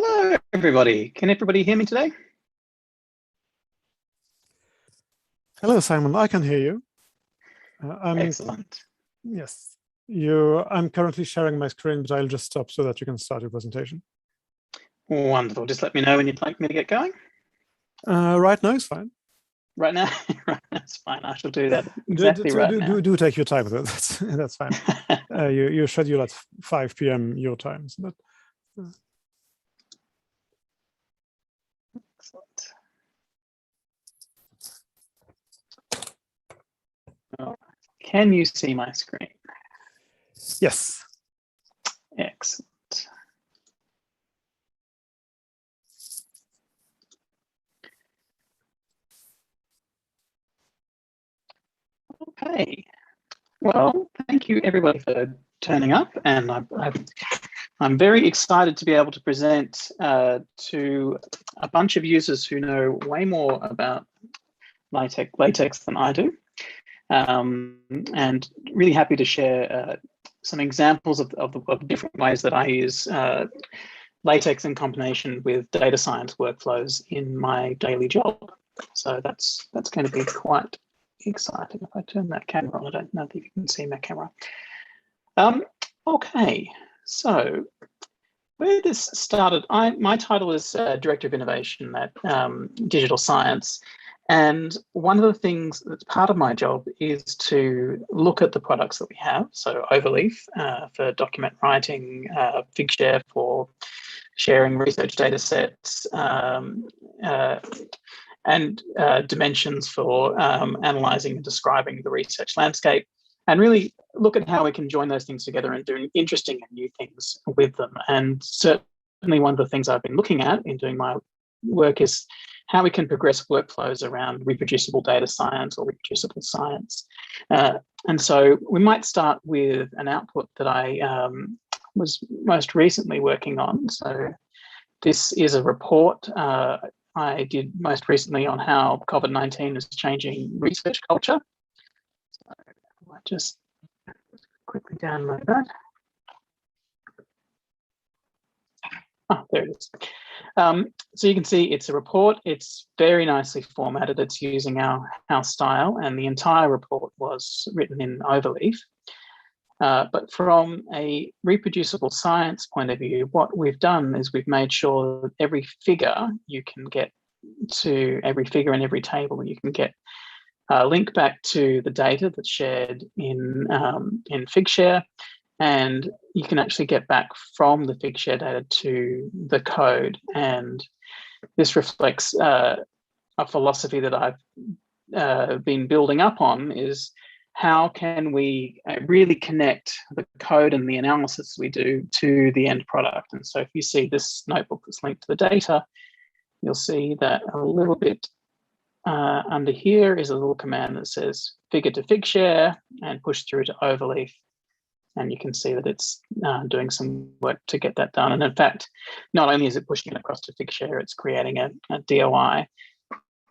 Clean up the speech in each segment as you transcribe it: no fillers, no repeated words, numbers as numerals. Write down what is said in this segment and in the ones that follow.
Hello, everybody. Can everybody hear me today? Hello, Simon. I can hear you. Excellent. Yes, I'm currently sharing my screen, but I'll just stop so that you can start your presentation. Wonderful. Just let me know when you'd like me to get going. Right now is fine. Right now? Right, that's fine. I shall do that exactly now. Do take your time with it. That's fine. You schedule at 5 p.m. your time, isn't it? Excellent. Oh, can you see my screen? Yes. Excellent. Okay. Well, thank you everybody for turning up, and I'm very excited to be able to present to a bunch of users who know way more about latex than I do, and really happy to share some examples of different ways that I use latex in combination with data science workflows in my daily job. So that's going to be quite exciting. If I turn that camera on, I don't know if you can see my camera. Okay, so where this started, my title is Director of Innovation at Digital Science. And one of the things that's part of my job is to look at the products that we have. So Overleaf for document writing, Figshare for sharing research data sets, and Dimensions for analysing and describing the research landscape, and really look at how we can join those things together and do interesting and new things with them. And certainly one of the things I've been looking at in doing my work is how we can progress workflows around reproducible data science or reproducible science. And so we might start with an output that I was most recently working on. So this is a report I did most recently on how COVID-19 is changing research culture. So I might just quickly download that. Oh, there it is. So you can see it's a report. It's very nicely formatted. It's using our style, and the entire report was written in Overleaf. But from a reproducible science point of view, what we've done is we've made sure that every figure you can get to, every figure in every table, you can get a link back to the data that's shared in Figshare, and you can actually get back from the Figshare data to the code. And this reflects a philosophy that I've been building up on, is how can we really connect the code and the analysis we do to the end product. And so if you see this notebook that's linked to the data, you'll see that a little bit under here is a little command that says figure to Figshare and push through to Overleaf. And you can see that it's doing some work to get that done. And in fact, not only is it pushing it across to Figshare, it's creating a DOI.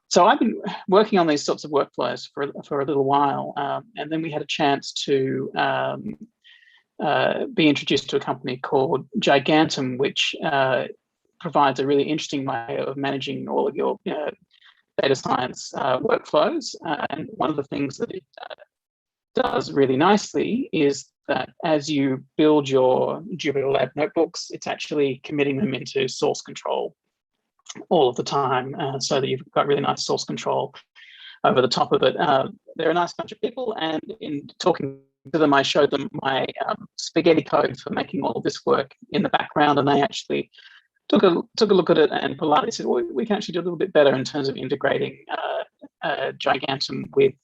So I've been working on these sorts of workflows for a little while, and then we had a chance to be introduced to a company called Gigantum, which provides a really interesting way of managing all of your data science workflows. And one of the things that it does really nicely is that as you build your Jupyter Lab notebooks, it's actually committing them into source control all of the time, so that you've got really nice source control over the top of it. They're a nice bunch of people, and in talking to them, I showed them my spaghetti code for making all of this work in the background, and they actually took a look at it and politely said, well, we can actually do a little bit better in terms of integrating Gigantum with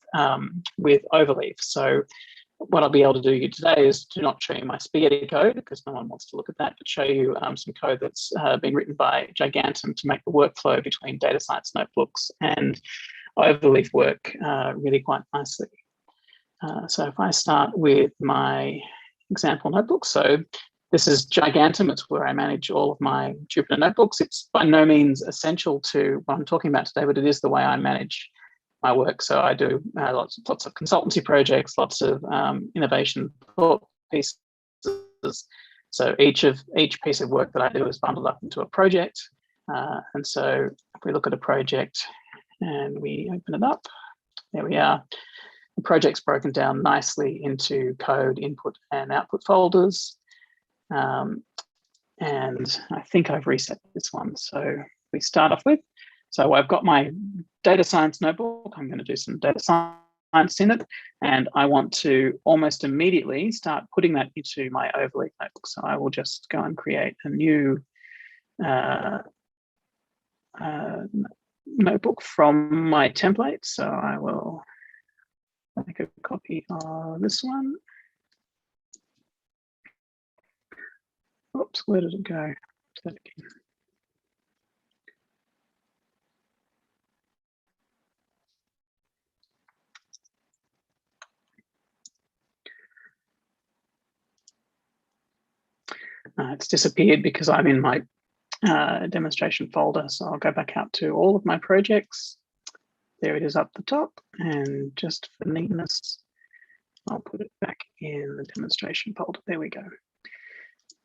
Overleaf. So what I'll be able to do today is to not show you my spaghetti code, because no one wants to look at that, but show you some code that's been written by Gigantum to make the workflow between data science notebooks and Overleaf work really quite nicely. So if I start with my example notebook, so this is Gigantum. It's where I manage all of my Jupyter notebooks. It's by no means essential to what I'm talking about today, but it is the way I manage my work. So I do lots of consultancy projects, lots of innovation thought pieces. So each piece of work that I do is bundled up into a project. And so if we look at a project and we open it up, there we are. The project's broken down nicely into code, input, and output folders. And I think I've reset this one. So we start off with, so I've got my data science notebook. I'm going to do some data science in it. And I want to almost immediately start putting that into my overleaf notebook. So I will just go and create a new notebook from my template. So I will make a copy of this one. Oops, where did it go? That again. It's disappeared because I'm in my demonstration folder. So I'll go back out to all of my projects. There it is up the top. And just for neatness, I'll put it back in the demonstration folder. There we go.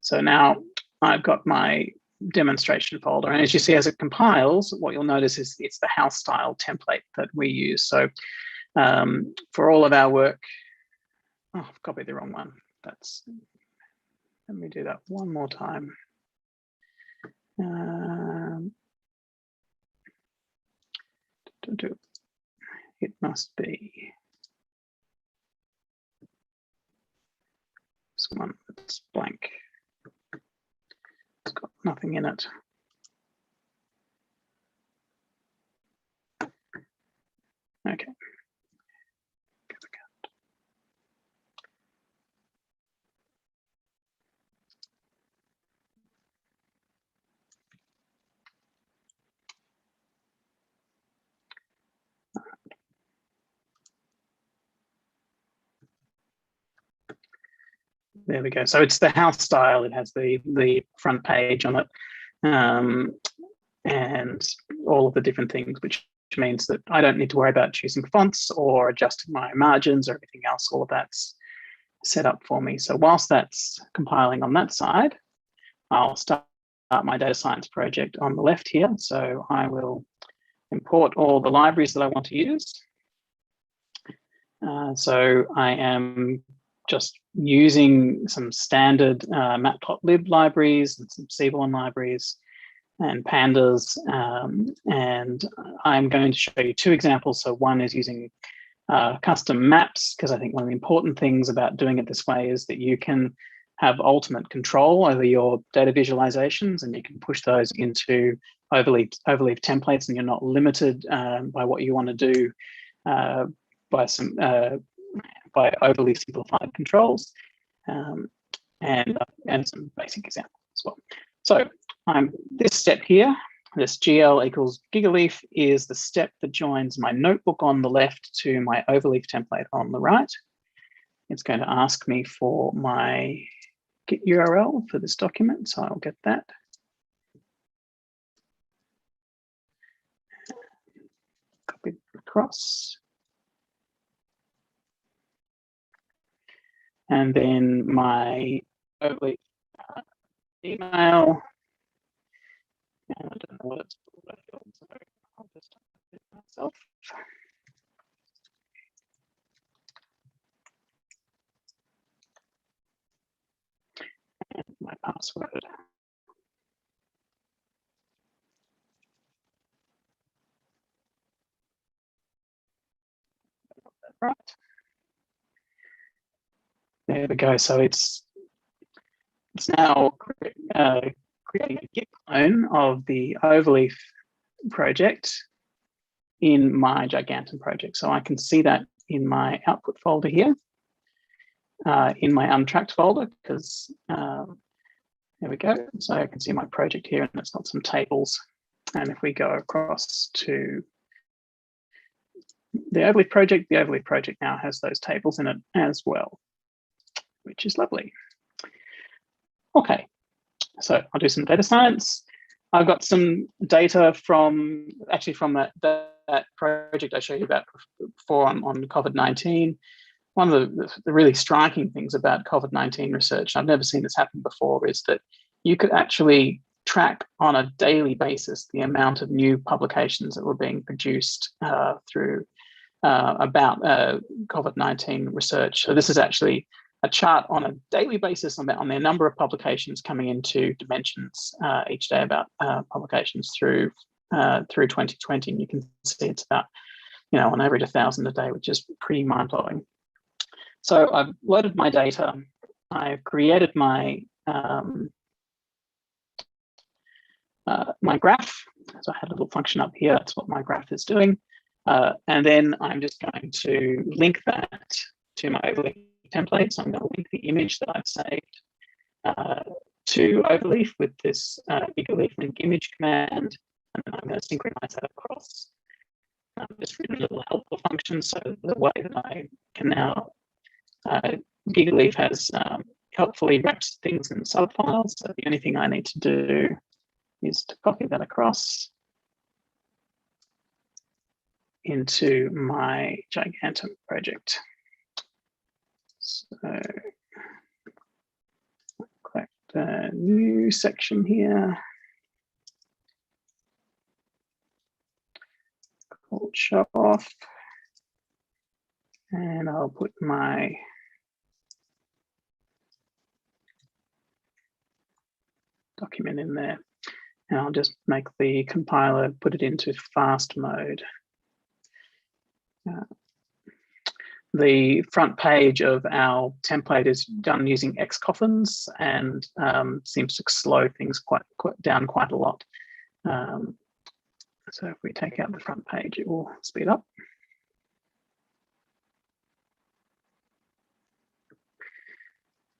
So now I've got my demonstration folder. And as you see, as it compiles, what you'll notice is it's the house style template that we use. So for all of our work, oh, I've copied the wrong one. Let me do that one more time. It must be this one that's blank. It's got nothing in it. Okay. There we go. So it's the house style. It has the front page on it, and all of the different things, which means that I don't need to worry about choosing fonts or adjusting my margins or everything else. All of that's set up for me. So whilst that's compiling on that side, I'll start my data science project on the left here. So I will import all the libraries that I want to use. So I am just using some standard matplotlib libraries and some Seaborn libraries and Pandas. And I'm going to show you two examples. So one is using custom maps, because I think one of the important things about doing it this way is that you can have ultimate control over your data visualizations, and you can push those into overleaf templates, and you're not limited by what you want to do by overly simplified controls, and some basic examples as well. So this step here, this GL equals gigaleaf, is the step that joins my notebook on the left to my overleaf template on the right. It's going to ask me for my Git URL for this document, so I'll get that. Copy it across. And then my overleaf email. And I don't know what it's called, so I'll just type it myself. And my password. Right. There we go. So it's now creating a Git clone of the overleaf project in my Giganton project. So I can see that in my output folder here, in my untracked folder, because there we go. So I can see my project here, and it's got some tables. And if we go across to the overleaf project now has those tables in it as well, which is lovely. Okay, so I'll do some data science. I've got some data from that project I showed you about before on COVID-19. one of the really striking things about COVID-19 research, I've never seen this happen before, is that you could actually track on a daily basis the amount of new publications that were being produced through about COVID-19 research. So this is actually a chart on a daily basis on the number of publications coming into Dimensions each day about publications through 2020. And you can see it's about, on average 1,000 a day, which is pretty mind-blowing. So I've loaded my data. I've created my my graph. So I had a little function up here. That's what my graph is doing. And then I'm just going to link that to my overleaf template. So I'm going to link the image that I've saved to overleaf with this gigaleaf link image command. And then I'm going to synchronize that across. Just written a little helper function. So the way that I can now, gigaleaf has helpfully wrapped things in subfiles. So the only thing I need to do is to copy that across into my Gigantum project. So click the new section here called show off, and I'll put my document in there, and I'll just make the compiler put it into fast mode. The front page of our template is done using Xcoffins and seems to slow things down quite a lot. So if we take out the front page, it will speed up.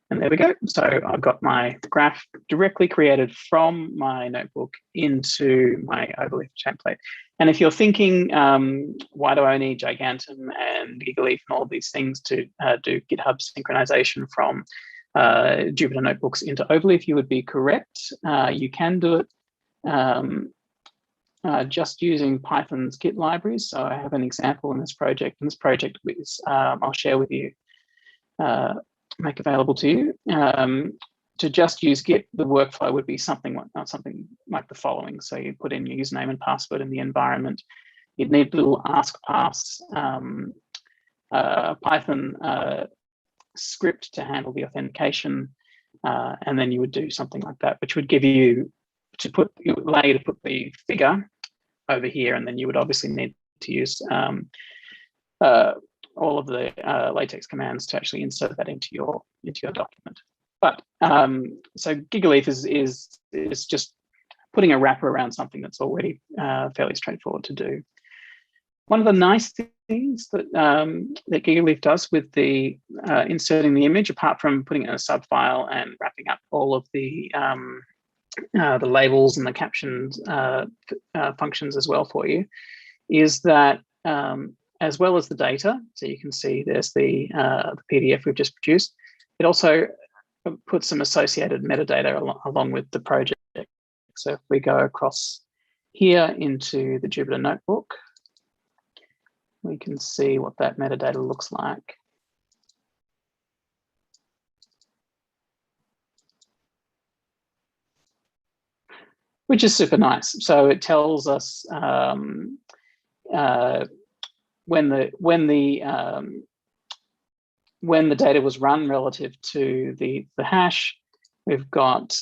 And there we go. So I've got my graph directly created from my notebook into my overleaf template. And if you're thinking, why do I need Gigantum and gigaleaf and all of these things to do GitHub synchronization from Jupyter Notebooks into overleaf, you would be correct. You can do it just using Python's Git libraries. So I have an example in this project. And this project is, I'll share with you, make available to you. To just use Git, the workflow would be something like the following. So you put in your username and password in the environment. You'd need a little ask pass Python script to handle the authentication, and then you would do something like that, which would give you allow you to put the figure over here, and then you would obviously need to use all of the LaTeX commands to actually insert that into your document. But so gigaleaf is just putting a wrapper around something that's already fairly straightforward to do. One of the nice things that that gigaleaf does with the inserting the image, apart from putting it in a subfile and wrapping up all of the labels and the captions functions as well for you, is that as well as the data, so you can see there's the PDF we've just produced, it also puts some associated metadata along with the project. So if we go across here into the Jupyter Notebook, we can see what that metadata looks like. Which is super nice. So it tells us when the data was run relative to the hash. We've got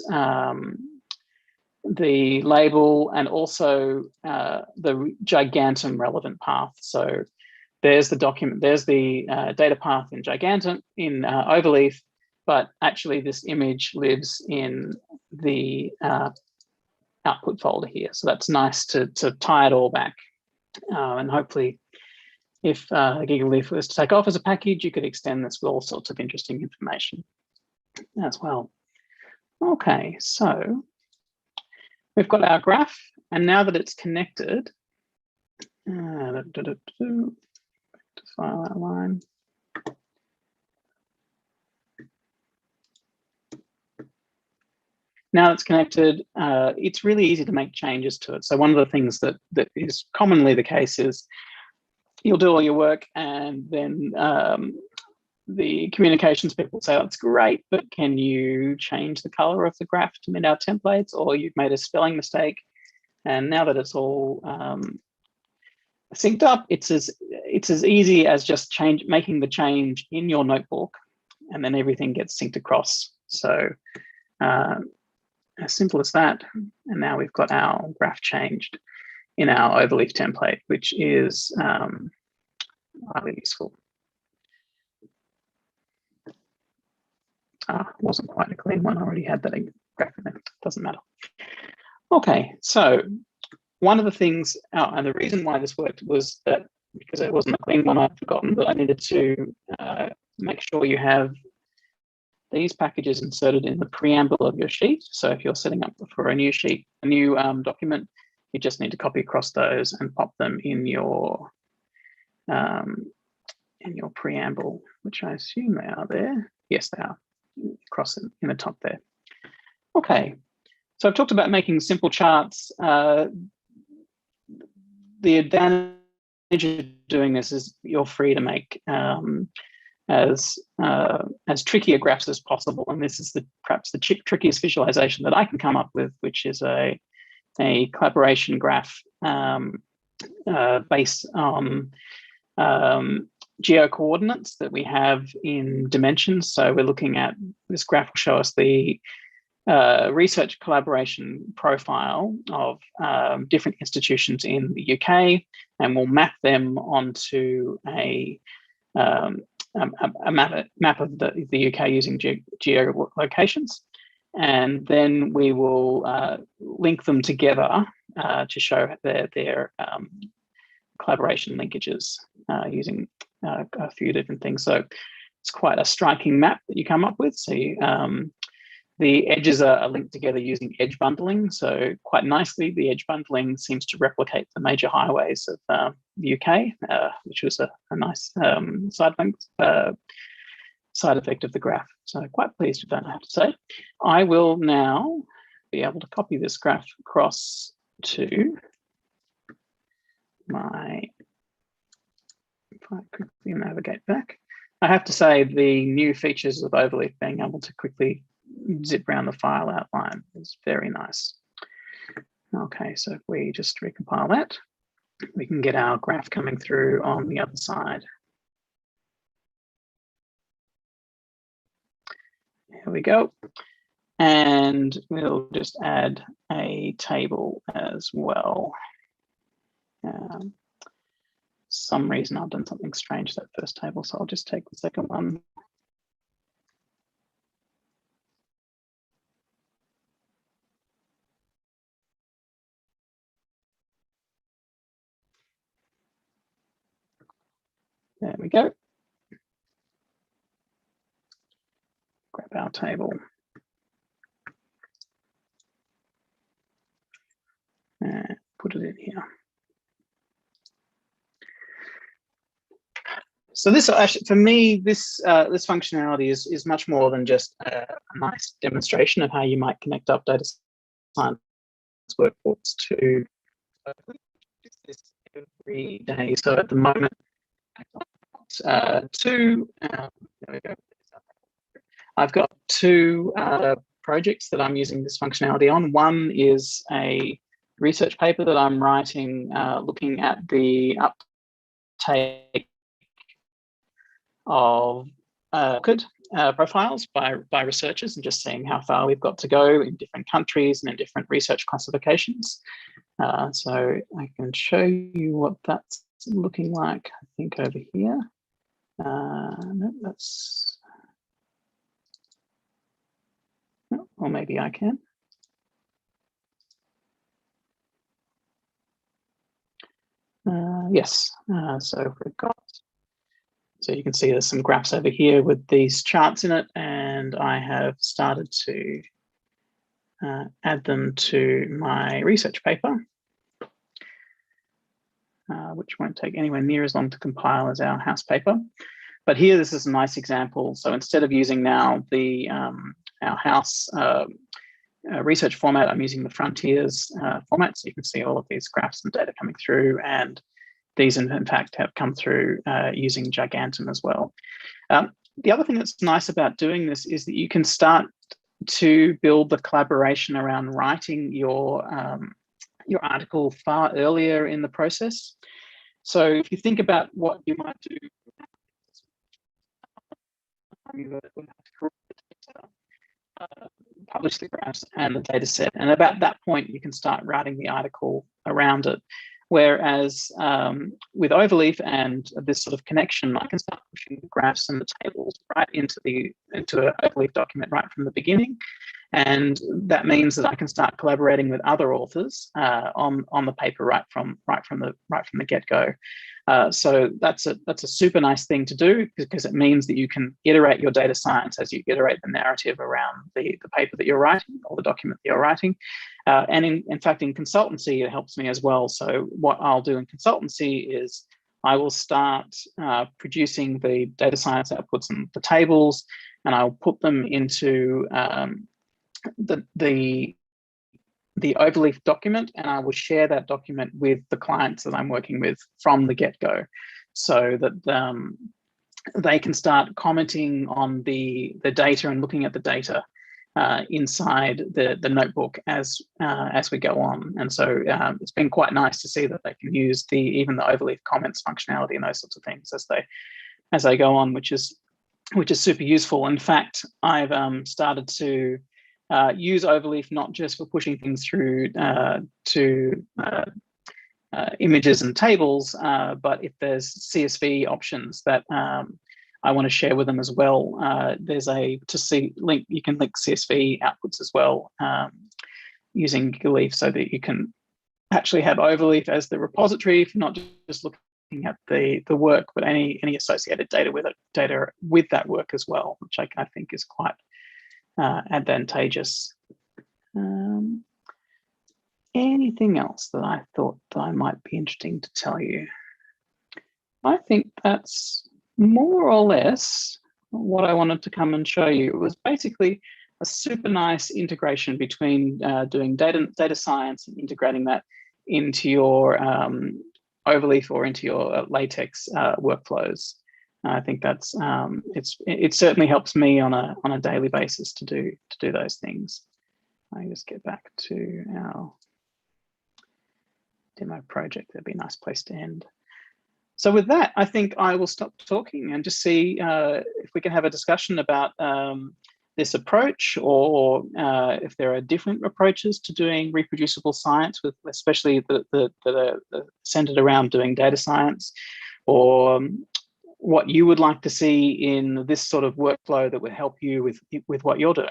the label and also the Gigantum relevant path. So there's the document, there's the data path in Gigantum, in overleaf, but actually this image lives in the output folder here. So that's nice to tie it all back. And hopefully, if gigaleaf was to take off as a package, you could extend this with all sorts of interesting information as well. Okay, so we've got our graph, and now that it's connected, back to file outline. Now it's connected, it's really easy to make changes to it. So one of the things that is commonly the case is you'll do all your work, and then the communications people say, that's great, but can you change the color of the graph to meet our templates? Or you've made a spelling mistake. And now that it's all synced up, it's as easy as just making the change in your notebook, and then everything gets synced across. So as simple as that. And now we've got our graph changed in our overleaf template, which is highly useful. Wasn't quite a clean one. I already had that graph in there. Doesn't matter. Okay, so one of the things, and the reason why this worked was that because it wasn't a clean one, I'd forgotten that I needed to make sure you have these packages inserted in the preamble of your sheet. So if you're setting up for a new sheet, a new document, you just need to copy across those and pop them in your preamble, which I assume they are there. Yes, they are, across in the top there. Okay, so I've talked about making simple charts. The advantage of doing this is you're free to make as tricky graphs as possible, and this is perhaps the trickiest visualization that I can come up with, which is a collaboration graph based on geo coordinates that we have in dimensions. So we're looking at this graph will show us the research collaboration profile of different institutions in the UK, and we'll map them onto a map of the UK using geolocations, and then we will link them together to show their collaboration linkages using a few different things. So it's quite a striking map that you come up with. So the edges are linked together using edge bundling. So quite nicely, the edge bundling seems to replicate the major highways of the UK, which was a nice side effect of the graph. So quite pleased with that, I have to say. I will now be able to copy this graph across to my, if I quickly navigate back. I have to say the new features of Overleaf, being able to quickly zip around the file outline, is very nice. Okay, so if we just recompile that, we can get our graph coming through on the other side. Here we go. And we'll just add a table as well. Some reason I've done something strange to that first table, so I'll just take the second one. There we go. Grab our table. And put it in here. So this actually, for me, this functionality is much more than just a nice demonstration of how you might connect up data science workbooks to this every day. So at the moment, I've got two projects that I'm using this functionality on. One is a research paper that I'm writing looking at the uptake of profiles by researchers, and just seeing how far we've got to go in different countries and in different research classifications. So I can show you what that's looking like, I think, over here. No, that's, no, or maybe I can. Yes, so we've got, so you can see there's some graphs over here with these charts in it, and I have started to add them to my research paper, which won't take anywhere near as long to compile as our house paper. But here, this is a nice example. So instead of using now the our house research format, I'm using the Frontiers format. So you can see all of these graphs and data coming through, and these in fact have come through using Gigantum as well. the other thing that's nice about doing this is that you can start to build the collaboration around writing your article far earlier in the process. So if you think about what you might do, publish the graphs and the data set, and about that point you can start writing the article around it. Whereas with Overleaf and this sort of connection, I can start pushing the graphs and the tables right into an Overleaf document right from the beginning. And that means that I can start collaborating with other authors on the paper right from the get-go. So that's a super nice thing to do, because it means that you can iterate your data science as you iterate the narrative around the paper that you're writing or the document that you're writing. And in fact, in consultancy, it helps me as well. So what I'll do in consultancy is I will start producing the data science outputs and the tables, and I'll put them into the Overleaf document, and I will share that document with the clients that I'm working with from the get-go, so that they can start commenting on the data and looking at the data inside the notebook as we go on. And so it's been quite nice to see that they can use even the Overleaf comments functionality and those sorts of things as they go on, which is super useful. In fact, I've started to use Overleaf not just for pushing things through to images and tables, but if there's CSV options that I want to share with them as well, there's you can link CSV outputs as well using Leaf, so that you can actually have Overleaf as the repository for not just looking at the work, but any associated data with that work as well, which I think is quite advantageous. Anything else that I thought that I might be interesting to tell you? I think that's more or less what I wanted to come and show you. It was basically a super nice integration between doing data science and integrating that into your Overleaf or into your LaTeX workflows. I think that's it certainly helps me on a daily basis to do those things. I just get back to our demo project. That'd be a nice place to end. So with that, I think I will stop talking and just see if we can have a discussion about this approach, or if there are different approaches to doing reproducible science, with especially that are centered around doing data science, or what you would like to see in this sort of workflow that would help you with what you're doing.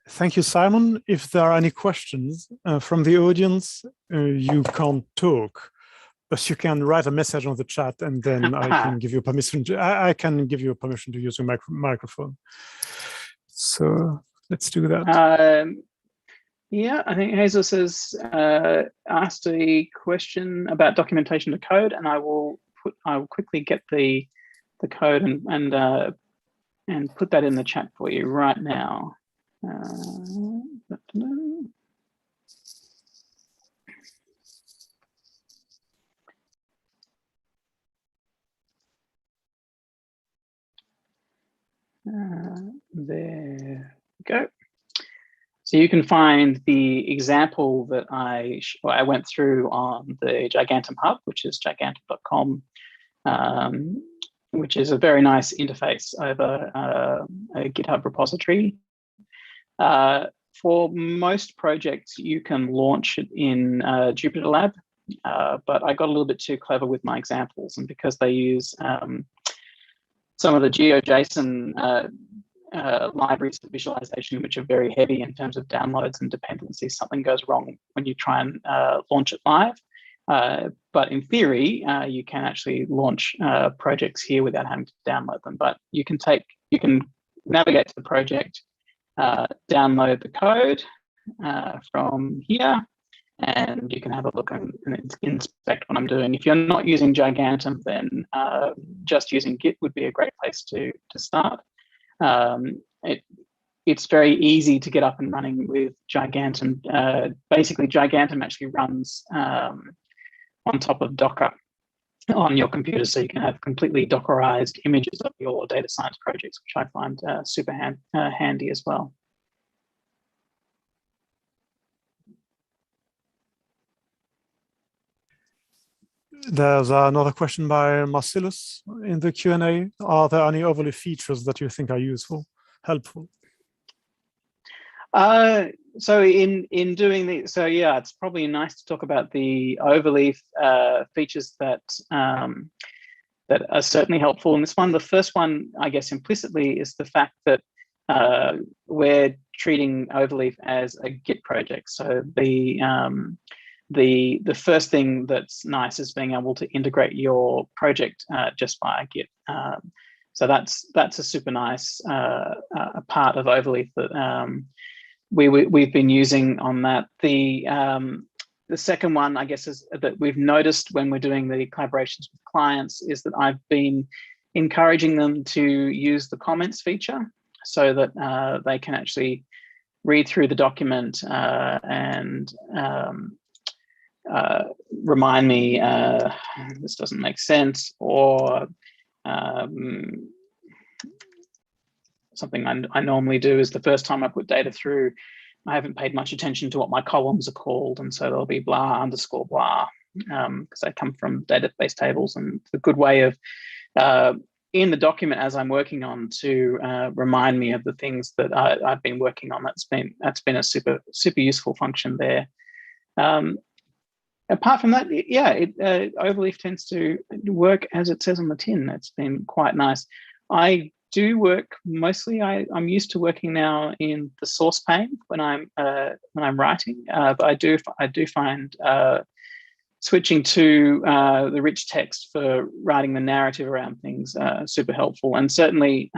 Thank you, Simon. If there are any questions from the audience, you can't talk, but you can write a message on the chat, and then I can give you permission. I can give you permission to use your microphone. So let's do that. Yeah, I think Jesus has asked a question about documentation to code, and I will quickly get the code and put that in the chat for you right now. There we go. So you can find the example that I went through on the Gigantum Hub, which is gigantum.com, which is a very nice interface over a GitHub repository. For most projects, you can launch it in Jupyter Lab, but I got a little bit too clever with my examples, and because they use some of the GeoJSON libraries for visualization, which are very heavy in terms of downloads and dependencies, something goes wrong when you try and launch it live. But in theory, you can actually launch projects here without having to download them. But you can navigate to the project, download the code from here, and you can have a look and inspect what I'm doing. If you're not using Gigantum, then just using Git would be a great place to start. It's very easy to get up and running with Gigantum. Basically, Gigantum actually runs on top of Docker. on your computer, so you can have completely Dockerized images of your data science projects, which I find super handy as well. There's another question by Marcellus in the Q&A. Are there any overlay features that you think are useful, helpful? So in doing the, so yeah, it's probably nice to talk about the overlay features that that are certainly helpful. And this one, the first one, I guess implicitly, is the fact that we're treating Overleaf as a Git project. So the first thing that's nice is being able to integrate your project just via Git. So that's a super nice a part of Overleaf that we've been using on that. The second one, I guess, is that we've noticed when we're doing the collaborations with clients is that I've been encouraging them to use the comments feature so that they can actually read through the document and remind me this doesn't make sense, or something I normally do is the first time I put data through, I haven't paid much attention to what my columns are called, and so there'll be blah underscore blah because they come from database tables. And it's a good way of in the document as I'm working on to remind me of the things that I've been working on. That's been a super useful function there. Apart from that, yeah, Overleaf tends to work as it says on the tin. It's been quite nice. I do work mostly. I'm used to working now in the source pane when I'm writing, but I do find switching to the rich text for writing the narrative around things super helpful. And certainly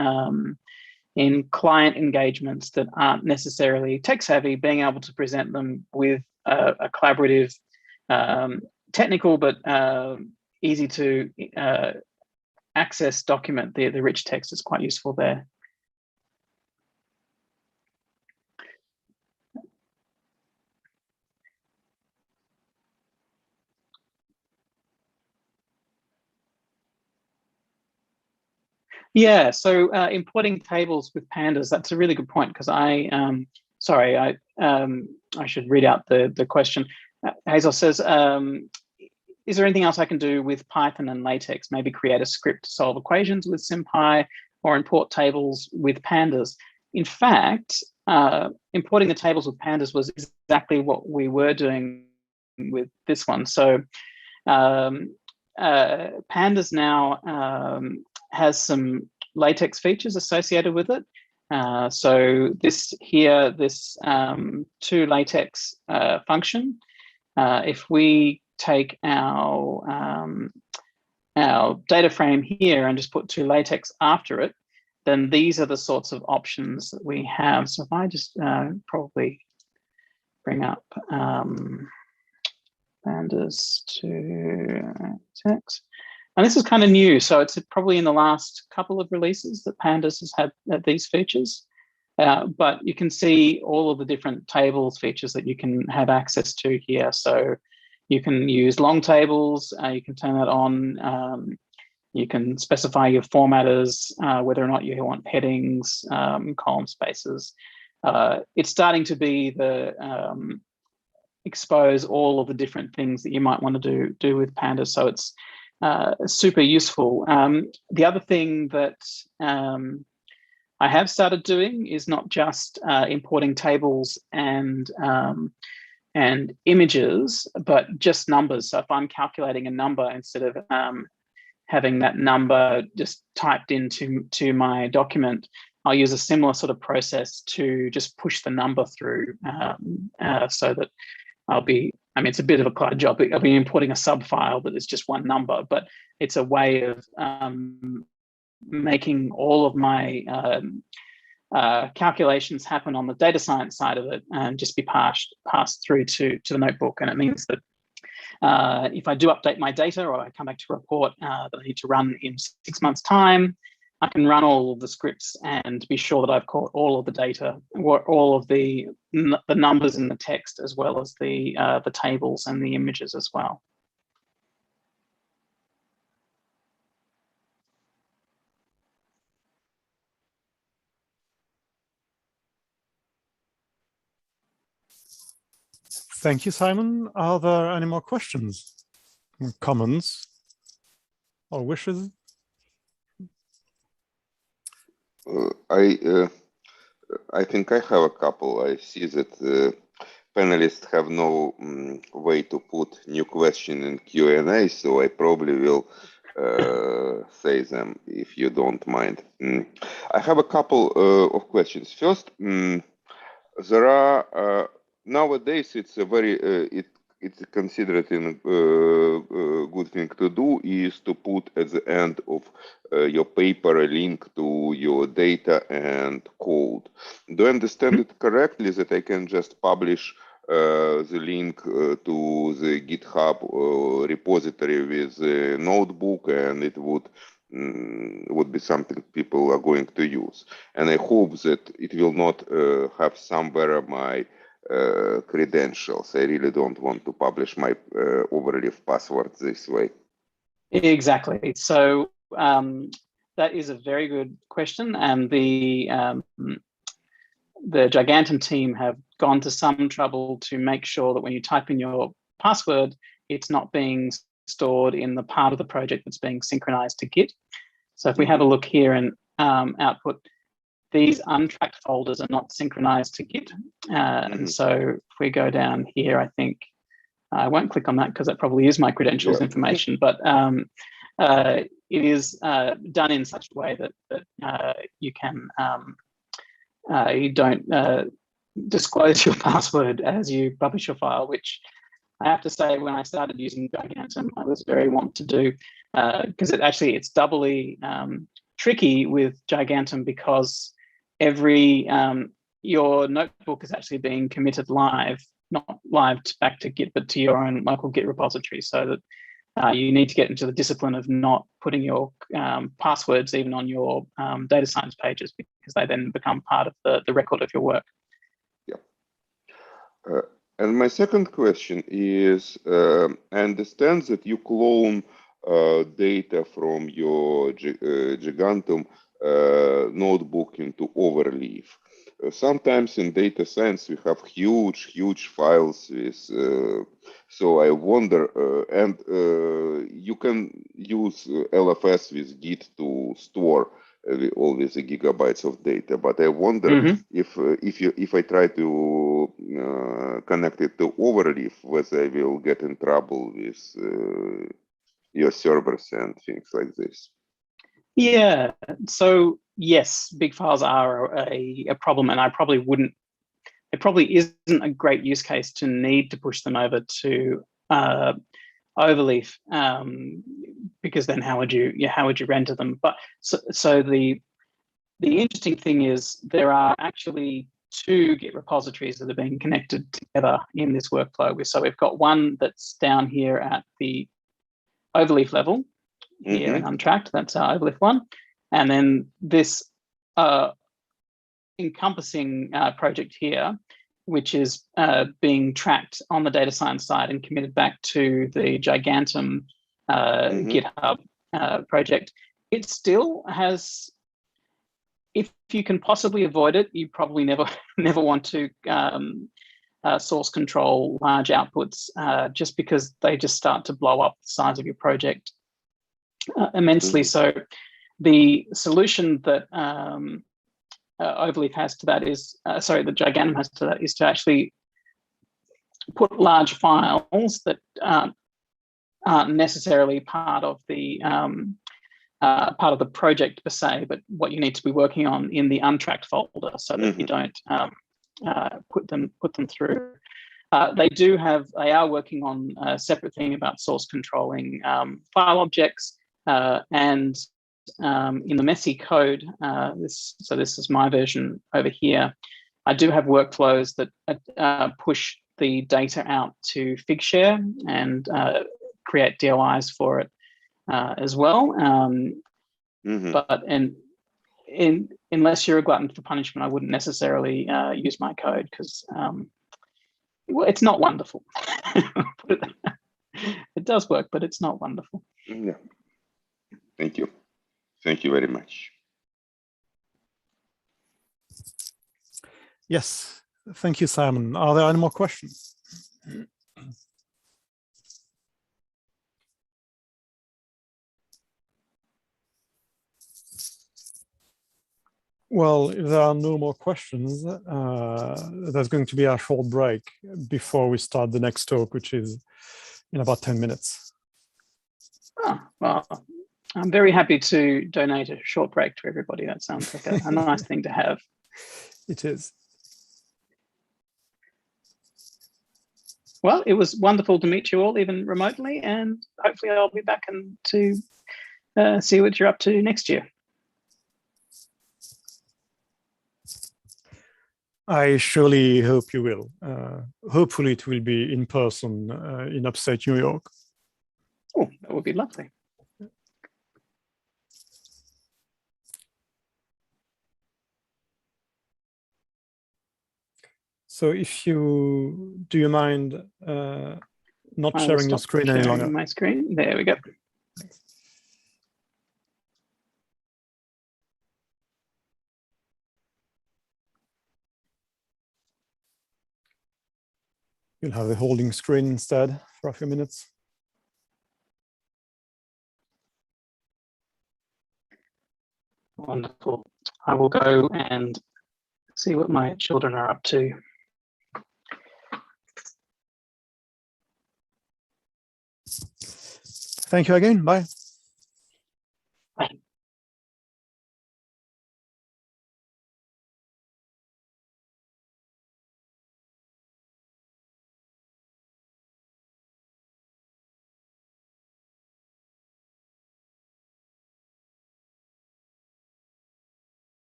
in client engagements that aren't necessarily tech savvy, being able to present them with a collaborative, technical but easy to access document, the rich text is quite useful there. Yeah, so importing tables with Pandas, that's a really good point, because I should read out the question. Hazel says, is there anything else I can do with Python and LaTeX? Maybe create a script to solve equations with SymPy or import tables with Pandas. In fact, importing the tables with Pandas was exactly what we were doing with this one. So Pandas now has some LaTeX features associated with it. So this to LaTeX function, if we take our data frame here and just put to LaTeX after it, then these are the sorts of options that we have. So if I just probably bring up Pandas to LaTeX. And this is kind of new, so it's probably in the last couple of releases that Pandas has had these features. But you can see all of the different tables features that you can have access to here. So you can use long tables, you can turn that on. You can specify your formatters, whether or not you want headings, column spaces. It's starting to be the expose all of the different things that you might want to do with Pandas. So it's super useful. The other thing that I have started doing is not just importing tables and images, but just numbers. So if I'm calculating a number, instead of having that number just typed into my document, I'll use a similar sort of process to just push the number through so that I'll be, I mean, it's a bit of a cloud job. I'll be importing a sub file that is just one number, but it's a way of making all of my calculations happen on the data science side of it and just be passed through to the notebook. And it means that if I do update my data, or I come back to a report that I need to run in 6 months' time, I can run all of the scripts and be sure that I've caught all of the data, all of the numbers in the text, as well as the tables and the images as well. Thank you, Simon. Are there any more questions, comments, or wishes? I think I have a couple. I see that panelists have no way to put new question in Q&A, so I probably will say them if you don't mind. I have a couple of questions. First, there are nowadays it's a very it's considered a good thing to do is to put at the end of your paper a link to your data and code. Do I understand it correctly that I can just publish the link to the GitHub repository with a notebook, and it would be something people are going to use? And I hope that it will not have somewhere my credentials. I really don't want to publish my overleaf password this way. Exactly. So that is a very good question, and the Gigantum team have gone to some trouble to make sure that when you type in your password, it's not being stored in the part of the project that's being synchronized to Git. So if we have a look here in output, these untracked folders are not synchronized to Git. And so if we go down here, I think I won't click on that because that probably is my credentials information, but it is done in such a way that you can, you don't disclose your password as you publish your file, which I have to say, when I started using Gigantum, I was very want to do, because it's doubly tricky with Gigantum, because every your notebook is actually being committed live, not live back to Git, but to your own local Git repository, so that you need to get into the discipline of not putting your passwords even on your data science pages, because they then become part of the record of your work. Yeah. And my second question is, I understand that you clone data from your Gigantum notebook into Overleaf. Sometimes in data science we have huge files with, so I wonder, and you can use LFS with Git to store all these gigabytes of data, but I wonder if I try to connect it to Overleaf, whether I will get in trouble with your servers and things like this. Yeah, so yes, big files are a problem, and I probably wouldn't, it probably isn't a great use case to need to push them over to Overleaf, because then how would you render them? But so the interesting thing is there are actually two Git repositories that are being connected together in this workflow. So we've got one that's down here at the Overleaf level here in Untracked. That's our Overleaf one, and then this encompassing project here, which is being tracked on the data science side and committed back to the Gigantum GitHub project. It still has, if you can possibly avoid it, you probably never want to source control large outputs, just because they just start to blow up the size of your project immensely. So the solution that Overleaf has to that is, sorry, the Gigantum has to that, is to actually put large files that aren't necessarily part of the project per se, but what you need to be working on in the untracked folder, so that you don't put them through. They are working on a separate thing about source controlling file objects, and in the messy code, this is my version over here. I do have workflows that push the data out to Figshare and create DOIs for it as well. But unless you're a glutton for punishment, I wouldn't necessarily use my code, because well, it's not wonderful. It does work, but it's not wonderful. Yeah. Thank you. Thank you very much. Yes, thank you, Simon. Are there any more questions? Well, if there are no more questions, there's going to be a short break before we start the next talk, which is in about 10 minutes. Oh, well, I'm very happy to donate a short break to everybody. That sounds like a nice thing to have. It is. Well, it was wonderful to meet you all, even remotely, and hopefully I'll be back and to see what you're up to next year. I surely hope you will. Hopefully it will be in person in upstate New York. Oh, that would be lovely. So if you, do you mind not I will sharing your stop screen any sharing longer? my screen. There we go. You'll have the holding screen instead for a few minutes. Wonderful. I will go and see what my children are up to. Thank you again. Bye. Bye.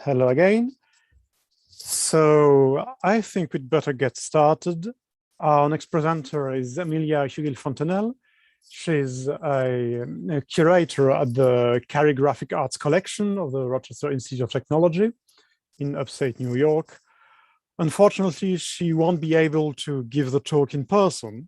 Hello again. So I think we'd better get started. Our next presenter is Emilia Hugel-Fontenelle. She's a curator at the Carey Graphic Arts Collection of the Rochester Institute of Technology in upstate New York. Unfortunately, she won't be able to give the talk in person,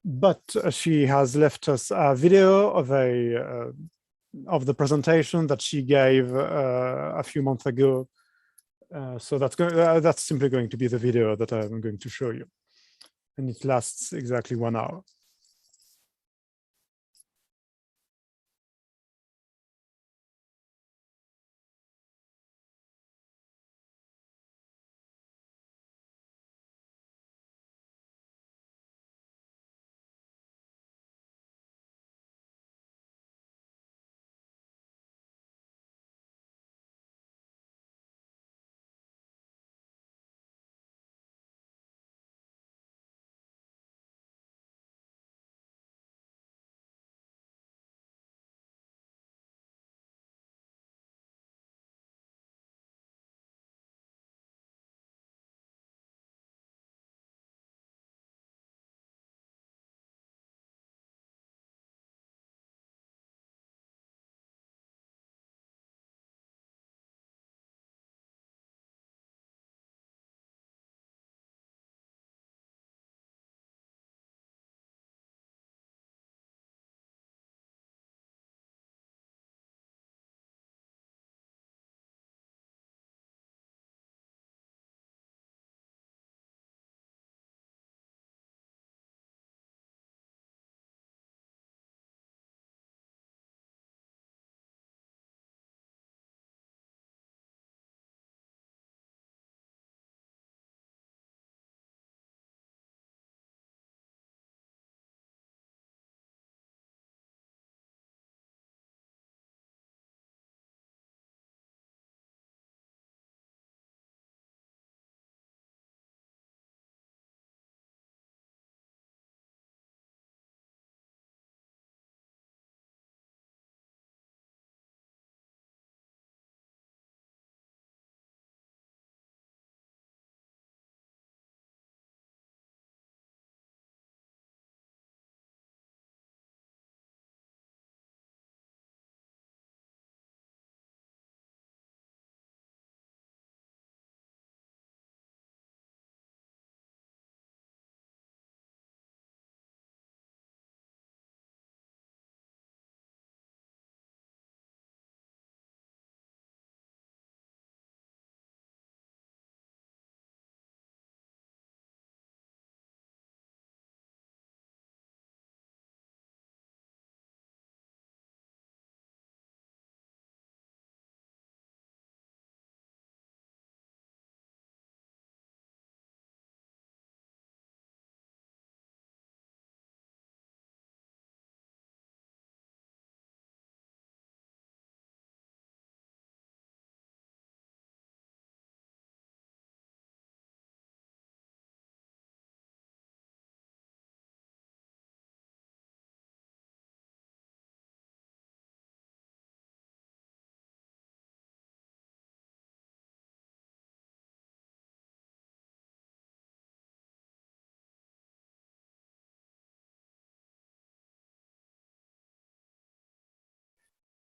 but she has left us a video of the presentation that she gave a few months ago. So that's simply going to be the video that I'm going to show you. And it lasts exactly 1 hour.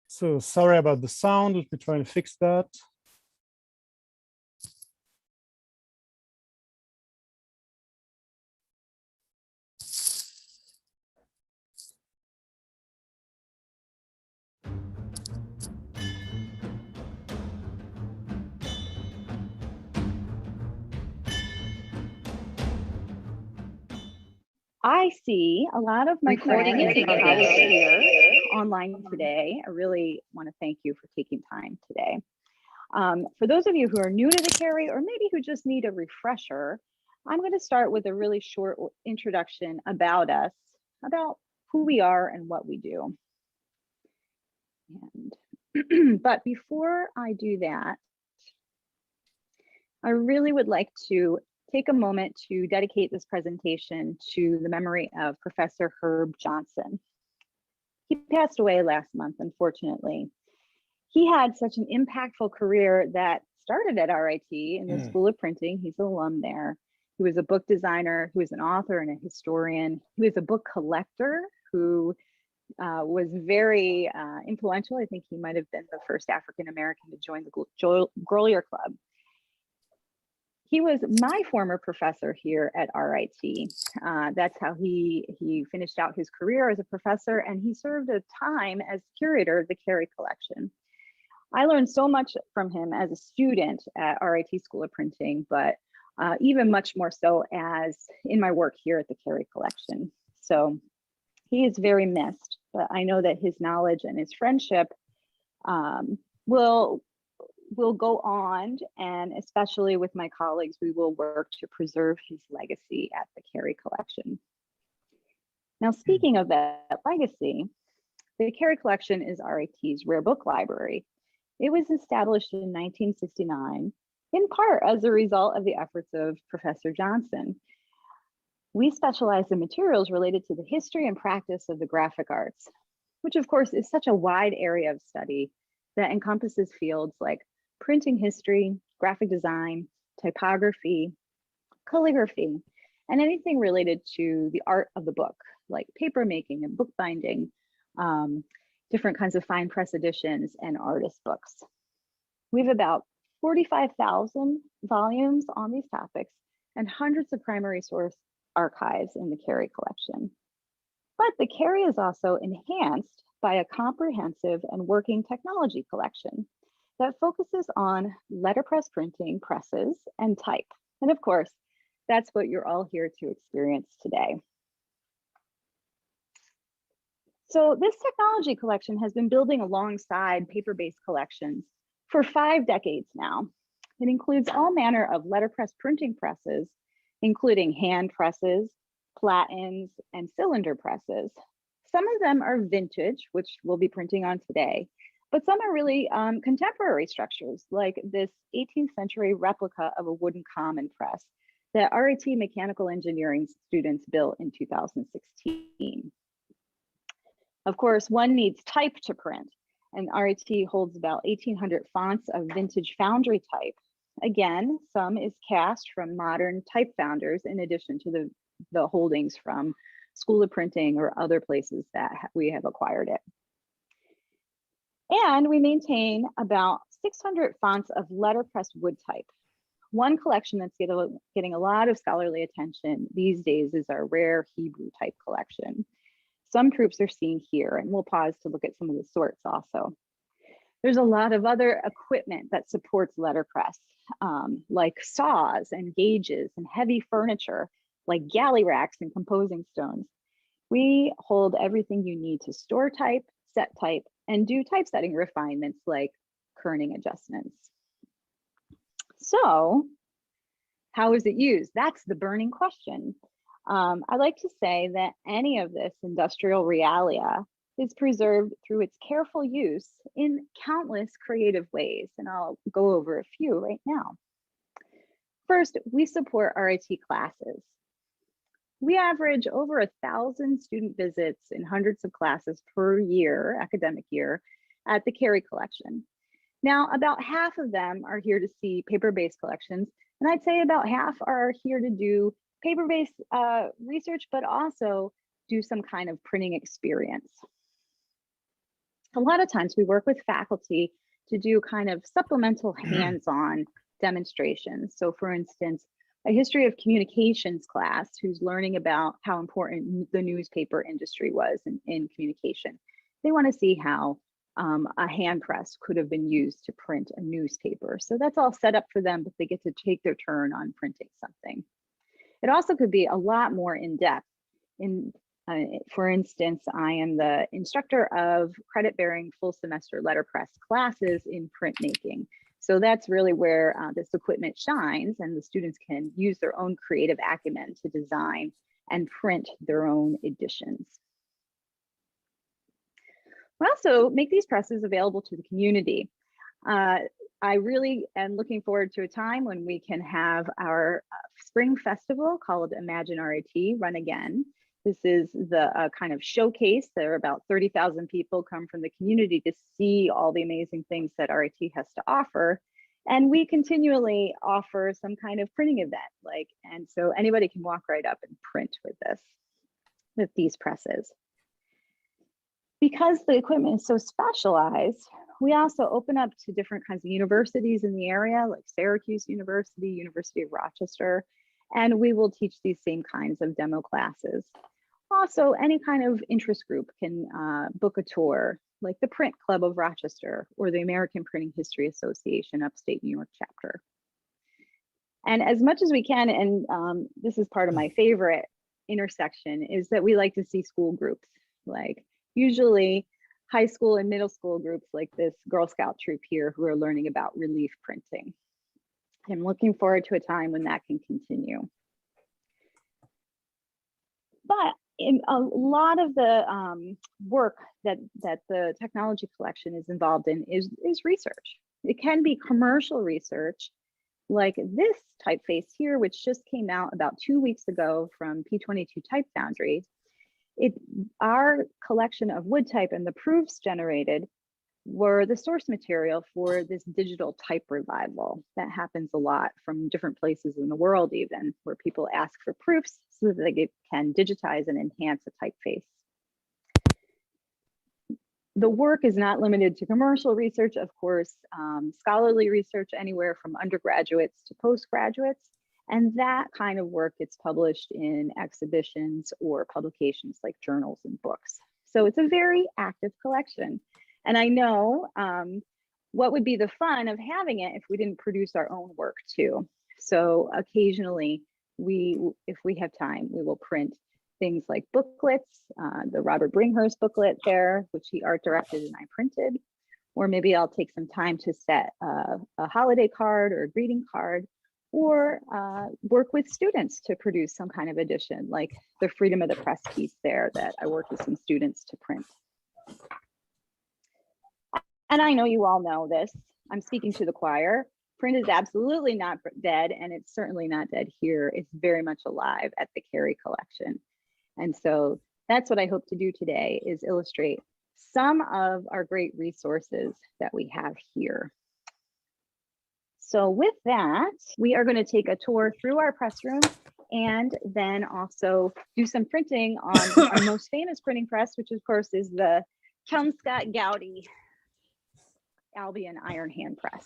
So sorry about the sound. Let me try and fix that. I see a lot of my Recording friends is and colleagues published. here online today. I really want to thank you for taking time today. For those of you who are new to the Carey or maybe who just need a refresher, I'm going to start with a really short introduction about us, about who we are and what we do. And but before I do that, I really would like to take a moment to dedicate this presentation to the memory of Professor Herb Johnson. He passed away last month, unfortunately. He had such an impactful career that started at RIT in the School of Printing. He's an alum there. He was a book designer, he was an author and a historian. He was a book collector who was very influential. I think he might have been the first African-American to join the Grolier Club. He was my former professor here at RIT. That's how he finished out his career as a professor, and he served a time as curator of the Carey Collection. I learned so much from him as a student at RIT School of Printing, but even much more so as in my work here at the Carey Collection. So he is very missed, but I know that his knowledge and his friendship will go on, and especially with my colleagues, we will work to preserve his legacy at the Carey Collection. Now, speaking of that legacy, the Carey Collection is RIT's rare book library. It was established in 1969, in part as a result of the efforts of Professor Johnson. We specialize in materials related to the history and practice of the graphic arts, which of course is such a wide area of study that encompasses fields like printing history, graphic design, typography, calligraphy, and anything related to the art of the book, like paper making and bookbinding, different kinds of fine press editions, and artist books. We have about 45,000 volumes on these topics and hundreds of primary source archives in the Carey Collection. But the Carey is also enhanced by a comprehensive and working technology collection that focuses on letterpress printing, presses, and type. And of course, that's what you're all here to experience today. So this technology collection has been building alongside paper-based collections for 5 decades now. It includes all manner of letterpress printing presses, including hand presses, platens, and cylinder presses. Some of them are vintage, which we'll be printing on today, but some are really contemporary structures, like this 18th century replica of a wooden common press that RIT mechanical engineering students built in 2016. Of course, one needs type to print, and RIT holds about 1,800 fonts of vintage foundry type. Again, some is cast from modern type founders in addition to the holdings from School of Printing or other places that we have acquired it. And we maintain about 600 fonts of letterpress wood type. One collection that's getting a lot of scholarly attention these days is our rare Hebrew type collection. Some groups are seen here, and we'll pause to look at some of the sorts also. There's a lot of other equipment that supports letterpress, like saws and gauges and heavy furniture, like galley racks and composing stones. We hold everything you need to store type, set type, and do typesetting refinements like kerning adjustments. So, how is it used? That's the burning question. I like to say that any of this industrial realia is preserved through its careful use in countless creative ways, and I'll go over a few right now. First, we support RIT classes. We average over 1,000 student visits in hundreds of classes per year, academic year, at the Carey Collection. Now, about half of them are here to see paper-based collections, and I'd say about half are here to do paper-based research, but also do some kind of printing experience. A lot of times we work with faculty to do kind of supplemental hands-on demonstrations. So for instance, a history of communications class who's learning about how important the newspaper industry was in communication. They want to see how a hand press could have been used to print a newspaper. So that's all set up for them, but they get to take their turn on printing something. It also could be a lot more in-depth. For instance, I am the instructor of credit-bearing full semester letterpress classes in printmaking. So that's really where this equipment shines, and the students can use their own creative acumen to design and print their own editions. We also make these presses available to the community. I really am looking forward to a time when we can have our spring festival called Imagine RIT run again. This is the kind of showcase. There are about 30,000 people come from the community to see all the amazing things that RIT has to offer. And we continually offer some kind of printing event, and so anybody can walk right up and print with these presses. Because the equipment is so specialized, we also open up to different kinds of universities in the area, like Syracuse University, University of Rochester, and we will teach these same kinds of demo classes. Also, any kind of interest group can book a tour, like the Print Club of Rochester or the American Printing History Association Upstate New York chapter. And as much as we can, and this is part of my favorite intersection, is that we like to see school groups, like usually high school and middle school groups like this Girl Scout troop here who are learning about relief printing. I'm looking forward to a time when that can continue. But in a lot of the work that the technology collection is involved in is research. It can be commercial research, like this typeface here, which just came out about 2 weeks ago from P22 Type Foundry. Our collection of wood type and the proofs generated were the source material for this digital type revival that happens a lot from different places in the world, even where people ask for proofs so that they can digitize and enhance a typeface. The work is not limited to commercial research, of course, scholarly research anywhere from undergraduates to postgraduates. And that kind of work gets published in exhibitions or publications like journals and books. So it's a very active collection. And I know what would be the fun of having it if we didn't produce our own work too. So occasionally, if we have time, we will print things like booklets, the Robert Bringhurst booklet there, which he art directed and I printed. Or maybe I'll take some time to set a holiday card or a greeting card, or work with students to produce some kind of edition, like the Freedom of the Press piece there that I worked with some students to print. And I know you all know this. I'm speaking to the choir. Print is absolutely not dead, and it's certainly not dead here. It's very much alive at the Carey Collection. And so that's what I hope to do today, is illustrate some of our great resources that we have here. So with that, we are going to take a tour through our press room and then also do some printing on our most famous printing press, which of course is the Kelmscott Gowdy Albion Iron Hand Press.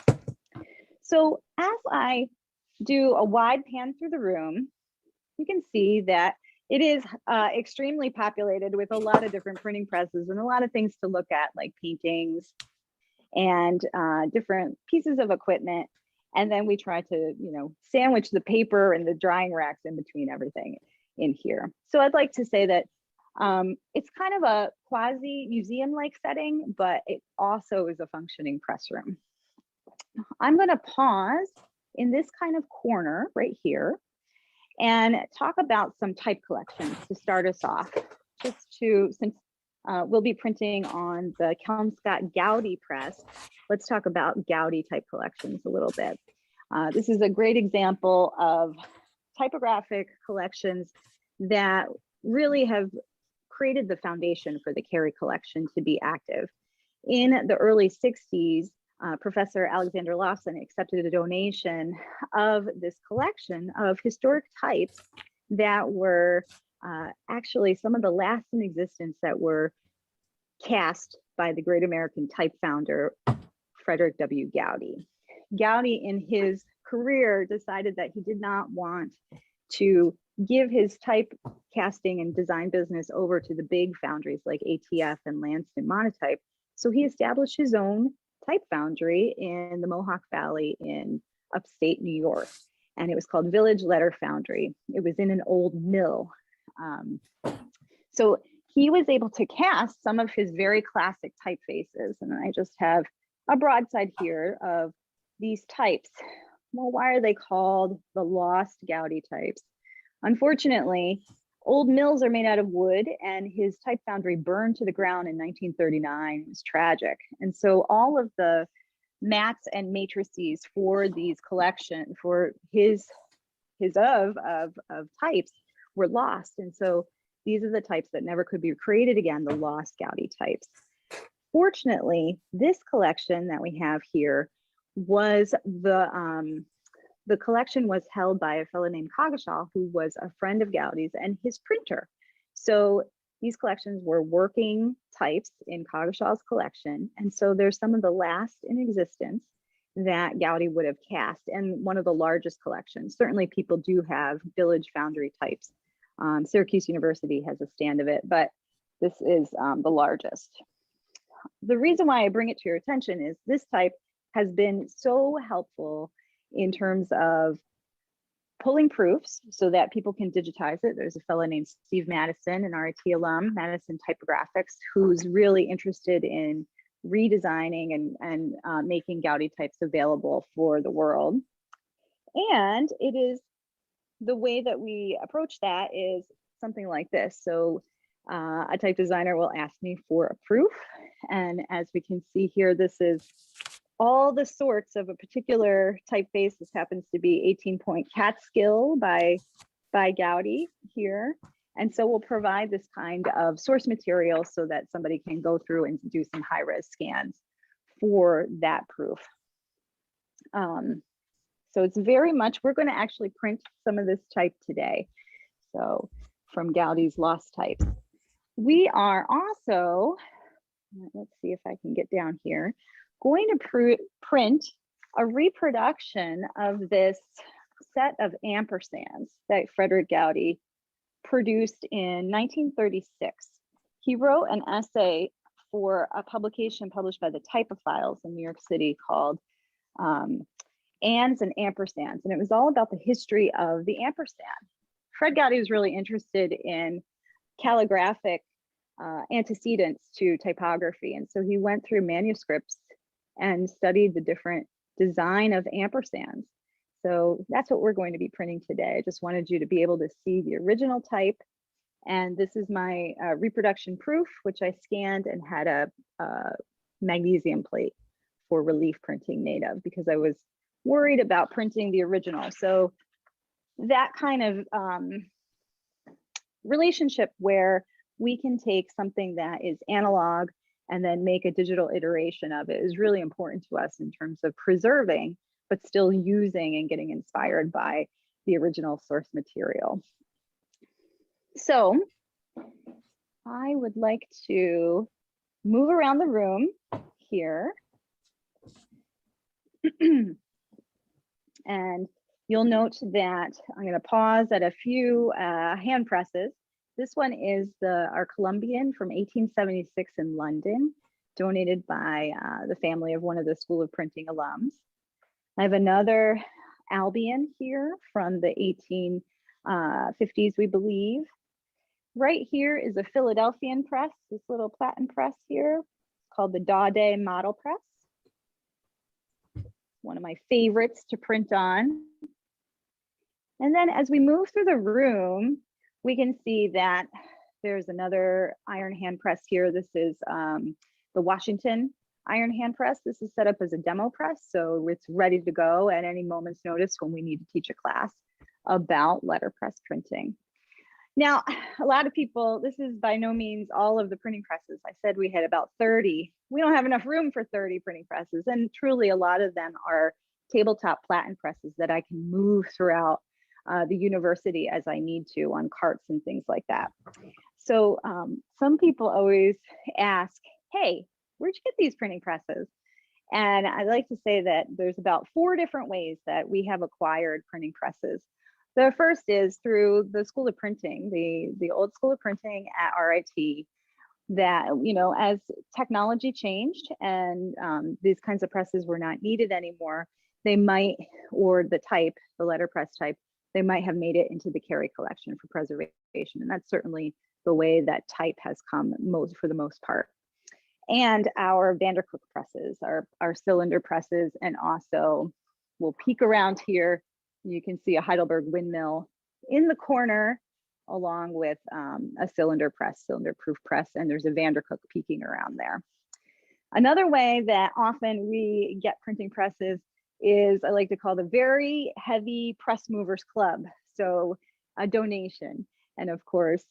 So as I do a wide pan through the room, you can see that it is extremely populated with a lot of different printing presses and a lot of things to look at, like paintings and different pieces of equipment. And then we try to, sandwich the paper and the drying racks in between everything in here. So I'd like to say that it's kind of a quasi museum-like setting, but it also is a functioning press room. I'm going to pause in this kind of corner right here and talk about some type collections to start us off, since we'll be printing on the Kelmscott Gowdy press. Let's talk about Gowdy type collections a little bit. This is a great example of typographic collections that really have created the foundation for the Carey Collection to be active. In the early 60s, Professor Alexander Lawson accepted a donation of this collection of historic types that were actually some of the last in existence that were cast by the great American type founder, Frederick W. Gowdy. Gowdy, in his career, decided that he did not want to give his type casting and design business over to the big foundries like ATF and Lanston Monotype. So he established his own type foundry in the Mohawk Valley in upstate New York. And it was called Village Letter Foundry. It was in an old mill. So he was able to cast some of his very classic typefaces. And I just have a broadside here of these types. Well, why are they called the lost Gowdy types? Unfortunately, old mills are made out of wood, and his type foundry burned to the ground in 1939. It was tragic. And so all of the mats and matrices for these collections, for his of types, were lost. And so These are the types that never could be created again, the lost Gaudi types. Fortunately, this collection that we have here was the collection was held by a fellow named Coggeshall, who was a friend of Gaudi's and his printer. So these collections were working types in Coggeshall's collection. And so there's some of the last in existence that Gaudi would have cast, and one of the largest collections. Certainly people do have village foundry types. Syracuse University has a stand of it, but this is the largest. The reason why I bring it to your attention is this type has been so helpful in terms of pulling proofs so that people can digitize it. There's a fellow named Steve Madison, an RIT alum, Madison Typographics, who's really interested in redesigning and making Gaudi types available for the world. And it is the way that we approach that is something like this. So a type designer will ask me for a proof. And as we can see here, this is all the sorts of a particular typeface. This happens to be 18-point Catskill by Gaudi here. And so we'll provide this kind of source material so that somebody can go through and do some high-res scans for that proof. So it's very much, we're going to actually print some of this type today. So from Gaudi's lost types. We are also, let's see if I can get down here, going to print a reproduction of this set of ampersands that Frederick Gaudi produced in 1936. He wrote an essay for a publication published by the Typophiles in New York City called Ands and Ampersands, and it was all about the history of the ampersand. Fred Gaudi was really interested in calligraphic antecedents to typography, and so he went through manuscripts and studied the different design of ampersands. So that's what we're going to be printing today. I just wanted you to be able to see the original type. And this is my reproduction proof, which I scanned and had a magnesium plate for relief printing made of, because I was worried about printing the original. So that kind of relationship where we can take something that is analog and then make a digital iteration of it is really important to us in terms of preserving, but still using and getting inspired by the original source material. So I would like to move around the room here. And you'll note that I'm going to pause at a few hand presses. This one is our Columbian from 1876 in London, donated by the family of one of the School of Printing alums. I have another Albion here from the 1850s, we believe. Right here is a Philadelphian press, this little platen press here, called the Daudet Model Press. One of my favorites to print on. And then as we move through the room, we can see that there's another iron hand press here. This is the Washington iron hand press. This is set up as a demo press, so it's ready to go at any moment's notice when we need to teach a class about letterpress printing. Now, a lot of people, this is by no means all of the printing presses. I said we had about 30. We don't have enough room for 30 printing presses, and truly a lot of them are tabletop platen presses that I can move throughout the university as I need to on carts and things like that. So some people always ask, hey, where'd you get these printing presses? And I like to say that there's about 4 different ways that we have acquired printing presses. The first is through the School of Printing, the old School of Printing at RIT, that, you know, as technology changed and these kinds of presses were not needed anymore, they might, or the type, the letterpress type, they might have made it into the Carey Collection for preservation. And that's certainly the way that type has come for the most part. And our Vandercook presses, our cylinder presses, and also we'll peek around here. You can see a Heidelberg windmill in the corner, along with a cylinder proof press, and there's a Vandercook peeking around there. Another way that often we get printing presses is I like to call the Very Heavy Press Movers Club. So a donation. And of course,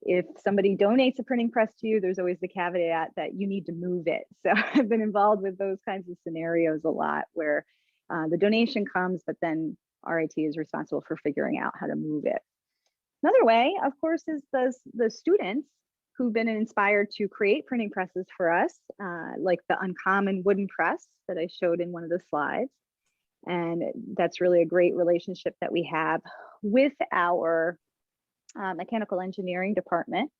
If somebody donates a printing press to you, there's always the caveat that you need to move it. So I've been involved with those kinds of scenarios a lot where the donation comes, but then RIT is responsible for figuring out how to move it. Another way, of course, is the students who've been inspired to create printing presses for us, like the uncommon wooden press that I showed in one of the slides. And that's really a great relationship that we have with our mechanical engineering department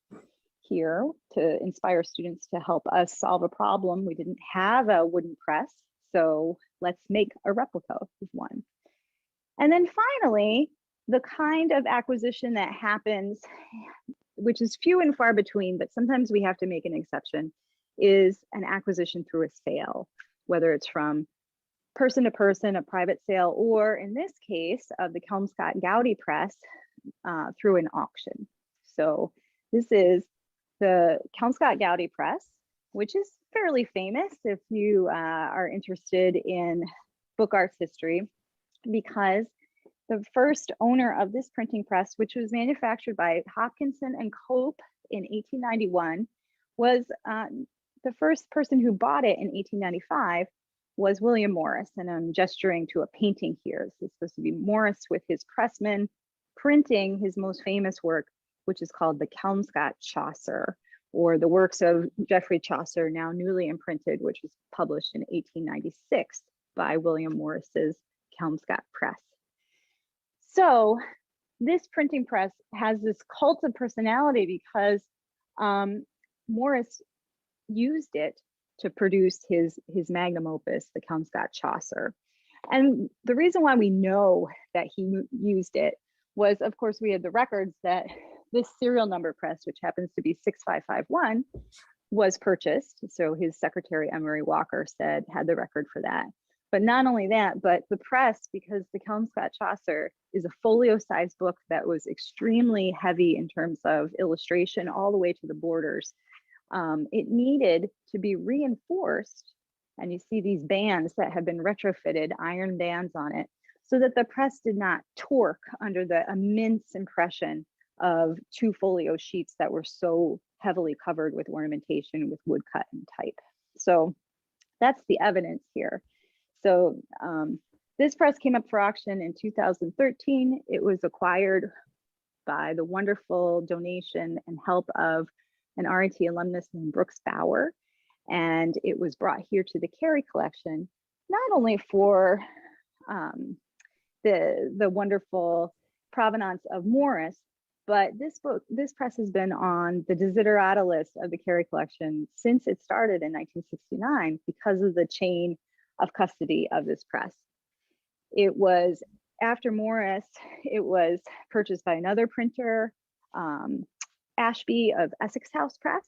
here to inspire students to help us solve a problem. We didn't have a wooden press, so let's make a replica of one. And then finally, the kind of acquisition that happens, which is few and far between, but sometimes we have to make an exception, is an acquisition through a sale, whether it's from person to person, a private sale, or in this case of the Kelmscott-Gowdy press, through an auction. So this is the Kelmscott-Gowdy press, which is fairly famous if you are interested in book arts history, because the first owner of this printing press, which was manufactured by Hopkinson and Cope in 1891, was the first person who bought it in 1895 was William Morris. And I'm gesturing to a painting here. This is supposed to be Morris with his pressman printing his most famous work, which is called the Kelmscott Chaucer, or the works of Geoffrey Chaucer, now newly imprinted, which was published in 1896 by William Morris's Kelmscott Press. So this printing press has this cult of personality because Morris used it to produce his magnum opus, the Kelmscott Chaucer. And the reason why we know that he used it was, of course, we had the records that this serial number press, which happens to be 6551, was purchased. So his secretary, Emery Walker, had the record for that. But not only that, but the press, because the Kelmscott Chaucer is a folio-sized book that was extremely heavy in terms of illustration all the way to the borders, it needed to be reinforced. And you see these bands that have been retrofitted, iron bands on it, so that the press did not torque under the immense impression of two folio sheets that were so heavily covered with ornamentation, with woodcut and type. So that's the evidence here. So this press came up for auction in 2013. It was acquired by the wonderful donation and help of an RIT alumnus named Brooks Bauer. And it was brought here to the Carey Collection, not only for the wonderful provenance of Morris, but this press has been on the desiderata list of the Carey Collection since it started in 1969 because of the chain of custody of this press. It was, after Morris, it was purchased by another printer, Ashby of Essex House Press,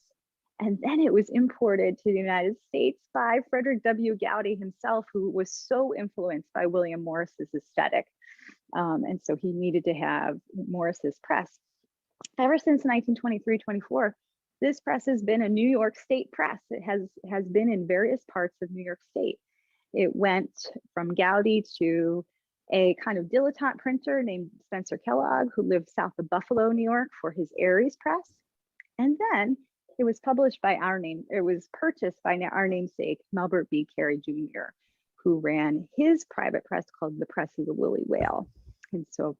and then it was imported to the United States by Frederick W. Gowdy himself, who was so influenced by William Morris's aesthetic. And so he needed to have Morris's press. Ever since 1923-24, this press has been a New York State press. It has been in various parts of New York State. It went from Gowdy to a kind of dilettante printer named Spencer Kellogg, who lived south of Buffalo, New York, for his Aries press. And then it was published by it was purchased by our namesake, Melbert B. Carey Jr., who ran his private press called the Press of the Willie Whale. And so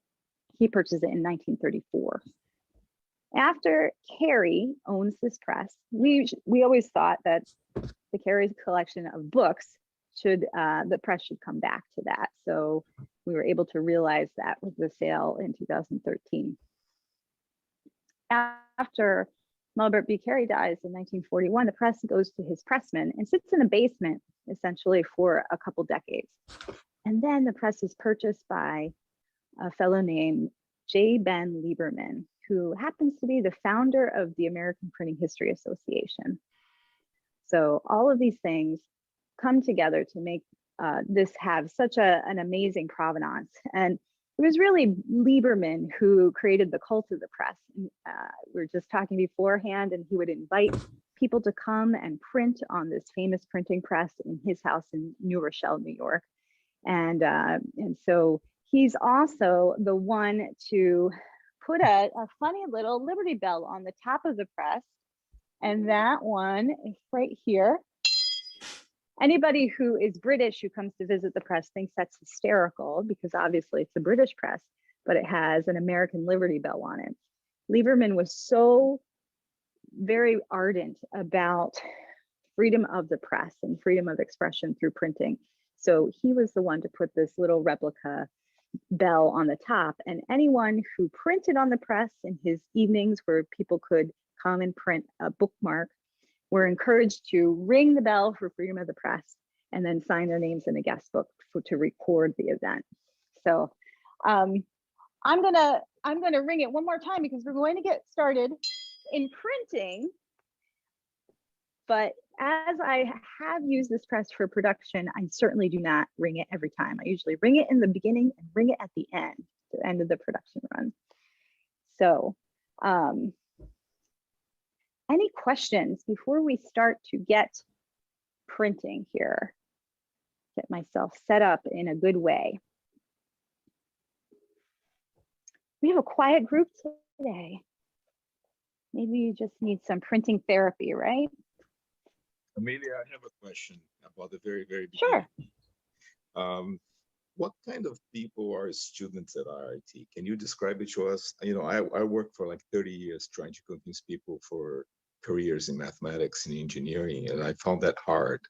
he purchased it in 1934. After Carey owns this press, we always thought that the Carey collection of books the press should come back to that. So we were able to realize that with the sale in 2013. After Melbert B. Carey dies in 1941, the press goes to his pressman and sits in a basement essentially for a couple decades. And then the press is purchased by a fellow named J. Ben Lieberman, who happens to be the founder of the American Printing History Association. So all of these things come together to make this have such an amazing provenance. And it was really Lieberman who created the cult of the press. We were just talking beforehand, and he would invite people to come and print on this famous printing press in his house in New Rochelle, New York. And so he's also the one to put a funny little Liberty Bell on the top of the press. And that one is right here. Anybody who is British who comes to visit the press thinks that's hysterical because obviously it's a British press, but it has an American Liberty Bell on it. Lieberman was so very ardent about freedom of the press and freedom of expression through printing. So he was the one to put this little replica bell on the top, and anyone who printed on the press in his evenings where people could come and print a bookmark were encouraged to ring the bell for freedom of the press and then sign their names in the guest book to record the event. So I'm gonna ring it one more time because we're going to get started in printing. But as I have used this press for production, I certainly do not ring it every time. I usually ring it in the beginning and ring it at the end of the production run. So any questions before we start to get printing here? Get myself set up in a good way. We have a quiet group today. Maybe you just need some printing therapy, right? Amelia, I have a question about the very beginning. Sure. What kind of people are students at RIT? Can you describe it to us? You know, I worked for like 30 years trying to convince people for careers in mathematics and engineering, and I found that hard.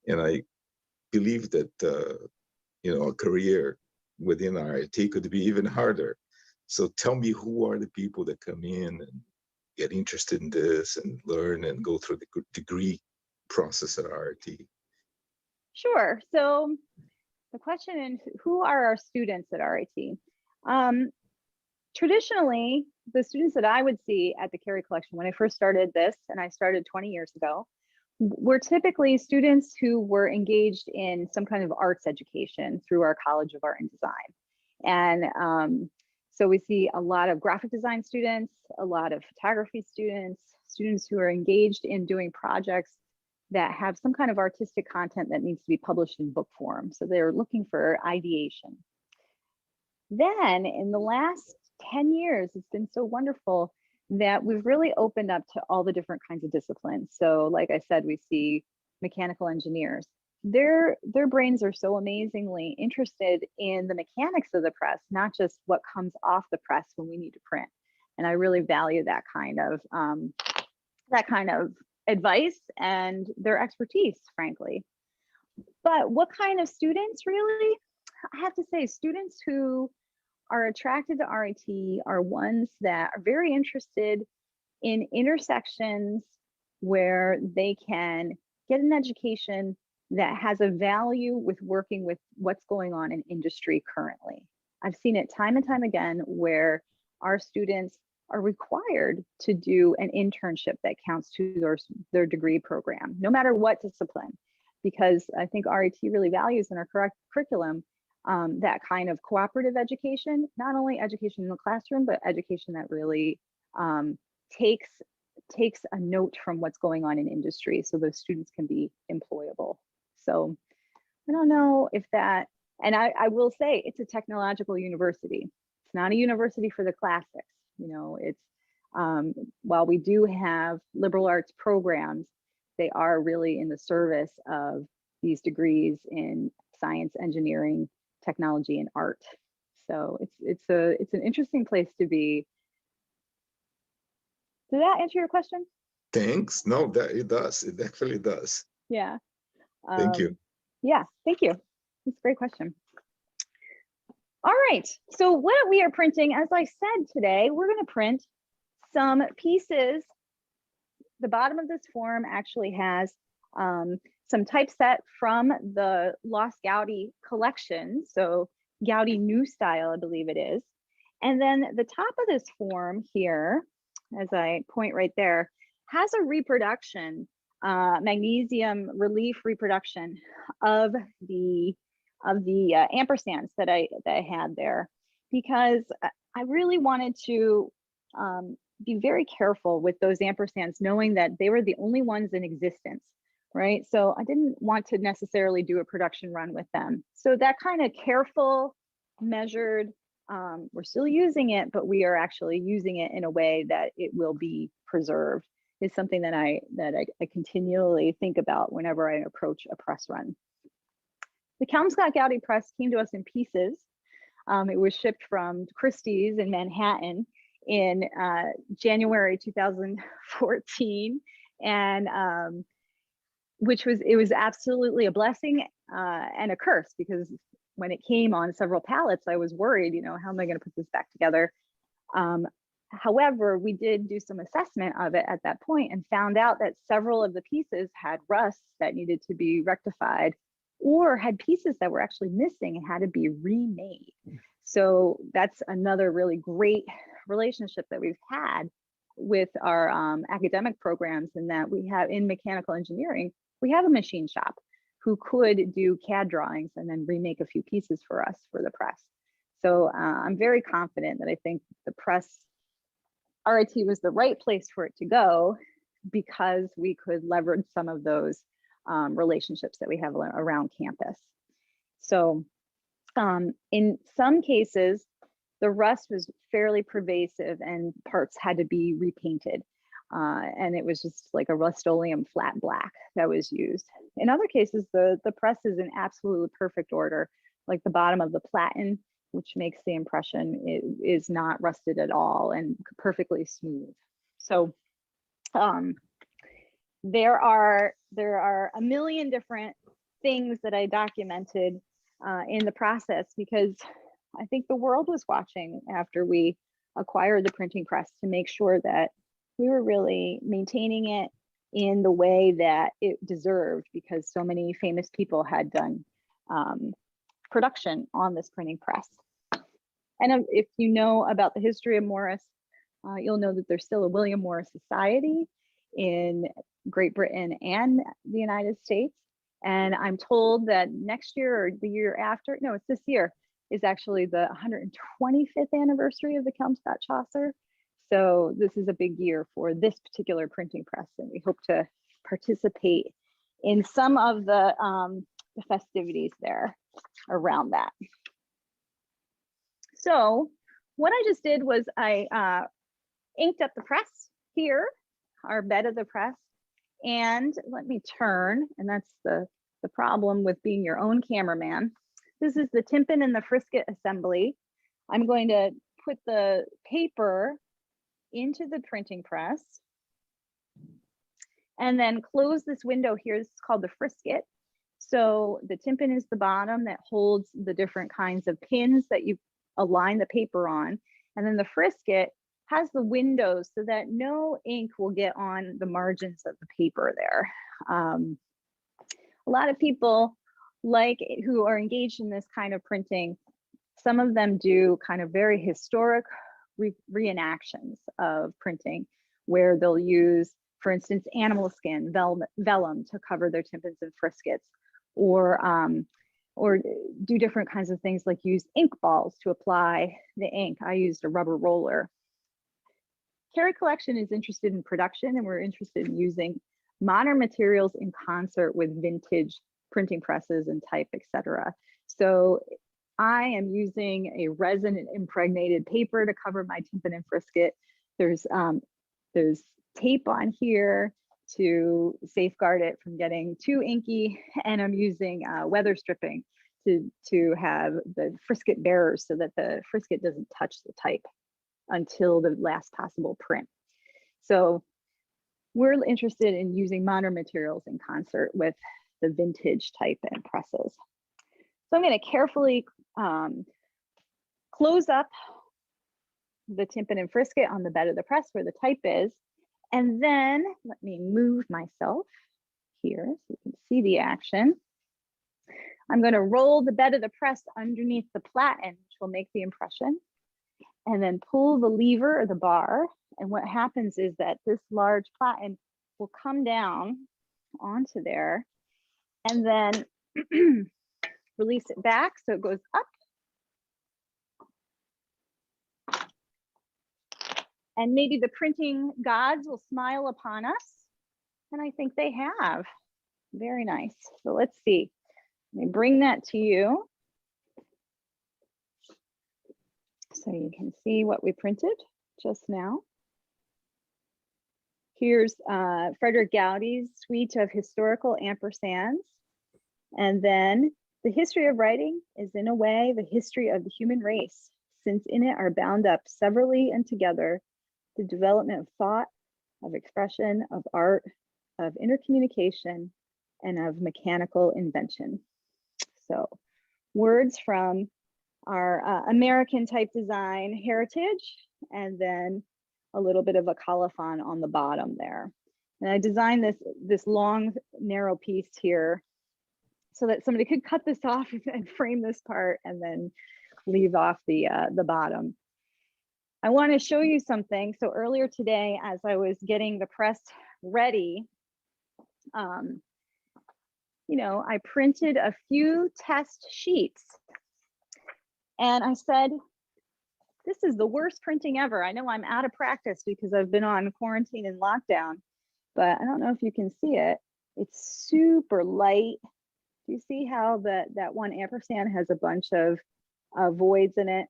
And I believe that, you know, a career within RIT could be even harder. So tell me, who are the people that come in and get interested in this and learn and go through the degree process at RIT? Sure. So the question is, who are our students at RIT? Traditionally, the students that I would see at the Carey Collection when I first started this, and I started 20 years ago, were typically students who were engaged in some kind of arts education through our College of Art and Design. And so we see a lot of graphic design students, a lot of photography students, students who are engaged in doing projects that have some kind of artistic content that needs to be published in book form. So they're looking for ideation. Then in the last 10 years, it's been so wonderful that we've really opened up to all the different kinds of disciplines. So like I said, we see mechanical engineers. Their brains are so amazingly interested in the mechanics of the press, not just what comes off the press when we need to print. And I really value that kind of advice and their expertise, frankly. But what kind of students really? I have to say, students who are attracted to RIT are ones that are very interested in intersections where they can get an education that has a value with working with what's going on in industry currently. I've seen it time and time again where our students are required to do an internship that counts to their degree program, no matter what discipline, because I think RIT really values in our curriculum that kind of cooperative education, not only education in the classroom, but education that really takes a note from what's going on in industry so those students can be employable. So I don't know if that, and I will say it's a technological university. It's not a university for the classics. You know, it's while we do have liberal arts programs, they are really in the service of these degrees in science, engineering, technology, and art. So it's an interesting place to be. Did that answer your question? Thanks. No, that it does. It actually does. Yeah. Thank you. Yeah, thank you. That's a great question. All right, so what we are printing, as I said today, we're going to print some pieces. The bottom of this form actually has some typeset from the Lost Gaudi collection. So Gaudi New Style, I believe it is. And then the top of this form here, as I point right there, has a reproduction, magnesium relief reproduction of the ampersands that I had there, because I really wanted to be very careful with those ampersands, knowing that they were the only ones in existence, right? So I didn't want to necessarily do a production run with them. So that kind of careful, measured We're still using it, but we are actually using it in a way that it will be preserved, is something that I continually think about whenever I approach a press run. The Kelmscott-Goudy press came to us in pieces. It was shipped from Christie's in Manhattan in January 2014, and it was absolutely a blessing and a curse, because when it came on several pallets, I was worried, you know, how am I going to put this back together? However, we did do some assessment of it at that point and found out that several of the pieces had rusts that needed to be rectified, or had pieces that were actually missing and had to be remade. So that's another really great relationship that we've had with our academic programs, in that we have, in mechanical engineering, we have a machine shop who could do CAD drawings and then remake a few pieces for us for the press. So I'm very confident that I think the press, RIT was the right place for it to go, because we could leverage some of those relationships that we have around campus. So in some cases, the rust was fairly pervasive and parts had to be repainted. And it was just like a Rust-Oleum flat black that was used. In other cases, the press is in absolutely perfect order, like the bottom of the platen, which makes the impression it is not rusted at all and perfectly smooth. So there are a million different things that I documented in the process, because I think the world was watching after we acquired the printing press, to make sure that we were really maintaining it in the way that it deserved, because so many famous people had done production on this printing press. And if you know about the history of Morris, you'll know that there's still a William Morris Society in Great Britain and the United States. And I'm told that next year or the year after, no, it's this year, is actually the 125th anniversary of the Kelmscott-Chaucer. So this is a big year for this particular printing press, and we hope to participate in some of the festivities there around that. So what I just did was I inked up the press here, our bed of the press, and let me turn, and that's the problem with being your own cameraman. This is the tympan and the frisket assembly. I'm going to put the paper into the printing press and then close this window here. This is called the frisket. So the tympan is the bottom that holds the different kinds of pins that you align the paper on. And then the frisket has the windows so that no ink will get on the margins of the paper there. A lot of people who are engaged in this kind of printing, some of them do kind of very historic reenactions of printing, where they'll use, for instance, animal skin, vellum to cover their tympans and friskets, or do different kinds of things like use ink balls to apply the ink. I used a rubber roller. Carey Collection is interested in production, and we're interested in using modern materials in concert with vintage printing presses and type, etc. So I am using a resin impregnated paper to cover my tympan and frisket. There's tape on here to safeguard it from getting too inky, and I'm using weather stripping to have the frisket bearers so that the frisket doesn't touch the type until the last possible print. So we're interested in using modern materials in concert with the vintage type and presses. So I'm going to carefully close up the tympan and frisket on the bed of the press where the type is. And then let me move myself here so you can see the action. I'm going to roll the bed of the press underneath the platen, which will make the impression, and then pull the lever or the bar. And what happens is that this large platen will come down onto there, and then release it back so it goes up. And maybe the printing gods will smile upon us. And I think they have. Very nice. So let's see. Let me bring that to you. So you can see what we printed just now. Here's Frederick Goudy's suite of historical ampersands. And then the history of writing is in a way the history of the human race, since in it are bound up severally and together the development of thought, of expression, of art, of intercommunication, and of mechanical invention. So words from our American type design heritage, and then a little bit of a colophon on the bottom there. And I designed this long, narrow piece here so that somebody could cut this off and frame this part and then leave off the bottom. I want to show you something. So earlier today, as I was getting the press ready, you know, I printed a few test sheets, and I said, this is the worst printing ever. I know I'm out of practice because I've been on quarantine and lockdown, but I don't know if you can see it. It's super light. Do you see how that one ampersand has a bunch of voids in it?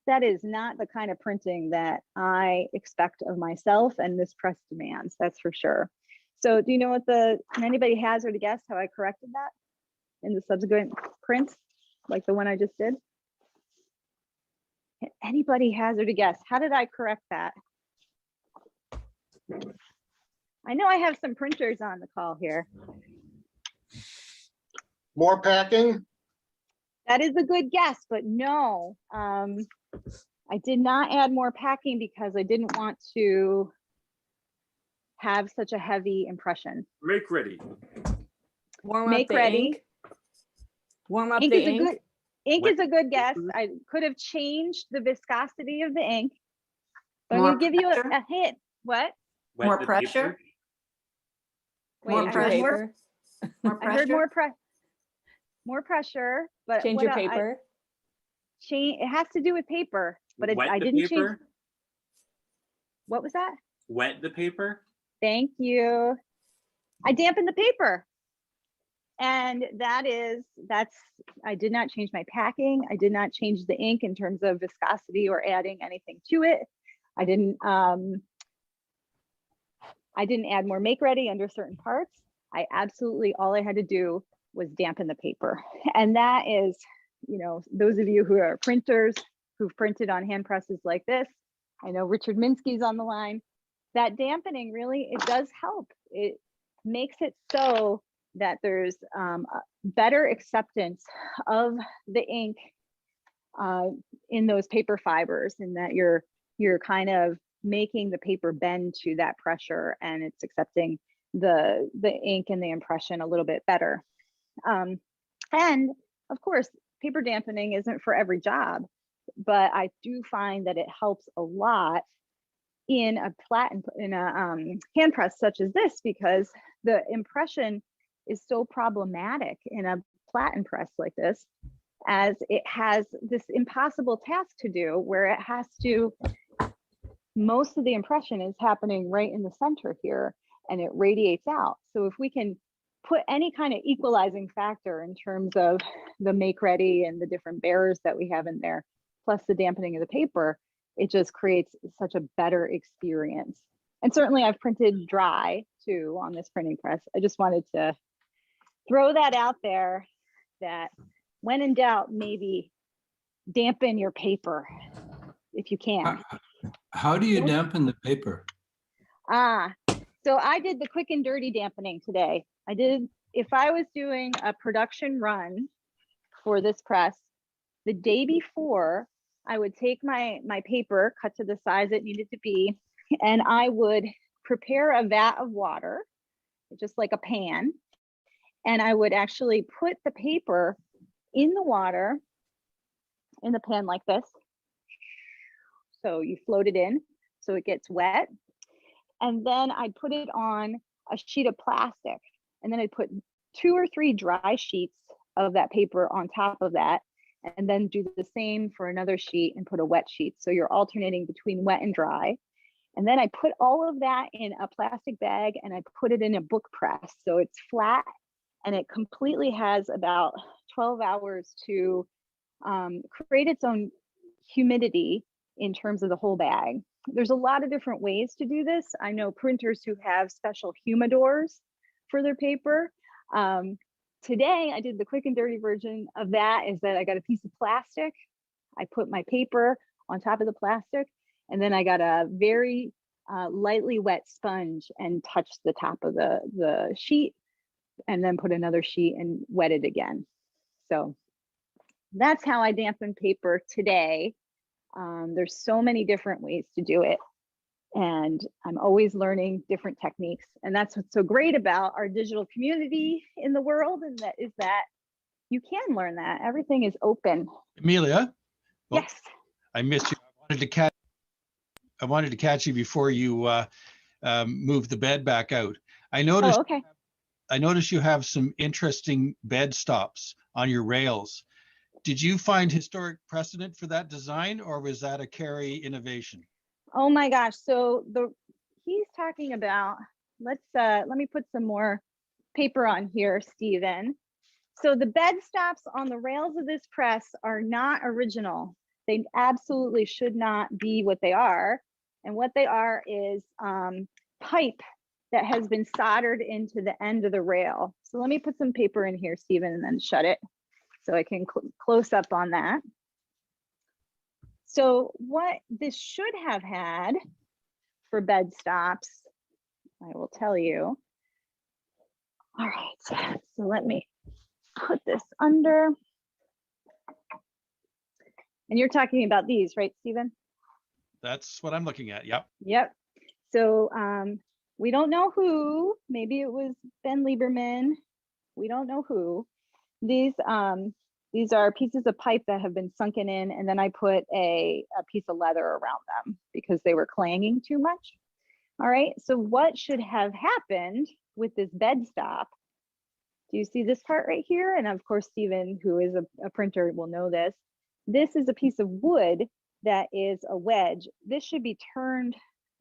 That is not the kind of printing that I expect of myself and this press demands, that's for sure. So do you know what can anybody hazard a guess how I corrected that in the subsequent prints, like the one I just did? Can anybody hazard a guess? How did I correct that? I know I have some printers on the call here. More packing? That is a good guess, but no. I did not add more packing because I didn't want to have such a heavy impression. Make ready. Warm Make up the ready. ink. Warm up Ink the is a ink. good ink Wet is a good guess. paper. I could have changed the viscosity of the ink. But I'm More gonna give you pressure? a hint. What? Wet More the pressure? paper. Wait, More I heard pressure. more. More I heard pressure. more pressure. But Change what your I paper. change. It has to do with paper, but Wet I the didn't change. paper. What was that? Wet the paper. Thank you. I dampened the paper. And I did not change my packing. I did not change the ink in terms of viscosity or adding anything to it. I didn't add more make ready under certain parts. All I had to do was dampen the paper. And that is, you know, those of you who are printers, who've printed on hand presses like this, I know Richard Minsky's on the line, that dampening really, it does help. It makes it so that there's better acceptance of the ink in those paper fibers, and that you're kind of making the paper bend to that pressure, and it's accepting the ink and the impression a little bit better. And of course, paper dampening isn't for every job, but I do find that it helps a lot in a hand press such as this, because the impression is so problematic in a platen press like this, as it has this impossible task to do where it has to, most of the impression is happening right in the center here, and it radiates out. So if we can put any kind of equalizing factor in terms of the make ready and the different bearers that we have in there, plus the dampening of the paper, it just creates such a better experience. And certainly I've printed dry too on this printing press. I just wanted to throw that out there, that when in doubt, maybe dampen your paper if you can. How do you dampen the paper? So I did the quick and dirty dampening today. If I was doing a production run for this press, the day before, I would take my paper, cut to the size it needed to be, and I would prepare a vat of water, just like a pan, and I would actually put the paper in the water, in the pan like this. So you float it in so it gets wet. And then I'd put it on a sheet of plastic. And then I'd put 2 or 3 dry sheets of that paper on top of that. And then do the same for another sheet and put a wet sheet. So you're alternating between wet and dry. And then I put all of that in a plastic bag and I put it in a book press. So it's flat and it completely has about 12 hours to create its own humidity in terms of the whole bag. There's a lot of different ways to do this. I know printers who have special humidors for their paper. Today, I did the quick and dirty version of that, is that I got a piece of plastic. I put my paper on top of the plastic, and then I got a very lightly wet sponge and touched the top of the sheet, and then put another sheet and wet it again. So that's how I dampen paper today. There's so many different ways to do it, and I'm always learning different techniques. And that's what's so great about our digital community in the world, and that is that you can learn that. Everything is open. Amelia? Well, Yes. I missed you. I wanted to catch you before you moved the bed back out. I noticed. Oh, okay. I noticed you have some interesting bed stops on your rails. Did you find historic precedent for that design, or was that a Carey innovation? Oh my gosh. So he's talking about, let me put some more paper on here, Stephen. So the bed stops on the rails of this press are not original. They absolutely should not be what they are. And what they are is pipe that has been soldered into the end of the rail. So let me put some paper in here, Stephen, and then shut it so I can close up on that. So what this should have had for bed stops, I will tell you. All right, so let me put this under. And you're talking about these, right, Stephen? That's what I'm looking at. Yep. Yep. So we don't know who, maybe it was Ben Lieberman. We don't know who. These are pieces of pipe that have been sunken in, and then I put a piece of leather around them because they were clanging too much. All right, so what should have happened with this bed stop? Do you see this part right here? And of course, Stephen, who is a printer, will know this. This is a piece of wood that is a wedge. This should be turned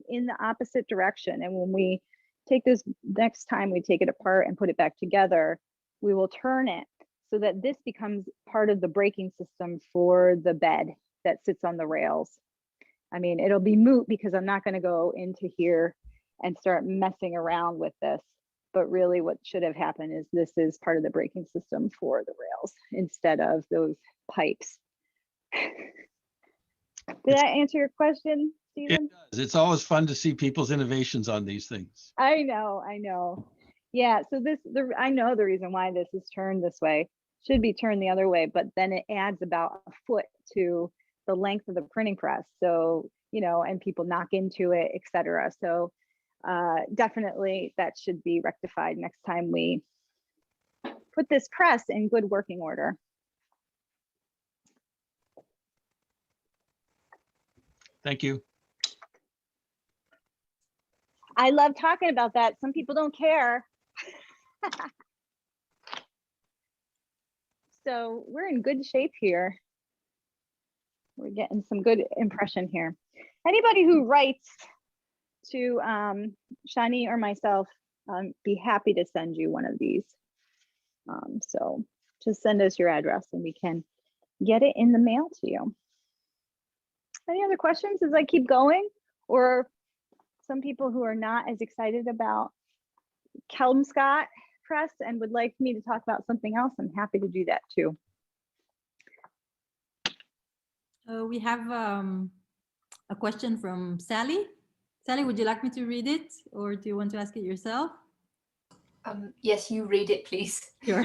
in the opposite direction. And when we take this, next time we take it apart and put it back together, we will turn it so that this becomes part of the braking system for the bed that sits on the rails. I mean, it'll be moot because I'm not going to go into here and start messing around with this. But really what should have happened is this is part of the braking system for the rails instead of those pipes. Did that answer your question, Stephen? It does. It's always fun to see people's innovations on these things. I know. Yeah, so I know the reason why this is turned this way. Should be turned the other way, but then it adds about a foot to the length of the printing press. So, and people knock into it, etc. So definitely that should be rectified next time we put this press in good working order. Thank you. I love talking about that. Some people don't care. So we're in good shape here. We're getting some good impression here. Anybody who writes to Shani or myself, be happy to send you one of these. So just send us your address and we can get it in the mail to you. Any other questions as I keep going? Or some people who are not as excited about Kelmscott Press and would like me to talk about something else, I'm happy to do that too. We have a question from Sally. Sally, would you like me to read it, or do you want to ask it yourself? Yes, you read it, please. Sure.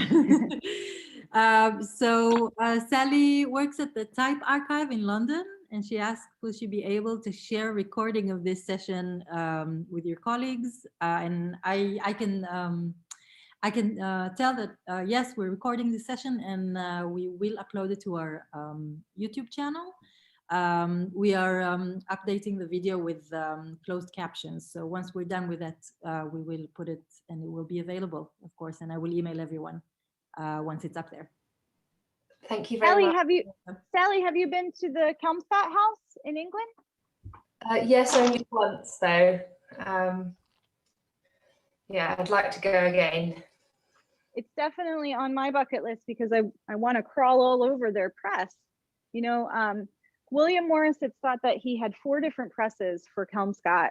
Sally works at the Type Archive in London, and she asked, will she be able to share a recording of this session with your colleagues? And I can tell that, yes, we're recording this session, and we will upload it to our YouTube channel. We are updating the video with closed captions. So once we're done with that, we will put it, and it will be available, of course, and I will email everyone once it's up there. Thank you very much. Sally, have you been to the Kelmscott House in England? Yes, only once though. Yeah, I'd like to go again. It's definitely on my bucket list because I want to crawl all over their press. William Morris had thought that he had 4 different presses for Kelmscott,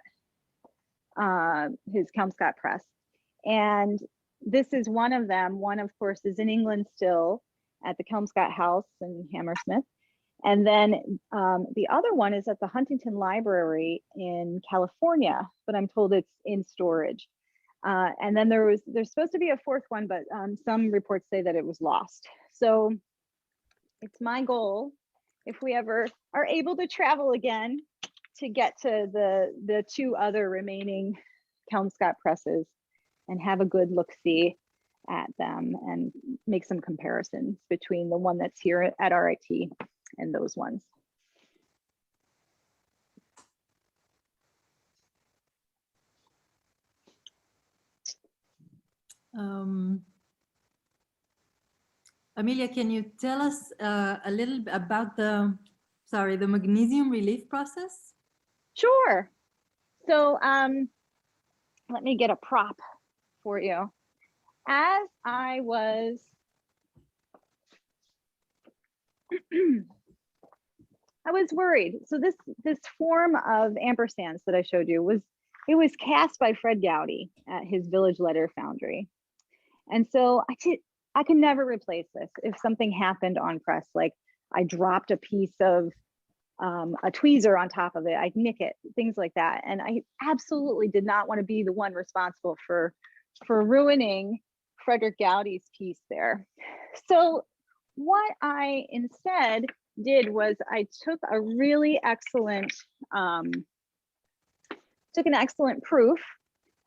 his Kelmscott press. And this is one of them. One, of course, is in England still at the Kelmscott House in Hammersmith. And then the other one is at the Huntington Library in California, but I'm told it's in storage. And then there's supposed to be a 4th one, but some reports say that it was lost. So it's my goal, if we ever are able to travel again, to get to the 2 other remaining Kelmscott presses and have a good look-see at them and make some comparisons between the one that's here at RIT and those ones. Amelia, can you tell us a little bit about the magnesium relief process? Sure. So let me get a prop for you. As I was I was worried. So this form of ampersands that I showed you was cast by Fred Gowdy at his Village Letter Foundry. And so I could never replace this. If something happened on press, like I dropped a piece of a tweezer on top of it, I'd nick it, things like that. And I absolutely did not want to be the one responsible for ruining Frederick Gowdy's piece there. So what I instead did was I took a really excellent, an excellent proof,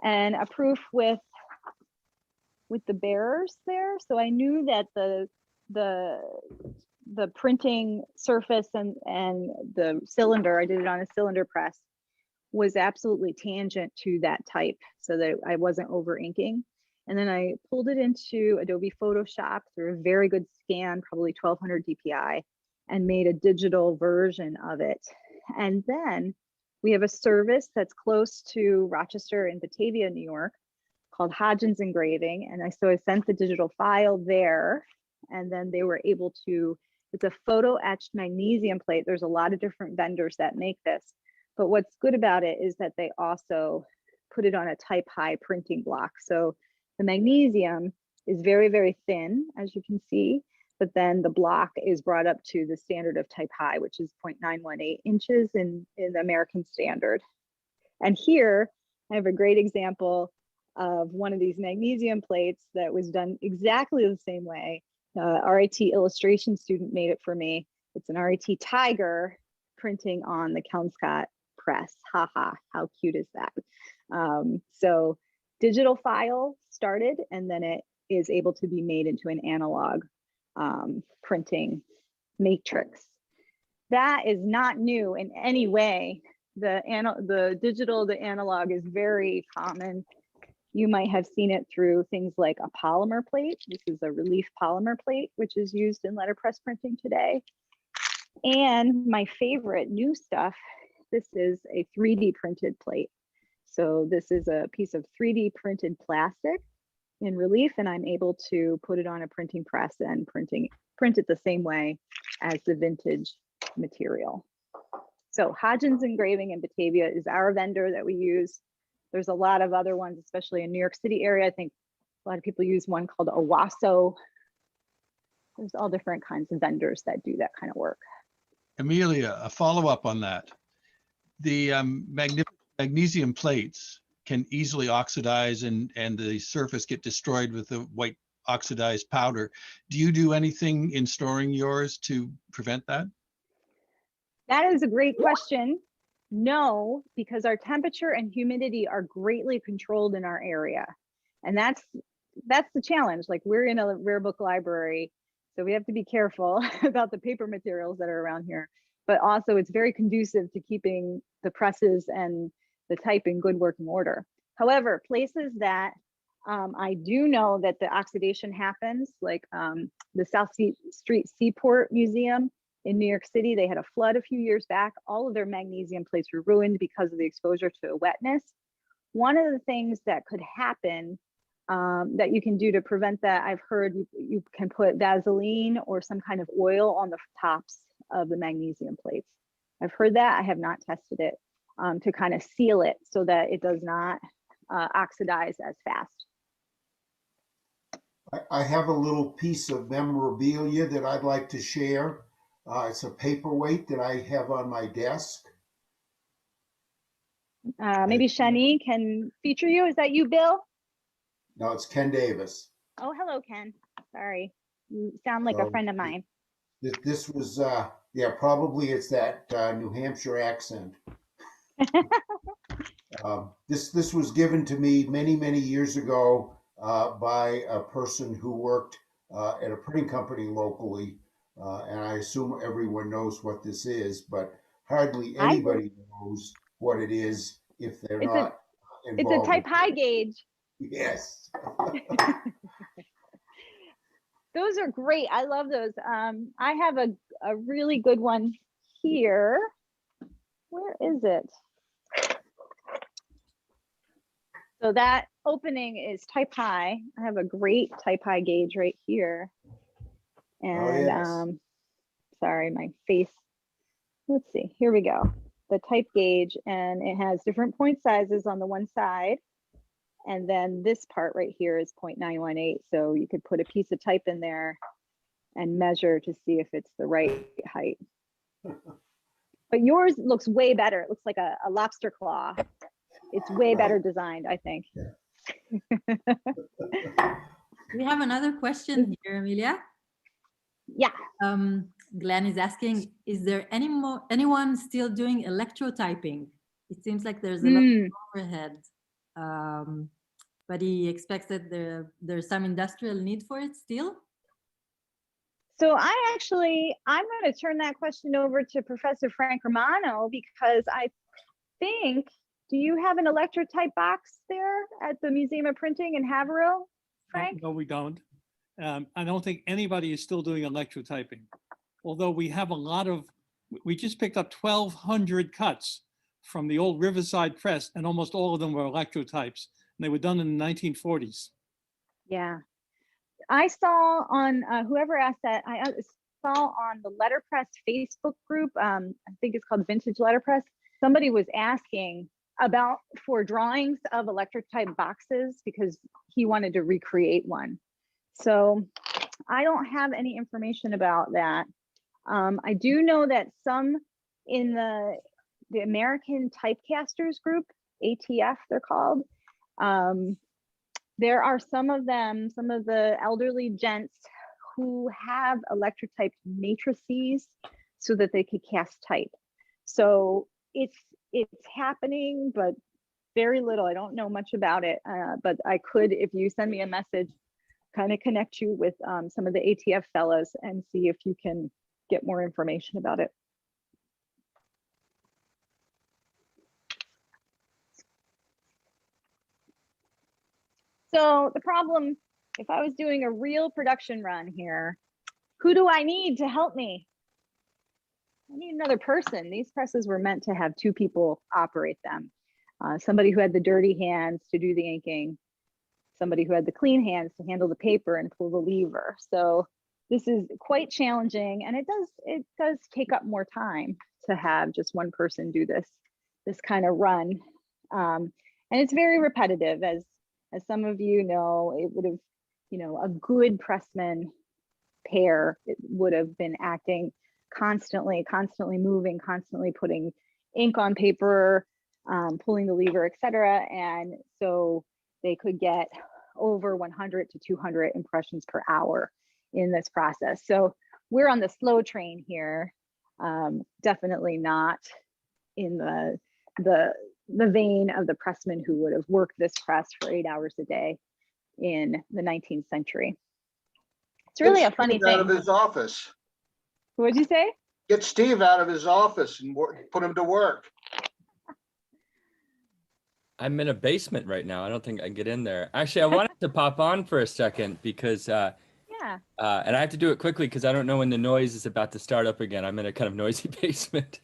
and a proof with the bearers there. So I knew that the printing surface and the cylinder, I did it on a cylinder press, was absolutely tangent to that type so that I wasn't over inking. And then I pulled it into Adobe Photoshop through a very good scan, probably 1200 DPI, and made a digital version of it. And then we have a service that's close to Rochester and Batavia, New York, called Hodgins Engraving. And so I sent the digital file there, and then they were able to, it's a photo etched magnesium plate. There's a lot of different vendors that make this, but what's good about it is that they also put it on a type high printing block. So the magnesium is very, very thin, as you can see, but then the block is brought up to the standard of type high, which is 0.918 inches in the American standard. And here I have a great example of one of these magnesium plates that was done exactly the same way. RIT illustration student made it for me. It's an RIT Tiger printing on the Kelmscott press. Haha, how cute is that? So digital file started, and then it is able to be made into an analog printing matrix. That is not new in any way. The digital to analog is very common. You might have seen it through things like a polymer plate. This is a relief polymer plate, which is used in letterpress printing today. And my favorite new stuff, this is a 3D printed plate. So this is a piece of 3D printed plastic in relief, and I'm able to put it on a printing press and print it the same way as the vintage material. So Hodgins Engraving in Batavia is our vendor that we use. There's a lot of other ones, especially in New York City area. I think a lot of people use one called Owasso. There's all different kinds of vendors that do that kind of work. Amelia, a follow-up on that. The magnesium plates can easily oxidize and the surface get destroyed with the white oxidized powder. Do you do anything in storing yours to prevent that? That is a great question. No, because our temperature and humidity are greatly controlled in our area. And that's the challenge. Like, we're in a rare book library, so we have to be careful about the paper materials that are around here. But also it's very conducive to keeping the presses and the type in good working order. However, places that I do know that the oxidation happens, like the South Street Seaport Museum in New York City, they had a flood a few years back. All of their magnesium plates were ruined because of the exposure to wetness. One of the things that could happen that you can do to prevent that, I've heard you can put Vaseline or some kind of oil on the tops of the magnesium plates. I've heard that, I have not tested it, to kind of seal it so that it does not oxidize as fast. I have a little piece of memorabilia that I'd like to share. It's a paperweight that I have on my desk. Maybe Shani can feature you. Is that you, Bill? No, it's Ken Davis. Oh, hello, Ken. Sorry. You sound like a friend of mine. This was, yeah, probably it's that New Hampshire accent. This was given to me many, many years ago by a person who worked at a printing company locally. And I assume everyone knows what this is, but hardly anybody knows what it is if they're not involved. It's a type high gauge. Yes. Those are great. I love those. I have a really good one here. Where is it? So that opening is type high. I have a great type high gauge right here. And yes. Sorry, my face. Let's see, here we go. The type gauge, and it has different point sizes on the one side. And then this part right here is 0.918. So you could put a piece of type in there and measure to see if it's the right height. But yours looks way better. It looks like a lobster claw. It's way better designed, I think. We have another question here, Amelia. Yeah. Glenn is asking, is there anyone still doing electrotyping? It seems like there's a lot of overhead, but he expects that there's some industrial need for it still. So I'm going to turn that question over to Professor Frank Romano, because I think, do you have an electrotype box there at the Museum of Printing in Haverhill, Frank? No, we don't. I don't think anybody is still doing electrotyping, although we have a lot of, we just picked up 1,200 cuts from the old Riverside press, and almost all of them were electrotypes, and they were done in the 1940s. Yeah. I saw on, whoever asked that, I saw on the Letterpress Facebook group, I think it's called Vintage Letterpress, somebody was asking about for drawings of electrotype boxes because he wanted to recreate one. So I don't have any information about that. I do know that some in the American Typecasters group, ATF they're called, there are some of them, some of the elderly gents who have electrotyped matrices so that they could cast type. So it's happening, but very little. I don't know much about it, but I could, if you send me a message, kind of connect you with some of the ATF fellows and see if you can get more information about it. So the problem, if I was doing a real production run here, who do I need to help me? I need another person. These presses were meant to have two people operate them. Somebody who had the dirty hands to do the inking, somebody who had the clean hands to handle the paper and pull the lever. So this is quite challenging, and it does take up more time to have just one person do this kind of run. And it's very repetitive, as some of you know. It would have, a good pressman pair, it would have been acting constantly moving, constantly putting ink on paper, pulling the lever, etc. And so they could get over 100 to 200 impressions per hour in this process. So we're on the slow train here, definitely not in the vein of the pressman who would have worked this press for 8 hours a day in the 19th century. It's really a funny thing. Out of his office. What'd you say? Get Steve out of his office and put him to work. I'm in a basement right now. I don't think I can get in there. Actually, I wanted to pop on for a second because, and I have to do it quickly because I don't know when the noise is about to start up again. I'm in a kind of noisy basement.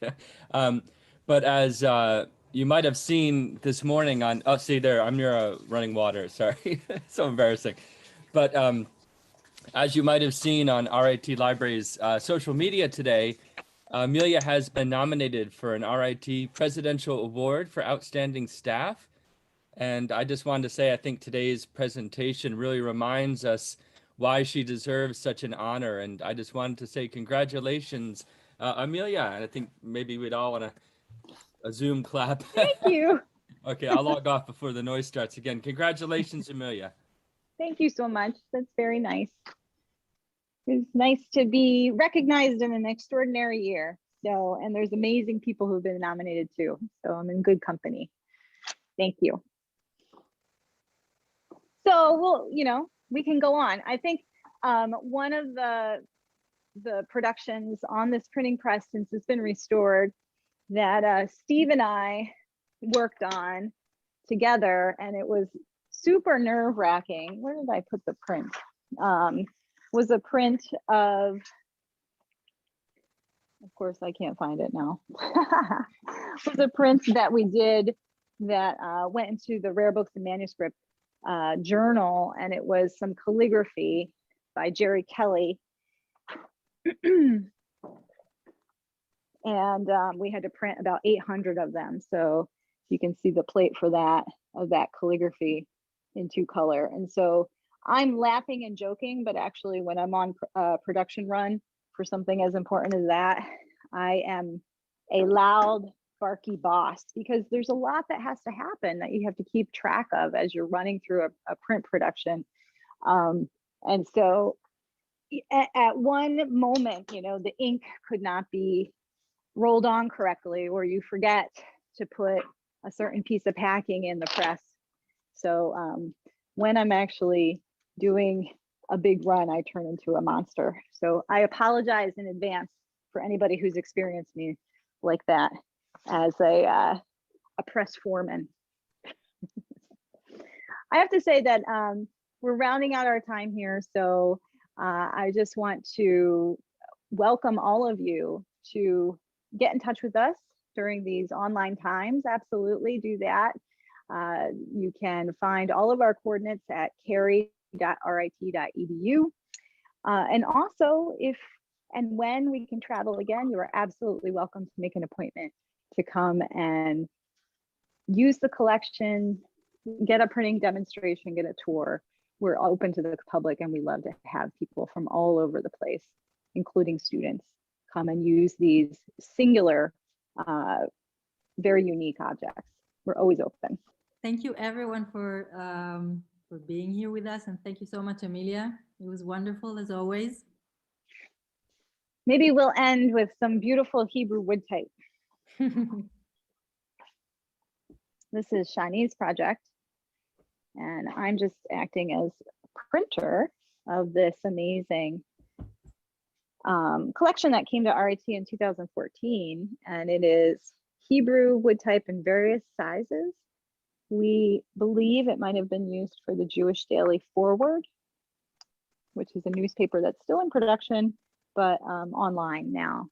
But as you might have seen this morning on, oh, see there, I'm near running water. Sorry, so embarrassing. But as you might have seen on RIT Library's social media today, Amelia has been nominated for an RIT Presidential Award for Outstanding Staff. And I just wanted to say, I think today's presentation really reminds us why she deserves such an honor. And I just wanted to say congratulations, Amelia. And I think maybe we'd all want a Zoom clap. Thank you. Okay, I'll log off before the noise starts again. Congratulations, Amelia. Thank you so much. That's very nice. It's nice to be recognized in an extraordinary year. So, and there's amazing people who've been nominated too. So I'm in good company. Thank you. So we'll, we can go on. I think one of the productions on this printing press, since it's been restored, that Steve and I worked on together, and it was super nerve-wracking. Where did I put the print? Was a print of course I can't find it now. Was a print that we did that went into the Rare Books and Manuscript journal, and it was some calligraphy by Jerry Kelly. And we had to print about 800 of them. So you can see the plate for that, of that calligraphy in 2-color. And so I'm laughing and joking, but actually when I'm on production run for something as important as that, I am a loud, barky boss, because there's a lot that has to happen that you have to keep track of as you're running through a print production. And so at one moment, the ink could not be rolled on correctly, or you forget to put a certain piece of packing in the press. So when I'm actually doing a big run, I turn into a monster. So I apologize in advance for anybody who's experienced me like that as a press foreman. I have to say that we're rounding out our time here. So I just want to welcome all of you to get in touch with us during these online times. Absolutely do that. You can find all of our coordinates at carey.rit.edu. And also, if and when we can travel again, you are absolutely welcome to make an appointment to come and use the collection, get a printing demonstration, get a tour. We're open to the public, and we love to have people from all over the place, including students, come and use these singular, very unique objects. We're always open. Thank you everyone for being here with us, and thank you so much, Amelia. It was wonderful as always. Maybe we'll end with some beautiful Hebrew wood type. This is Shani's project, and I'm just acting as printer of this amazing collection that came to RIT in 2014, and it is Hebrew wood type in various sizes. We believe it might have been used for the Jewish Daily Forward, which is a newspaper that's still in production, but online now.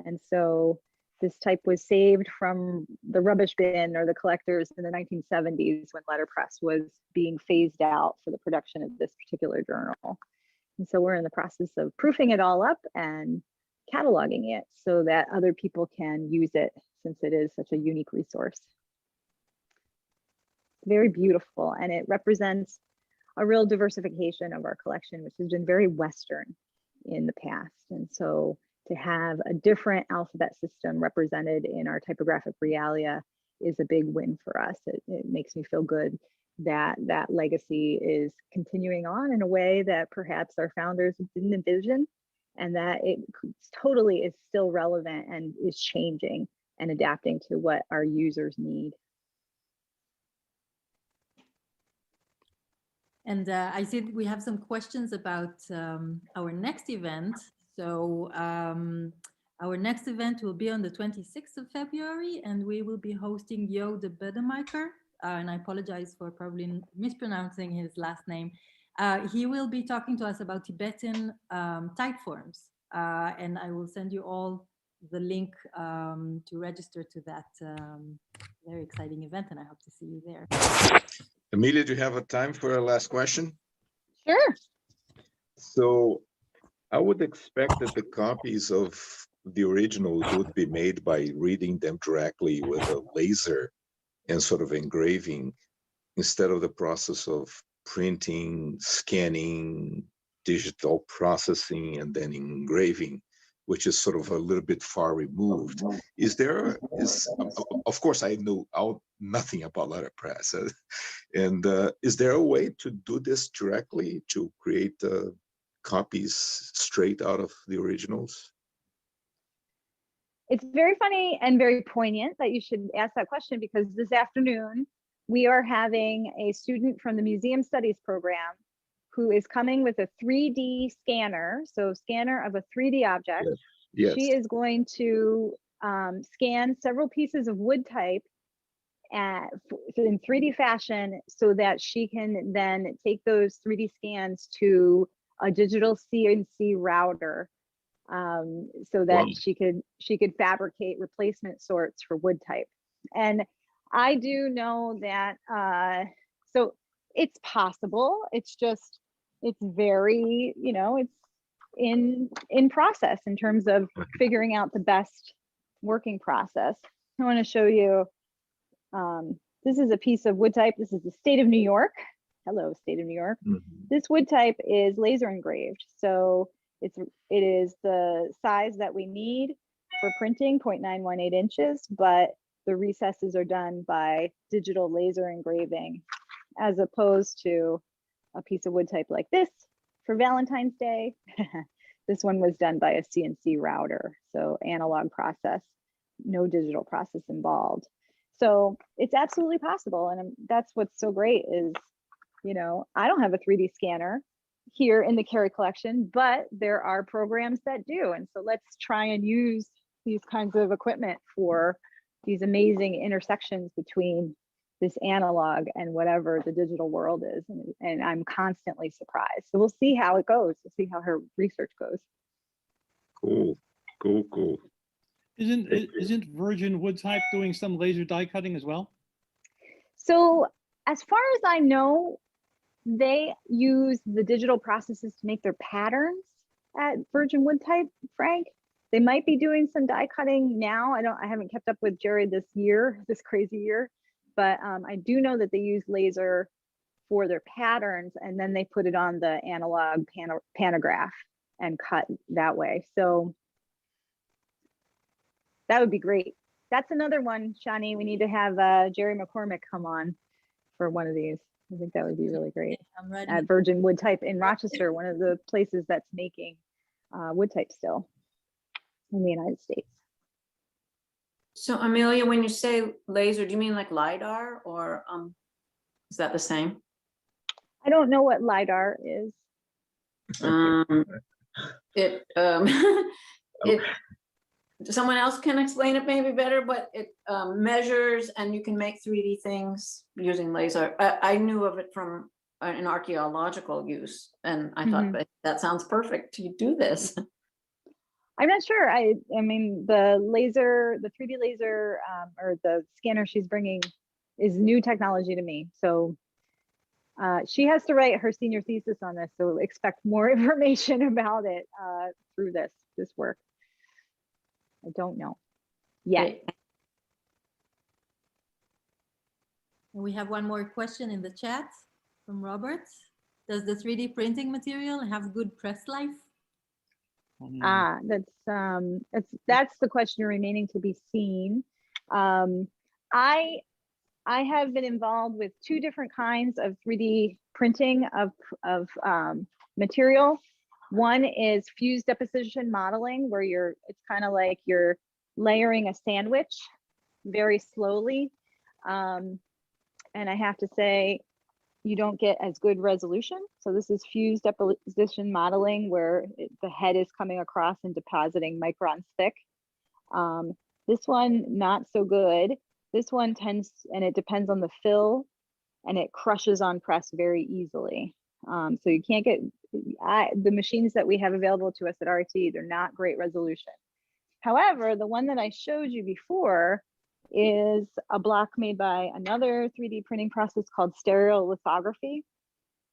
And so this type was saved from the rubbish bin or the collectors in the 1970s when letterpress was being phased out for the production of this particular journal. And so we're in the process of proofing it all up and cataloging it so that other people can use it, since it is such a unique resource. Very beautiful, and it represents a real diversification of our collection, which has been very Western in the past. And so to have a different alphabet system represented in our typographic realia is a big win for us. It makes me feel good that that legacy is continuing on in a way that perhaps our founders didn't envision, and that it totally is still relevant and is changing and adapting to what our users need. And I see we have some questions about our next event. So our next event will be on the 26th of February, and we will be hosting Jo de Bedemaker. And I apologize for probably mispronouncing his last name. He will be talking to us about Tibetan type forms. And I will send you all the link to register to that very exciting event, and I hope to see you there. Amelia, do you have a time for a last question? Sure. So I would expect that the copies of the original would be made by reading them directly with a laser and sort of engraving instead of the process of printing, scanning, digital processing, and then engraving, which is sort of a little bit far removed. Of course, I know nothing about letterpress. And is there a way to do this directly, to create copies straight out of the originals? It's very funny and very poignant that you should ask that question, because this afternoon we are having a student from the Museum Studies program who is coming with a 3D scanner, so scanner of a 3D object. Yes. She is going to scan several pieces of wood type in 3D fashion, so that she can then take those 3D scans to a digital CNC router, so that she could fabricate replacement sorts for wood type. And I do know that so it's possible. It's very, it's in process in terms of figuring out the best working process. I want to show you. This is a piece of wood type. This is the state of New York. Hello, state of New York. This wood type is laser engraved, so it is the size that we need for printing, 0.918 inches, but the recesses are done by digital laser engraving, as opposed to a piece of wood type like this for Valentine's Day. This one was done by a CNC router, so analog process, no digital process involved. So it's absolutely possible, and that's what's so great is, I don't have a 3D scanner here in the Carey Collection, but there are programs that do. And so let's try and use these kinds of equipment for these amazing intersections between this analog and whatever the digital world is. And I'm constantly surprised. So we'll see how it goes. We'll see how her research goes. Cool. Isn't Virgin Wood Type doing some laser die cutting as well? So as far as I know, they use the digital processes to make their patterns at Virgin Wood Type, Frank. They might be doing some die cutting now. I haven't kept up with Jerry this crazy year, but I do know that they use laser for their patterns, and then they put it on the analog pantograph and cut that way. So that would be great. That's another one, Shani. We need to have Jerry McCormick come on for one of these. I think that would be really great. At Virgin Wood Type in Rochester, one of the places that's making wood type still in the United States. So Amelia, when you say laser, do you mean like LiDAR, or is that the same? I don't know what LiDAR is. Someone else can explain it maybe better, but it measures and you can make 3D things using laser. I knew of it from an archaeological use, and I thought that sounds perfect to do this. I'm not sure. I mean, the 3D laser or the scanner she's bringing is new technology to me. So she has to write her senior thesis on this. So expect more information about it through this work. I don't know yet. We have one more question in the chat from Robert. Does the 3D printing material have good press life? That's the question remaining to be seen. I have been involved with two different kinds of 3D printing of material. One is fused deposition modeling, where it's kind of like you're layering a sandwich very slowly. And I have to say, you don't get as good resolution. So this is fused deposition modeling, where the head is coming across and depositing microns thick. This one, not so good. This one tends, and it depends on the fill, and it crushes on press very easily. So you can't get, the machines that we have available to us at RIT, they're not great resolution. However, the one that I showed you before is a block made by another 3D printing process called stereolithography.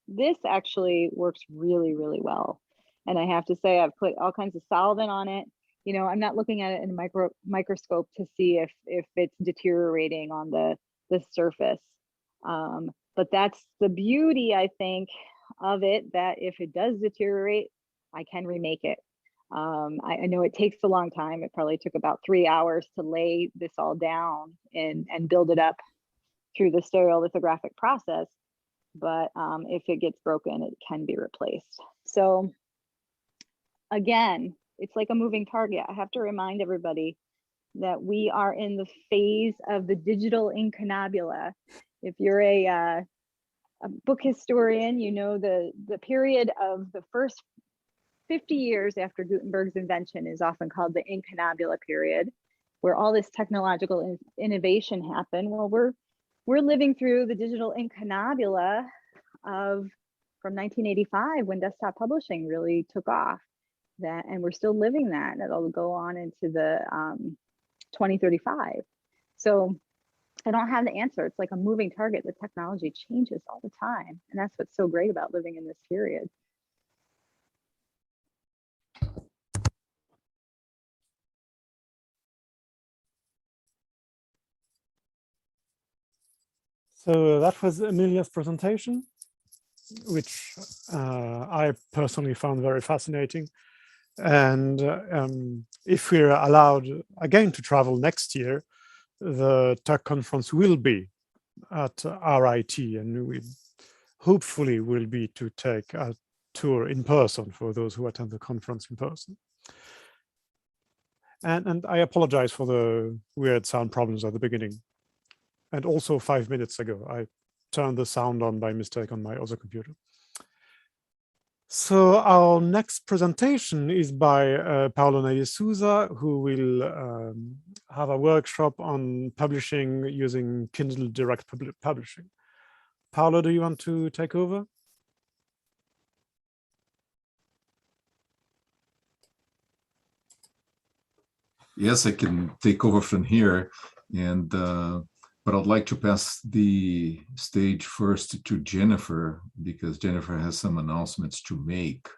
This actually works really, really well. And I have to say, I've put all kinds of solvent on it. You know, I'm not looking at it in a microscope to see if it's deteriorating on the surface. But that's the beauty, I think, of it, that if it does deteriorate, I can remake it. I know it takes a long time. It probably took about 3 hours to lay this all down and build it up through the stereolithographic process. But if it gets broken, it can be replaced. So again, it's like a moving target. I have to remind everybody that we are in the phase of the digital incunabula. If you're a book historian, you know the period of the first 50 years after Gutenberg's invention is often called the incunabula period, where all this technological innovation happened. Well, we're living through the digital incunabula of from 1985, when desktop publishing really took off. And we're still living that. It'll go on into the 2035. So I don't have the answer. It's like a moving target. The technology changes all the time. And that's what's so great about living in this period. So that was Amelia's presentation, which I personally found very fascinating. And if we're allowed again to travel next year, the TUG conference will be at RIT, and we hopefully will be to take a tour in person for those who attend the conference in person. And I apologize for the weird sound problems at the beginning. And also 5 minutes ago, I turned the sound on by mistake on my other computer. So our next presentation is by Paulo Neves Souza, who will have a workshop on publishing using Kindle Direct Publishing. Paulo, do you want to take over? Yes, I can take over from here, and but I'd like to pass the stage first to Jennifer, because Jennifer has some announcements to make.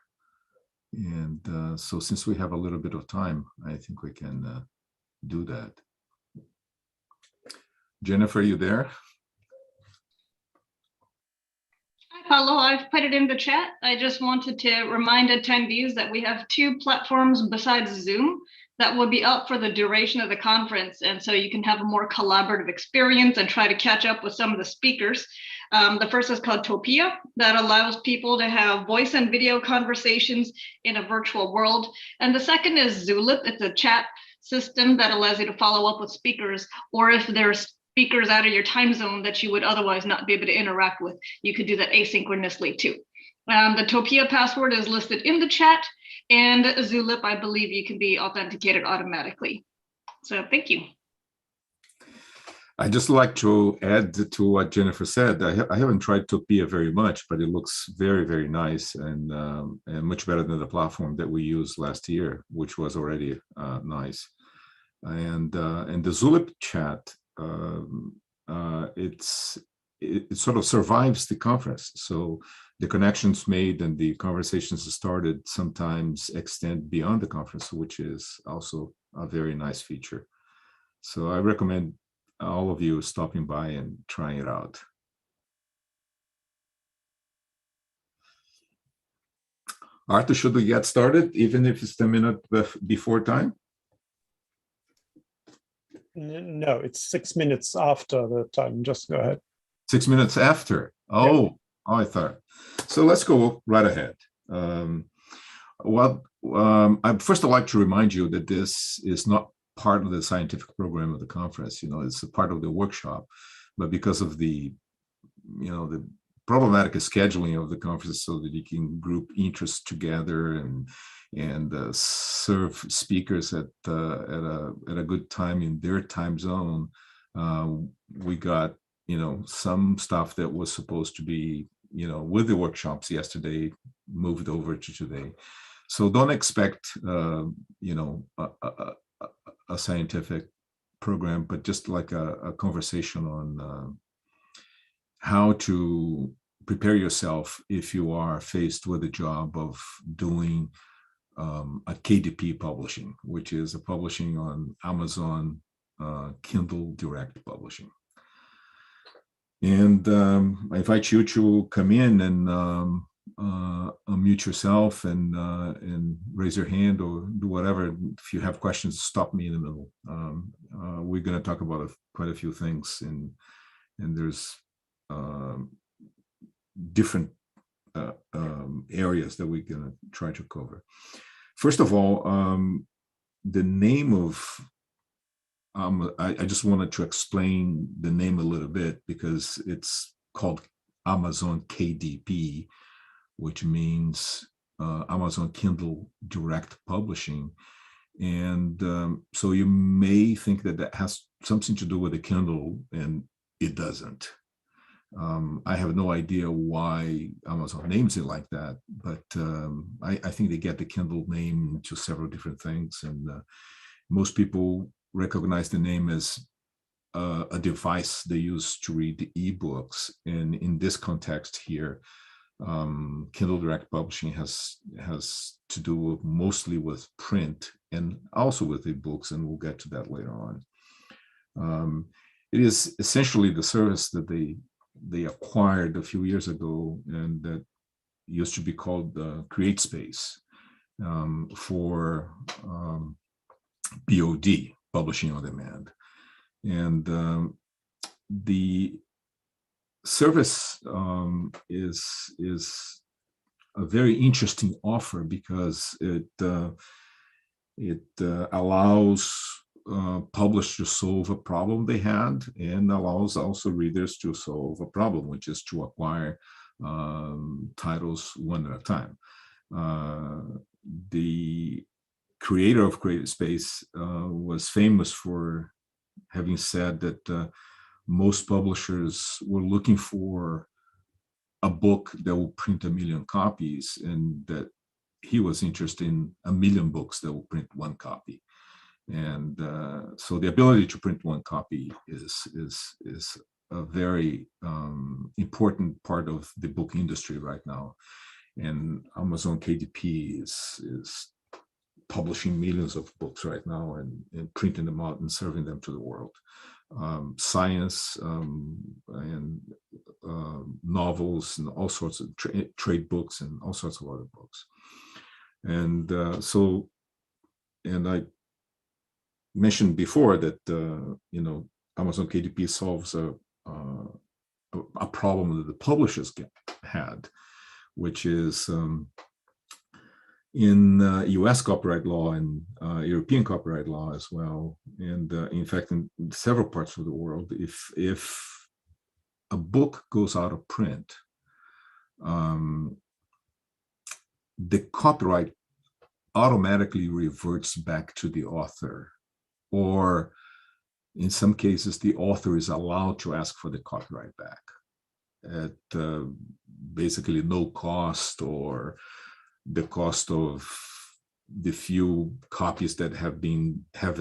And so since we have a little bit of time, I think we can do that. Jennifer, you there? Hi, Paulo. I've put it in the chat. I just wanted to remind attendees that we have 2 platforms besides Zoom that will be up for the duration of the conference. And so you can have a more collaborative experience and try to catch up with some of the speakers. The first is called Topia, that allows people to have voice and video conversations in a virtual world. And the second is Zulip. It's a chat system that allows you to follow up with speakers, or if there's speakers out of your time zone that you would otherwise not be able to interact with, you could do that asynchronously too. The Topia password is listed in the chat, and Zulip, I believe you can be authenticated automatically. So thank you. I'd just like to add to what Jennifer said. I haven't tried Topia very much, but it looks very, very nice, and much better than the platform that we used last year, which was already nice. And the Zulip chat, it sort of survives the conference. So the connections made and the conversations started sometimes extend beyond the conference, which is also a very nice feature. So I recommend all of you stopping by and trying it out. Arthur, should we get started, even if it's 10 minutes before time? No, it's 6 minutes after the time. Just go ahead. 6 minutes after. Oh, yeah. Oh, I thought. So let's go right ahead. First, I'd like to remind you that this is not part of the scientific program of the conference. You know, it's a part of the workshop, but because of the problematic scheduling of the conference, so that you can group interests together and serve speakers at a good time in their time zone, we got some stuff that was supposed to be with the workshops yesterday moved over to today. So don't expect a scientific program, but just like a conversation on how to prepare yourself if you are faced with the job of doing a KDP publishing, which is a publishing on Amazon Kindle Direct Publishing. And I invite you to come in and unmute yourself and raise your hand or do whatever. If you have questions, stop me in the middle. We're going to talk about quite a few things, and there's different areas that we're going to try to cover. First of all, the name of I just wanted to explain the name a little bit because it's called Amazon KDP, which means Amazon Kindle Direct Publishing. And so you may think that that has something to do with the Kindle, and it doesn't. I have no idea why Amazon names it like that, but I think they get the Kindle name to several different things. And most people recognize the name as a device they use to read the ebooks. And in this context here, Kindle Direct Publishing has to do mostly with print and also with ebooks, and we'll get to that later on. It is essentially the service that they acquired a few years ago, and that used to be called CreateSpace for BOD, Publishing on Demand. And the service is a very interesting offer because it allows publishers to solve a problem they had, and allows also readers to solve a problem, which is to acquire titles one at a time. The creator of CreateSpace was famous for having said that most publishers were looking for a book that will print 1 million copies, and that he was interested in 1 million books that will print 1 copy. And so the ability to print 1 copy is a very important part of the book industry right now. And Amazon KDP is publishing millions of books right now and printing them out and serving them to the world. Science and novels and all sorts of trade books and all sorts of other books. And and I mentioned before that Amazon KDP solves a problem that the publishers had, which is in US copyright law and European copyright law as well, and in fact in several parts of the world, if a book goes out of print, the copyright automatically reverts back to the author, or in some cases the author is allowed to ask for the copyright back at basically no cost, or the cost of the few copies that have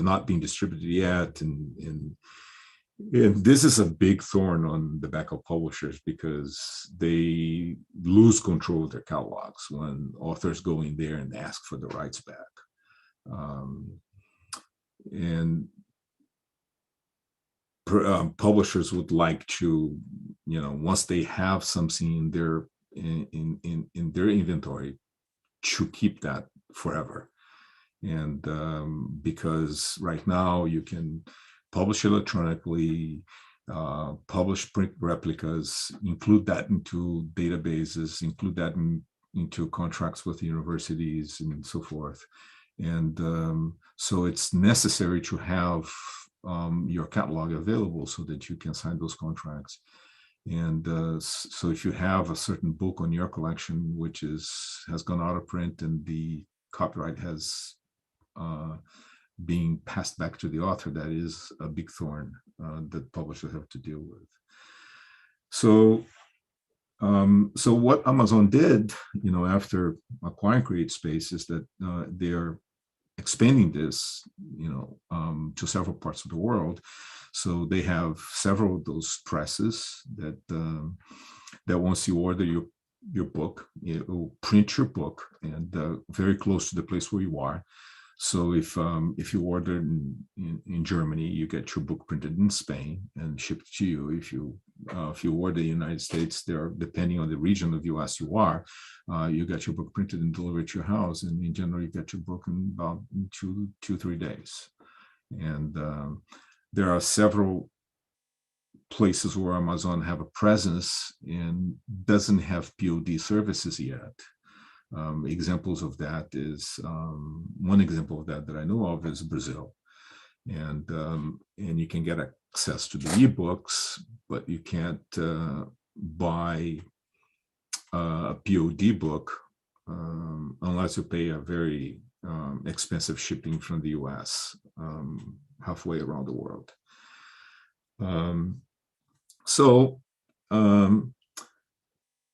not been distributed yet. And this is a big thorn on the back of publishers, because they lose control of their catalogs when authors go in there and ask for the rights back. And publishers would like to, once they have something in their inventory, to keep that forever. And because right now you can publish electronically, publish print replicas, include that into databases, include that into contracts with universities and so forth. And so it's necessary to have your catalog available so that you can sign those contracts. And so if you have a certain book on your collection which has gone out of print and the copyright has been passed back to the author, that is a big thorn that publishers have to deal with. So what Amazon did, after acquiring CreateSpace, is that they're expanding this, to several parts of the world. So they have several of those presses that once you order your book. It will print your book and very close to the place where you are. So if you order in Germany, you get your book printed in Spain and shipped to you. If you order in the United States, depending on the region of US you are, you get your book printed and delivered to your house. And in general, you get your book in about 2-3 days. And there are several places where Amazon have a presence and doesn't have POD services yet. Examples of that is one example of that I know of is Brazil, and you can get access to the ebooks, but you can't buy a POD book unless you pay a very expensive shipping from the US halfway around the world.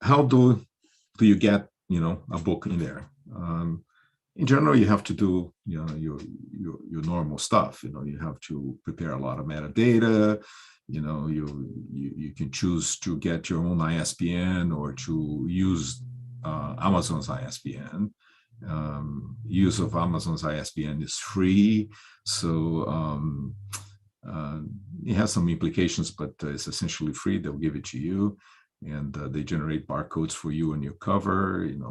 How do you get a book in there? In general, you have to do your normal stuff. You have to prepare a lot of metadata. You can choose to get your own ISBN or to use Amazon's ISBN. Use of Amazon's ISBN is free, so it has some implications, but it's essentially free. They'll give it to you, and they generate barcodes for you on your cover, and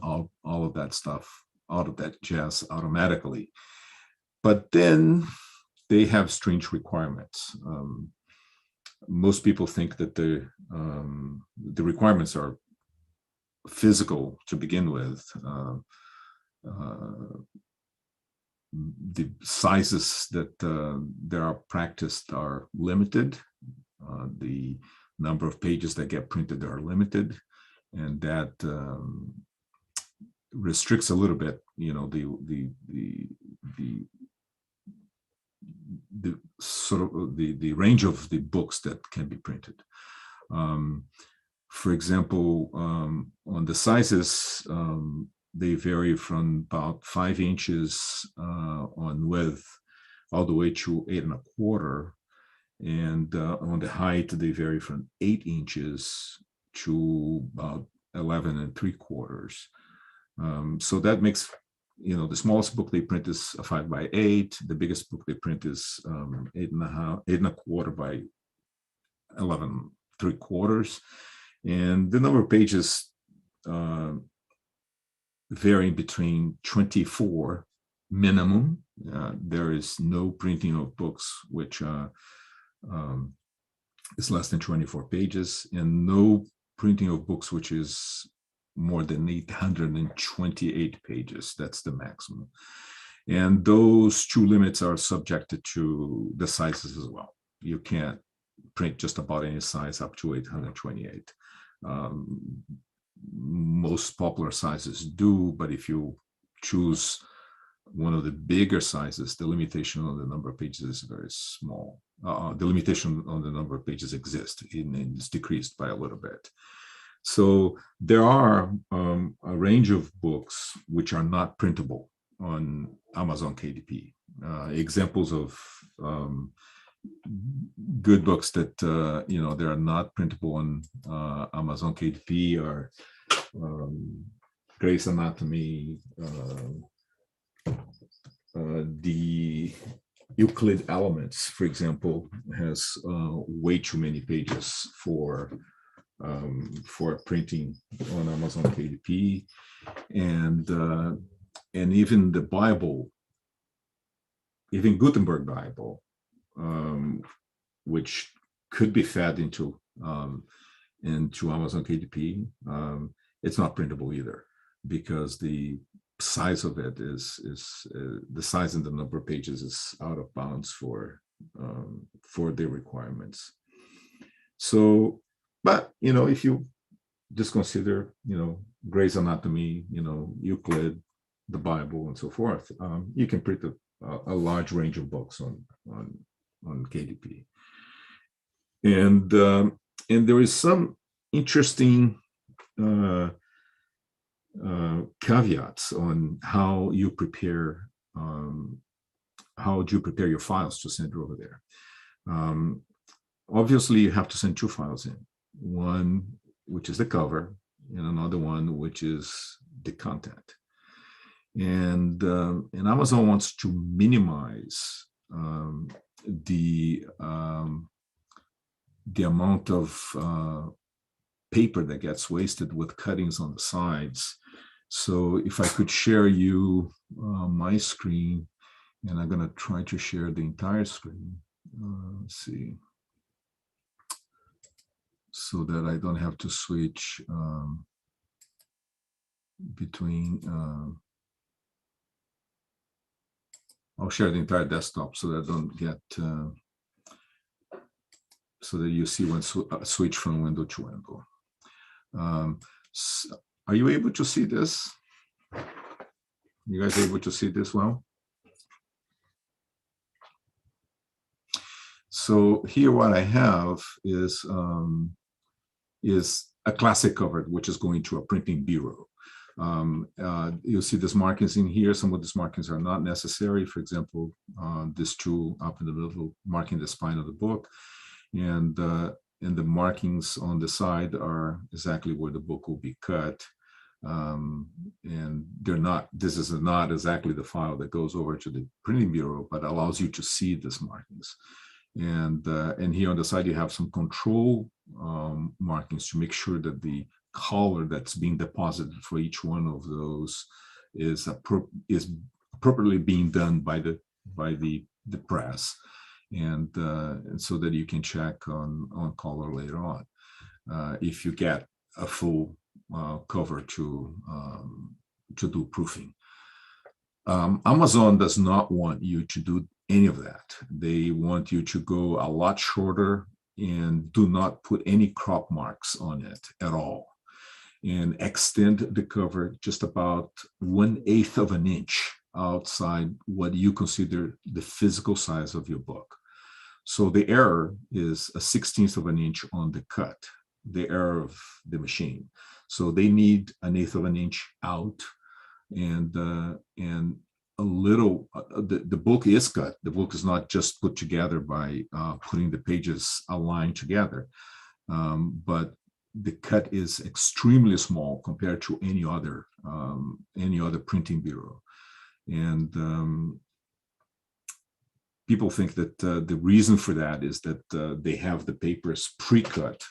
all of that stuff, all of that jazz automatically. But then they have strange requirements. Most people think that the requirements are physical to begin with. The sizes that are practiced are limited. The number of pages that get printed are limited, and that restricts a little bit, the sort of the range of the books that can be printed. For example, on the sizes, they vary from about 5 inches on width all the way to 8 1/4. And on the height, they vary from 8 inches to about 11 3/4. So that makes, the smallest book they print is a 5 by 8. The biggest book they print is 8 1/4 by 11 3/4. And the number of pages vary between 24 minimum. There is no printing of books which is less than 24 pages, and no printing of books which is more than 828 pages. That's the maximum. And those two limits are subjected to the sizes as well. You can't print just about any size up to 828. Most popular sizes do, but if you choose one of the bigger sizes, the limitation on the number of pages is very small. The limitation on the number of pages exists, and it's decreased by a little bit. So there are a range of books which are not printable on Amazon KDP. Examples of good books that they are not printable on Amazon KDP are Grey's Anatomy, the Euclid Elements, for example, has way too many pages for printing on Amazon KDP, and even the Bible, even Gutenberg Bible, which could be fed into Amazon KDP, it's not printable either, because the size of it is the size and the number of pages is out of bounds for their requirements. So, but if you just consider Grey's Anatomy, Euclid, the Bible, and so forth, you can print a large range of books on KDP. And there is some interesting caveats on how you prepare your files to send over there. Obviously, you have to send 2 files in. One, which is the cover, and another one which is the content. And Amazon wants to minimize the amount of paper that gets wasted with cuttings on the sides. So if I could share you my screen, and I'm going to try to share the entire screen. Let's see. So that I don't have to switch between. I'll share the entire desktop so that I don't get, so that you see when switch from window to window. So are you able to see this? You guys able to see this well? So here what I have is a classic cover, which is going to a printing bureau. You'll see these markings in here. Some of these markings are not necessary. For example, this tool up in the middle marking the spine of the book. And the markings on the side are exactly where the book will be cut. And they're not, this is not exactly the file that goes over to the printing bureau, but allows you to see these markings. And here on the side, you have some control markings to make sure that the color that's being deposited for each one of those is appropriately being done by the press, and so that you can check on color later on if you get a full cover to do proofing. Amazon does not want you to do any of that. They want you to go a lot shorter and do not put any crop marks on it at all, and extend the cover just about 1/8 of an inch outside what you consider the physical size of your book. So the error is 1/16 of an inch on the cut, the error of the machine. So they need 1/8 of an inch out, and a little, the book is cut. The book is not just put together by putting the pages aligned together, but the cut is extremely small compared to any other printing bureau. And people think that the reason for that is that they have the papers pre-cut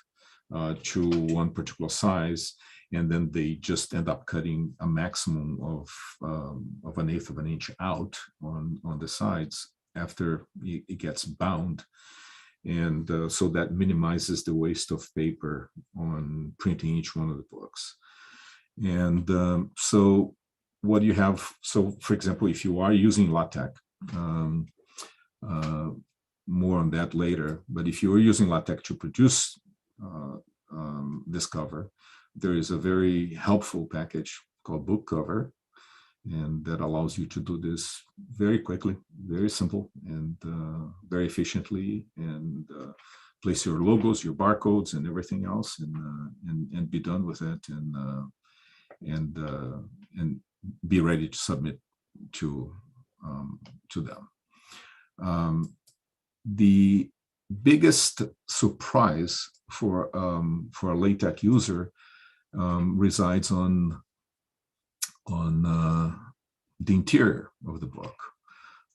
to one particular size, and then they just end up cutting a maximum of 1/8 of an inch out on the sides after it gets bound. And so that minimizes the waste of paper on printing each one of the books. And so what you have, so for example, if you are using LaTeX, more on that later, but if you are using LaTeX to produce this cover, there is a very helpful package called Book Cover, and that allows you to do this very quickly, very simple, and very efficiently, and place your logos, your barcodes, and everything else, and be done with it, and be ready to submit to them. The biggest surprise for a LaTeX user resides on the interior of the book.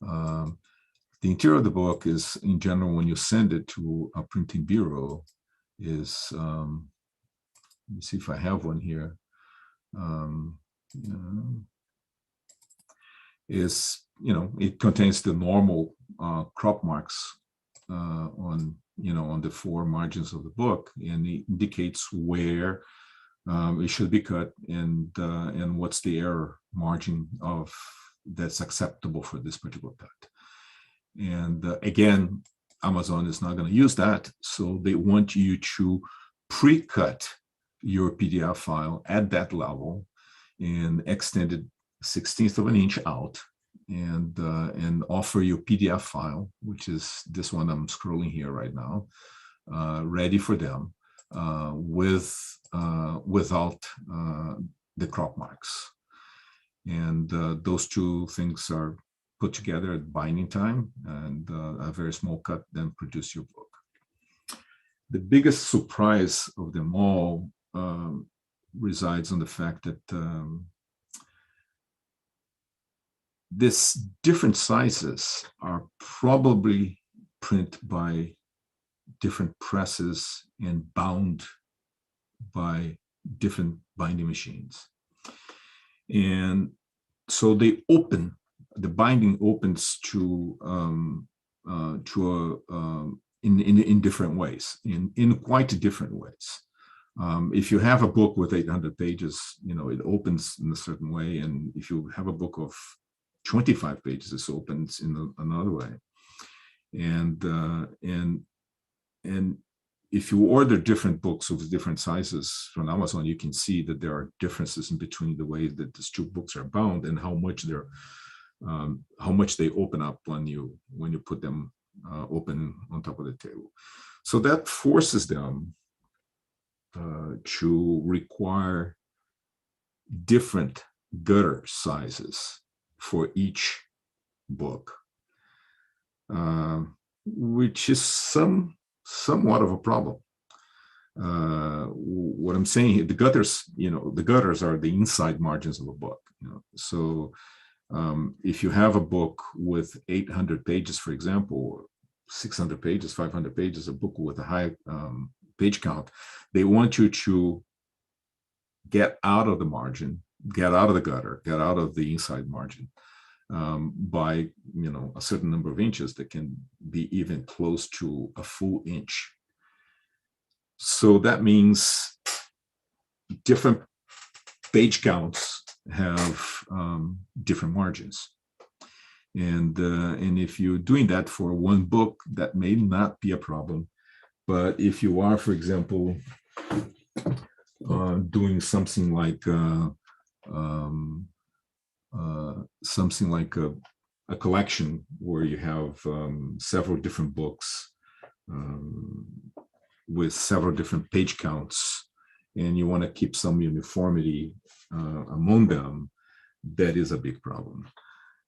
The interior of the book is, in general, when you send it to a printing bureau, is, let me see if I have one here, is, it contains the normal crop marks on the four margins of the book, and it indicates where it should be cut, and what's the error margin of that's acceptable for this particular cut. And again, Amazon is not going to use that, so they want you to pre-cut your PDF file at that level and extend it 1/16 of an inch out, and offer your PDF file, which is this one I'm scrolling here right now, ready for them, without the crop marks. And those two things are put together at binding time, and a very small cut, then produce your book. The biggest surprise of them all resides on the fact that this different sizes are probably print by different presses and bound by different binding machines. And so they open, the binding opens to in different ways, in quite different ways. If you have a book with 800 pages, it opens in a certain way, and if you have a book of 25 pages, it opens in another way. And if you order different books of different sizes from Amazon, you can see that there are differences in between the way that these two books are bound and how much they open up when you put them open on top of the table. So that forces them to require different gutter sizes for each book, which is somewhat of a problem. What I'm saying here, the gutters are the inside margins of a book. So if you have a book with 800 pages, for example, or 600 pages, 500 pages, a book with a high page count, they want you to get out of the margin, get out of the gutter, get out of the inside margin by a certain number of inches that can be even close to a full inch. So that means different page counts have different margins. And if you're doing that for one book, that may not be a problem. But if you are, for example, doing something like a collection where you have several different books with several different page counts, and you want to keep some uniformity among them, that is a big problem.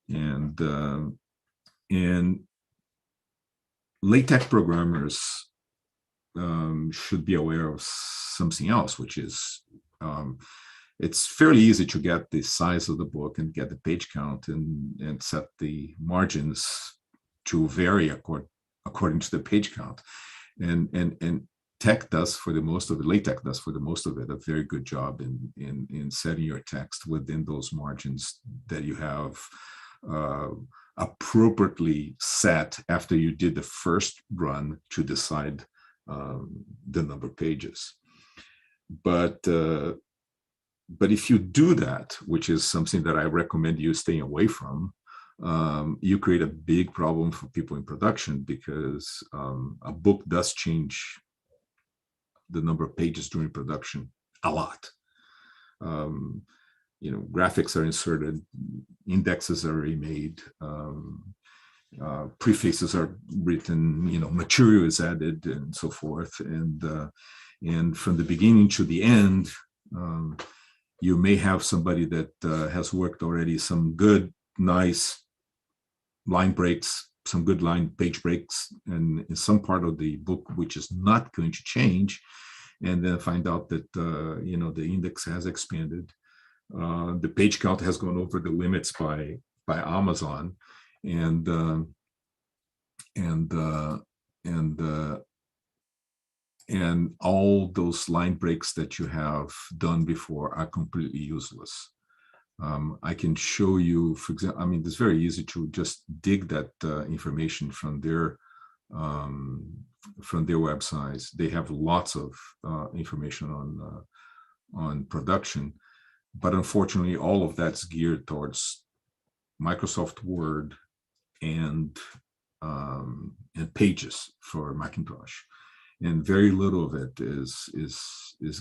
And LaTeX programmers should be aware of something else, which is it's fairly easy to get the size of the book and get the page count and set the margins to vary according to the page count. And tech does for the most of it, LaTeX does for the most of it, a very good job in setting your text within those margins that you have appropriately set after you did the first run to decide the number of pages. But if you do that, which is something that I recommend you staying away from, you create a big problem for people in production, because a book does change the number of pages during production a lot. Graphics are inserted, indexes are remade, prefaces are written, material is added, and so forth. And from the beginning to the end, you may have somebody that has worked already some good, nice line breaks, some good page breaks, and in some part of the book which is not going to change, and then find out that the index has expanded, the page count has gone over the limits by Amazon, and all those line breaks that you have done before are completely useless. I can show you, for example, it's very easy to just dig that information from their websites. They have lots of information on production, but unfortunately, all of that's geared towards Microsoft Word and Pages for Macintosh, and very little of it is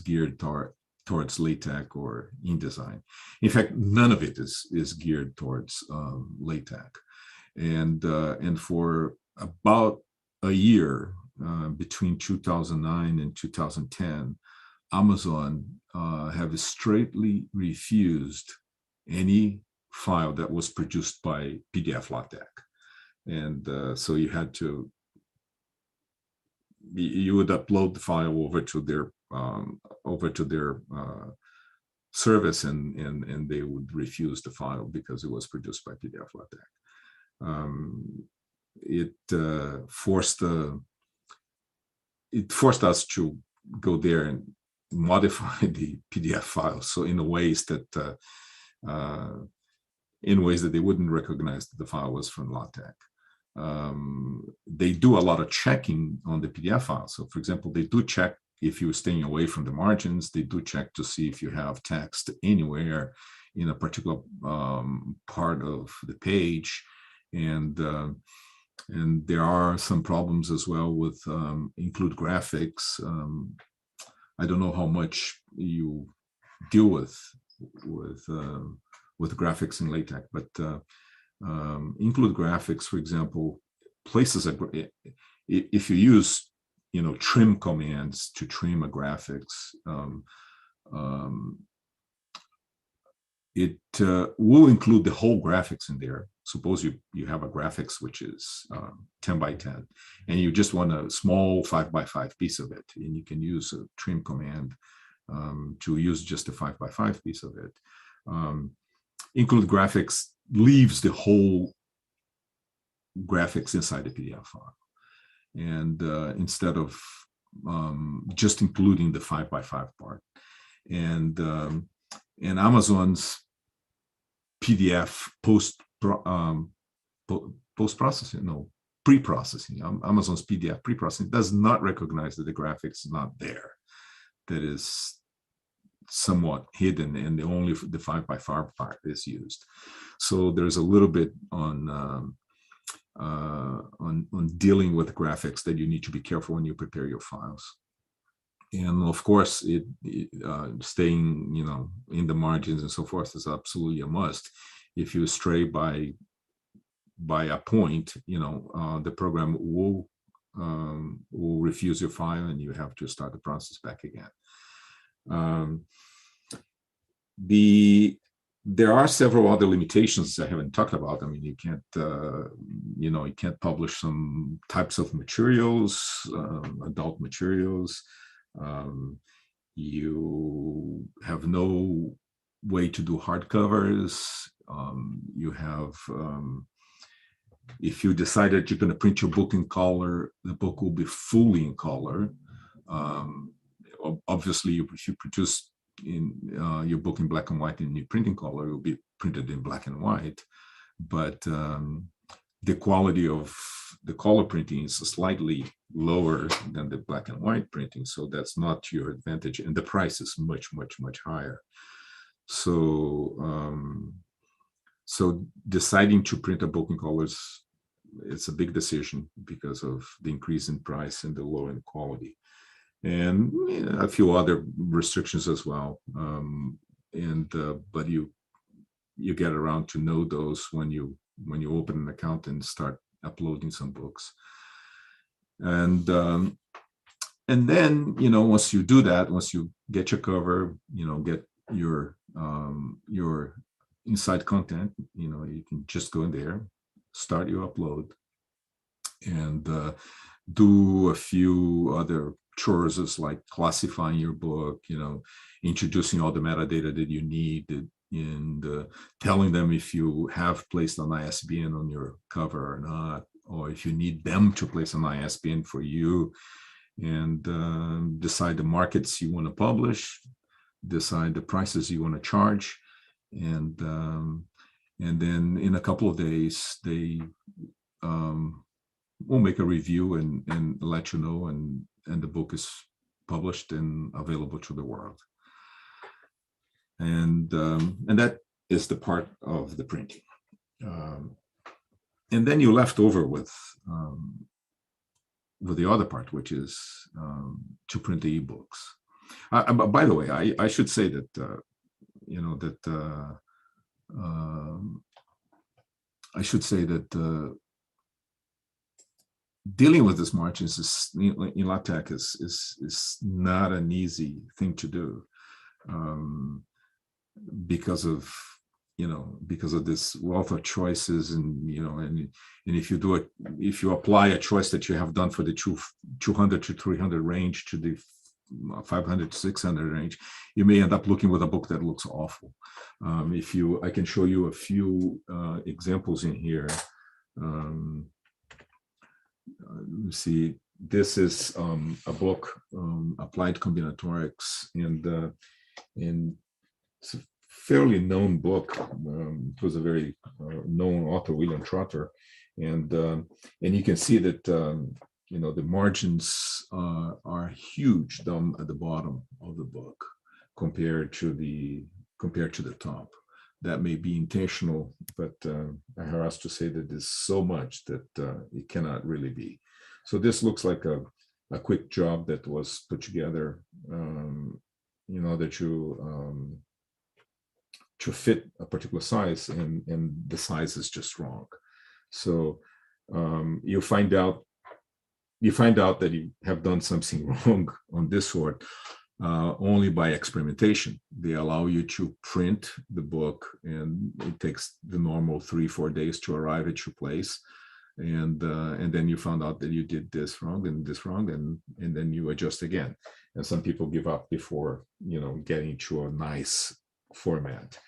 geared towards LaTeX or InDesign. In fact, none of it is geared towards LaTeX. And for about a year, between 2009 and 2010, Amazon have straightly refused any file that was produced by PDF LaTeX. And so you would upload the file over to their service, and they would refuse the file because it was produced by PDF LaTeX. It forced us to go there and modify the PDF file, so in ways that they wouldn't recognize that the file was from LaTeX. They do a lot of checking on the PDF file. So, for example, they do check if you're staying away from the margins. They do check to see if you have text anywhere in a particular part of the page, and there are some problems as well with include graphics. I don't know how much you deal with graphics in LaTeX, but include graphics, for example, places if you use trim commands to trim a graphics, it will include the whole graphics in there. Suppose you have a graphics which is 10 by 10, and you just want a small 5 by 5 piece of it, and you can use a trim command to use just a 5 by 5 piece of it. Include graphics leaves the whole graphics inside the PDF file, and instead of just including the 5 by 5 part, and Amazon's PDF pre-processing. Amazon's PDF pre-processing does not recognize that the graphics is not there. That is somewhat hidden, and only the 5 by 5 part is used. So there's a little bit on dealing with graphics that you need to be careful when you prepare your files. And of course, staying in the margins and so forth is absolutely a must. If you stray by a point, the program will refuse your file, and you have to start the process back again. There are several other limitations I haven't talked about. I mean, you can't publish some types of materials, adult materials. You have no way to do hardcovers. You have, if you decide that you're going to print your book in color, the book will be fully in color. Obviously, if you produce your book in black and white and you print in color, it will be printed in black and white. But the quality of the color printing is slightly lower than the black and white printing, so that's not to your advantage, and the price is much, much, much higher. So, so deciding to print a book in colors, it's a big decision because of the increase in price and the low end quality, and a few other restrictions as well. But you get around to know those when you open an account and start uploading some books. And then, once you do that, once you get your cover, get your inside content, you can just go in there, start your upload, and do a few other chores, as like classifying your book, introducing all the metadata that you need, and telling them if you have placed an ISBN on your cover or not, or if you need them to place an ISBN for you, and decide the markets you want to publish, decide the prices you want to charge, and then in a couple of days they will make a review and let you know, and the book is published and available to the world. And that is the part of the printing. And then you're left over with the other part, which is to print the ebooks. By the way, I should say that I should say that dealing with these margins in LaTeX is not an easy thing to do, because of this wealth of choices, and if you apply a choice that you have done for the 200 to 300 range to the 500 to 600 range, you may end up looking with a book that looks awful. I can show you a few examples in here. Let me see. This is a book, Applied Combinatorics, and it's a fairly known book. It was a very known author, William Trotter, and you can see that the margins are huge down at the bottom of the book compared to the top. That may be intentional, but I harass to say that there's so much that it cannot really be. So this looks like a quick job that was put together in order to fit a particular size, and the size is just wrong. So you find out that you have done something wrong on this sort only by experimentation. They allow you to print the book, and it takes the normal 3-4 days to arrive at your place. And then you found out that you did this wrong, and then you adjust again. And some people give up before getting to a nice format.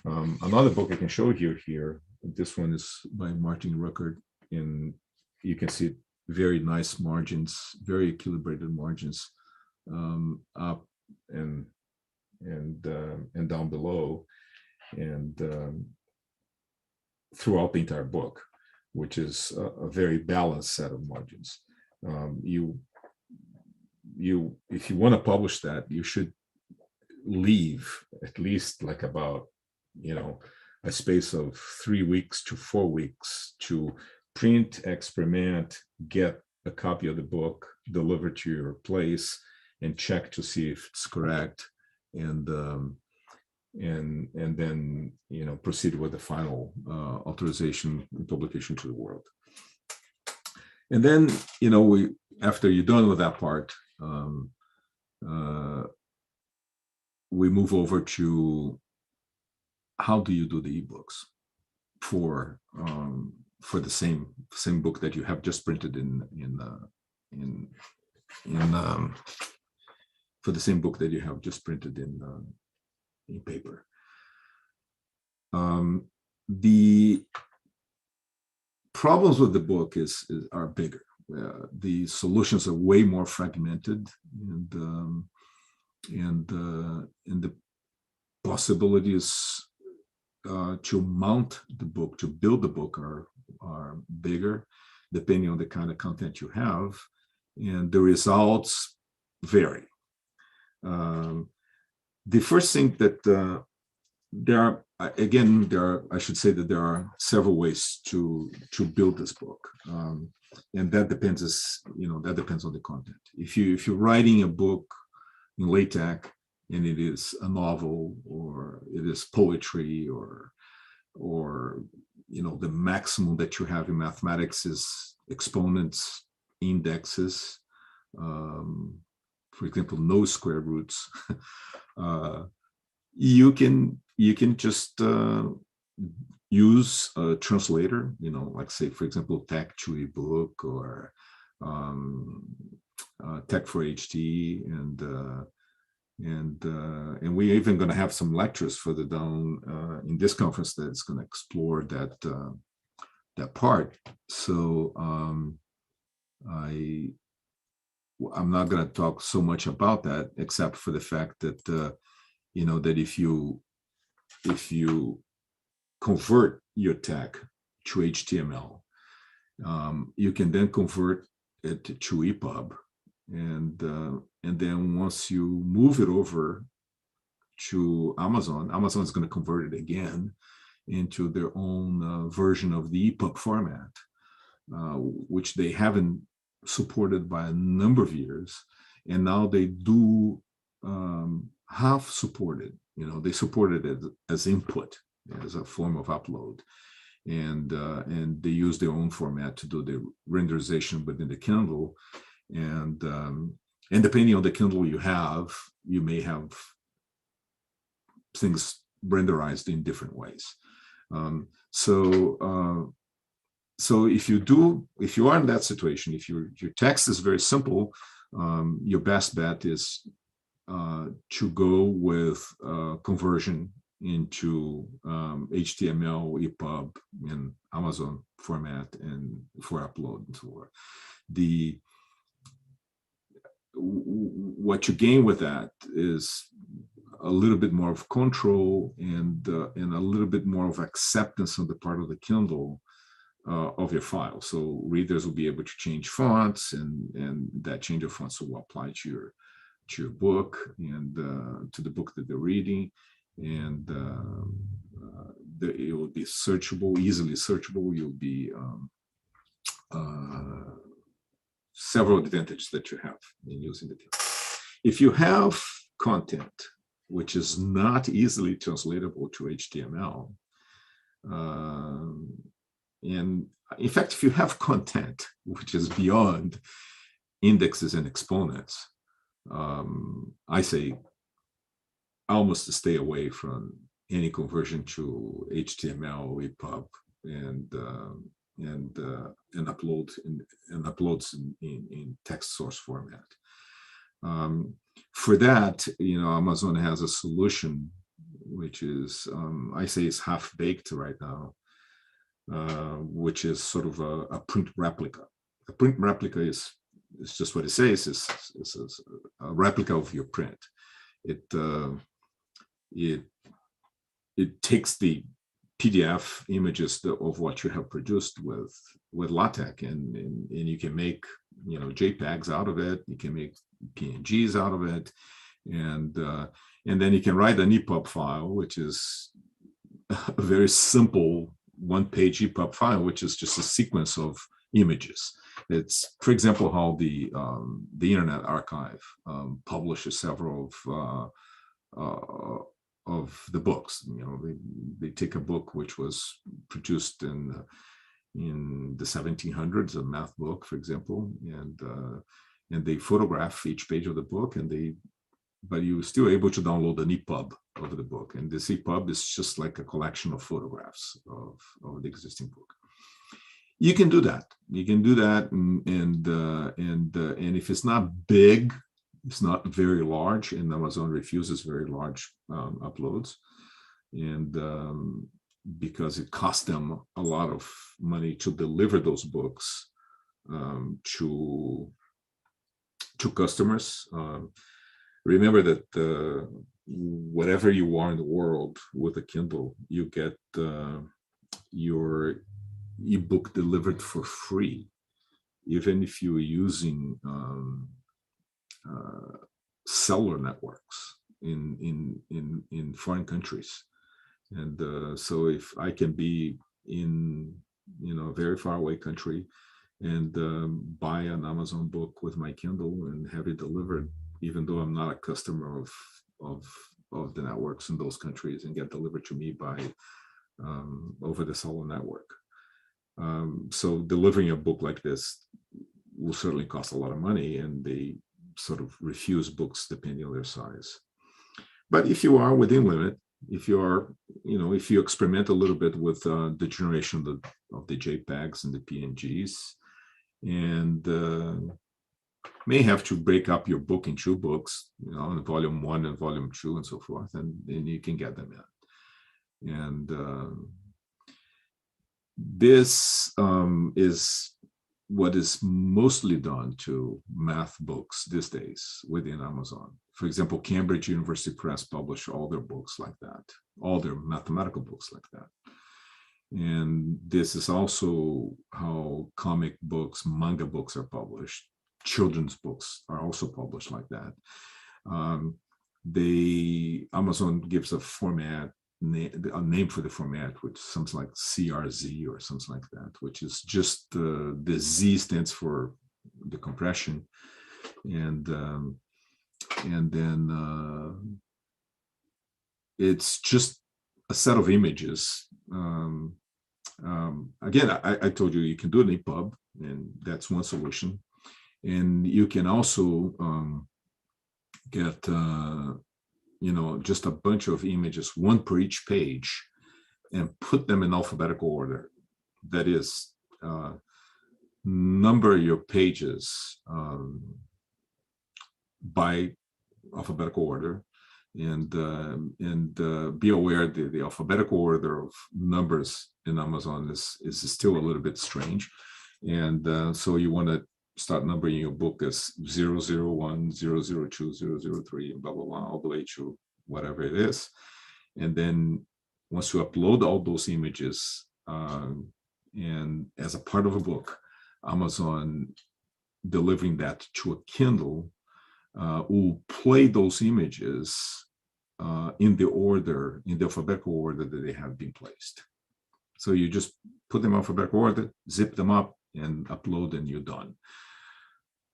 Another book I can show you here. This one is by Martin Ruckert, and you can see very nice margins, very equilibrated margins, up and down below, and throughout the entire book, which is a very balanced set of margins. If you want to publish that, you should leave at least like about a space of 3 weeks to 4 weeks to print, experiment, get a copy of the book delivered to your place, and check to see if it's correct, and then proceed with the final authorization and publication to the world. And then after you're done with that part, we move over to how do you do the ebooks for the same book that you have just printed for the same book that you have just printed in paper. The problems with the book are bigger. The solutions are way more fragmented, and the possibilities to mount the book, to build the book, are bigger, depending on the kind of content you have, and the results vary. The first thing that I should say that there are several ways to build this book, and that depends on the content. If you're writing a book in LaTeX, and it is a novel, or it is poetry, or the maximum that you have in mathematics is exponents, indexes, for example, no square roots. You can just use a translator, like say, for example, TUG book, or Tech for HT, and we're even going to have some lectures further down in this conference that's going to explore that part. So I'm not going to talk so much about that, except for the fact that that if you convert your tech to HTML, you can then convert it to EPUB, and then once you move it over to Amazon is going to convert it again into their own version of the EPUB format, which they haven't supported by a number of years, and now they do half supported. They supported it as input, as a form of upload, and they use their own format to do the renderization within the Kindle, and depending on the Kindle you may have things renderized in different ways. So if you are in that situation, if your text is very simple, your best bet is to go with conversion into HTML, EPUB, and Amazon format, and for upload and so forth. What you gain with that is a little bit more of control and a little bit more of acceptance on the part of the Kindle of your file. So readers will be able to change fonts, and that change of fonts will apply to your book and to the book that they're reading, and it will be searchable, easily searchable. You'll be several advantages that you have in using the Kindle. If you have content which is not easily translatable to HTML, and in fact, if you have content which is beyond indexes and exponents, I say almost to stay away from any conversion to HTML, EPUB, and uploads in text source format. For that, Amazon has a solution which is, I say, is half baked right now, which is sort of a print replica. A print replica is just what it says. It's a replica of your print. It takes the PDF images of what you have produced with LaTeX, and you can make JPEGs out of it. You can make PNGs out of it, and then you can write an EPUB file, which is a very simple one-page EPUB file, which is just a sequence of images. It's, for example, how the Internet Archive publishes several of the books. They take a book which was produced in the 1700s, a math book, for example, and they photograph each page of the book, but you're still able to download an EPUB of the book, and this EPUB is just like a collection of photographs of the existing book. You can do that. You can do that, and if it's not big, it's not very large, and Amazon refuses very large uploads, and because it costs them a lot of money to deliver those books to customers. Remember that whatever you are in the world with a Kindle, you get your ebook delivered for free, even if you're using cellular networks in foreign countries. And so if I can be in a very far away country and buy an Amazon book with my Kindle and have it delivered, even though I'm not a customer of the networks in those countries, and get delivered to me by over the cellular network. So delivering a book like this will certainly cost a lot of money, and they sort of refuse books depending on their size. But if you are within limit, if you are, if you experiment a little bit with the generation of the JPEGs and the PNGs, and may have to break up your book in two books, in volume 1 and volume 2 and so forth, and then you can get them in. And this is what is mostly done to math books these days within Amazon. For example, Cambridge University Press publish all their books like that, all their mathematical books like that. And this is also how comic books, manga books are published. Children's books are also published like that. Amazon gives a format, a name for the format, which is something like CRZ or something like that, which is just the Z stands for the compression, and then it's just a set of images. Again, I told you can do an EPUB, and that's one solution. And you can also get just a bunch of images, one per each page, and put them in alphabetical order. That is, number your pages by alphabetical order, and be aware that the alphabetical order of numbers in Amazon is still a little bit strange, and so you want to start numbering your book as 001, 002, 003, and blah blah blah, all the way to whatever it is, and then once you upload all those images, and as a part of a book, Amazon delivering that to a Kindle will play those images in the order, in the alphabetical order that they have been placed. So you just put them in alphabetical order, zip them up, and upload, and you're done.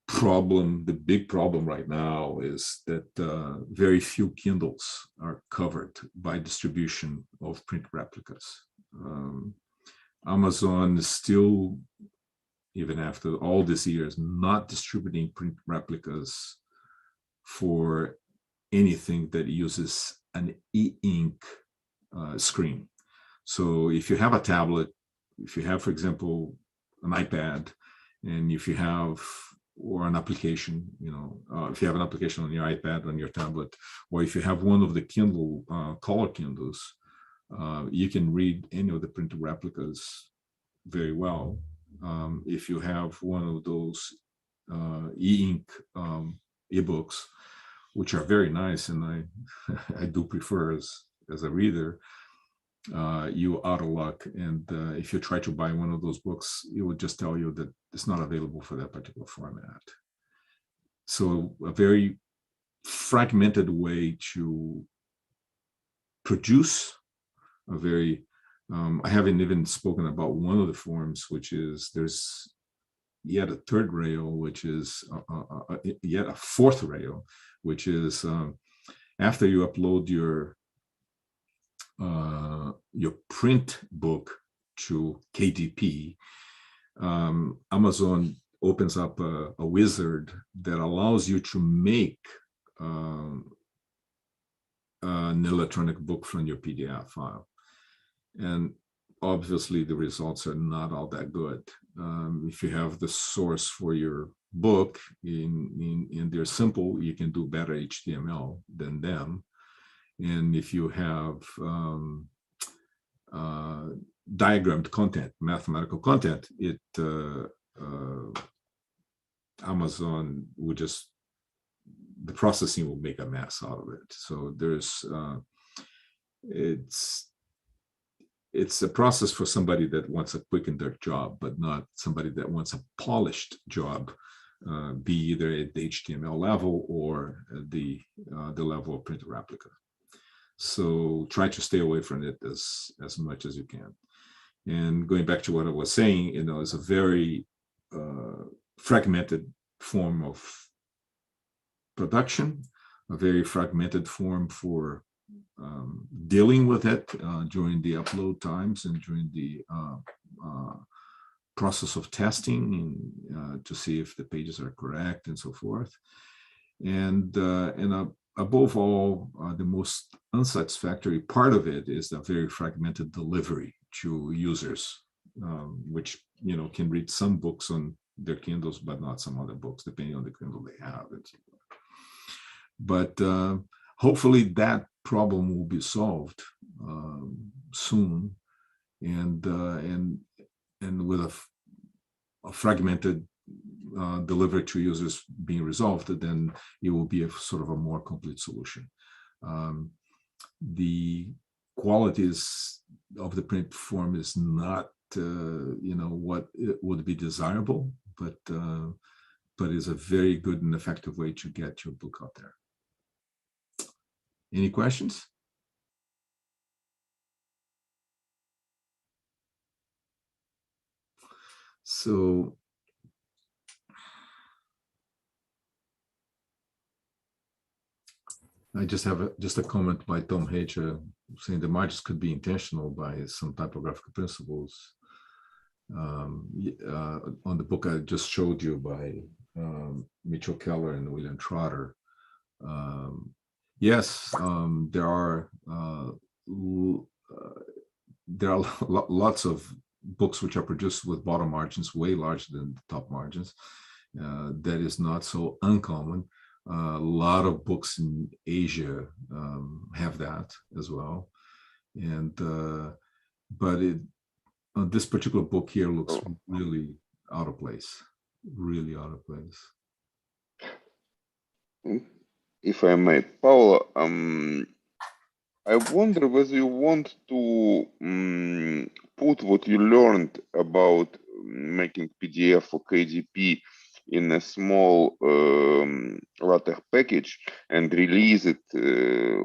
The big problem right now is that very few Kindles are covered by distribution of print replicas. Amazon is still, even after all these years, not distributing print replicas for anything that uses an e-ink screen. So if you have a tablet, if you have, for example, an iPad, and if you have, or an application, if you have an application on your iPad, on your tablet, or if you have one of the Kindle color Kindles, you can read any of the printed replicas very well. If you have one of those e-ink ebooks, which are very nice, and I do prefer as a reader, you out of luck. And if you try to buy one of those books, it would just tell you that it's not available for that particular format. So a very fragmented way to produce a very, I haven't even spoken about one of the forms, which is there's yet a third rail, which is yet a fourth rail, which is after you upload your print book to KDP, Amazon opens up a wizard that allows you to make an electronic book from your PDF file. And obviously the results are not all that good. If you have the source for your book in they're simple, you can do better HTML than them. And if you have diagrammed content, mathematical content, Amazon would just, the processing will make a mess out of it. So there's, it's a process for somebody that wants a quick and dirty job, but not somebody that wants a polished job, be either at the HTML level or the level of printed replica. So try to stay away from it as much as you can. And going back to what I was saying, it's a very fragmented form of production, a very fragmented form for dealing with it during the upload times and during the process of testing and to see if the pages are correct and so forth. And above all, the most unsatisfactory part of it is the very fragmented delivery to users, which can read some books on their Kindles, but not some other books, depending on the Kindle they have. And so forth. But hopefully that problem will be solved soon, and with a fragmented delivery to users being resolved, then it will be a sort of a more complete solution. The qualities of the print form is not what it would be desirable, but is a very good and effective way to get your book out there. Any questions? So I just have a comment by Tom H. Saying the margins could be intentional by some typographical principles. On the book I just showed you by Mitchell Keller and William Trotter. Yes, there are lots of books which are produced with bottom margins way larger than the top margins. That is not so uncommon. A lot of books in Asia have that as well. And but this particular book here looks really out of place, really out of place. If I may, Paula, I wonder whether you want to put what you learned about making PDF for KDP in a small LaTeX package and release it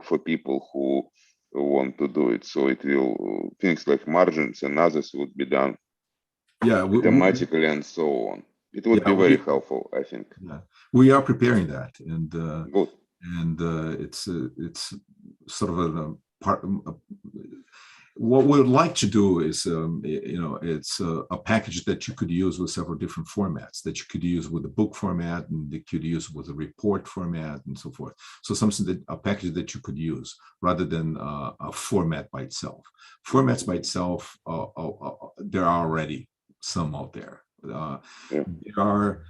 for people who want to do it. So it will, things like margins and others would be done automatically and so on. It would be very helpful, I think. Yeah, we are preparing that, and good. And it's sort of a part. What we would like to do is, it's a package that you could use with several different formats, that you could use with a book format, and that you could use with a report format, and so forth. So a package that you could use rather than a format by itself. Formats by itself, there are already some out there. They are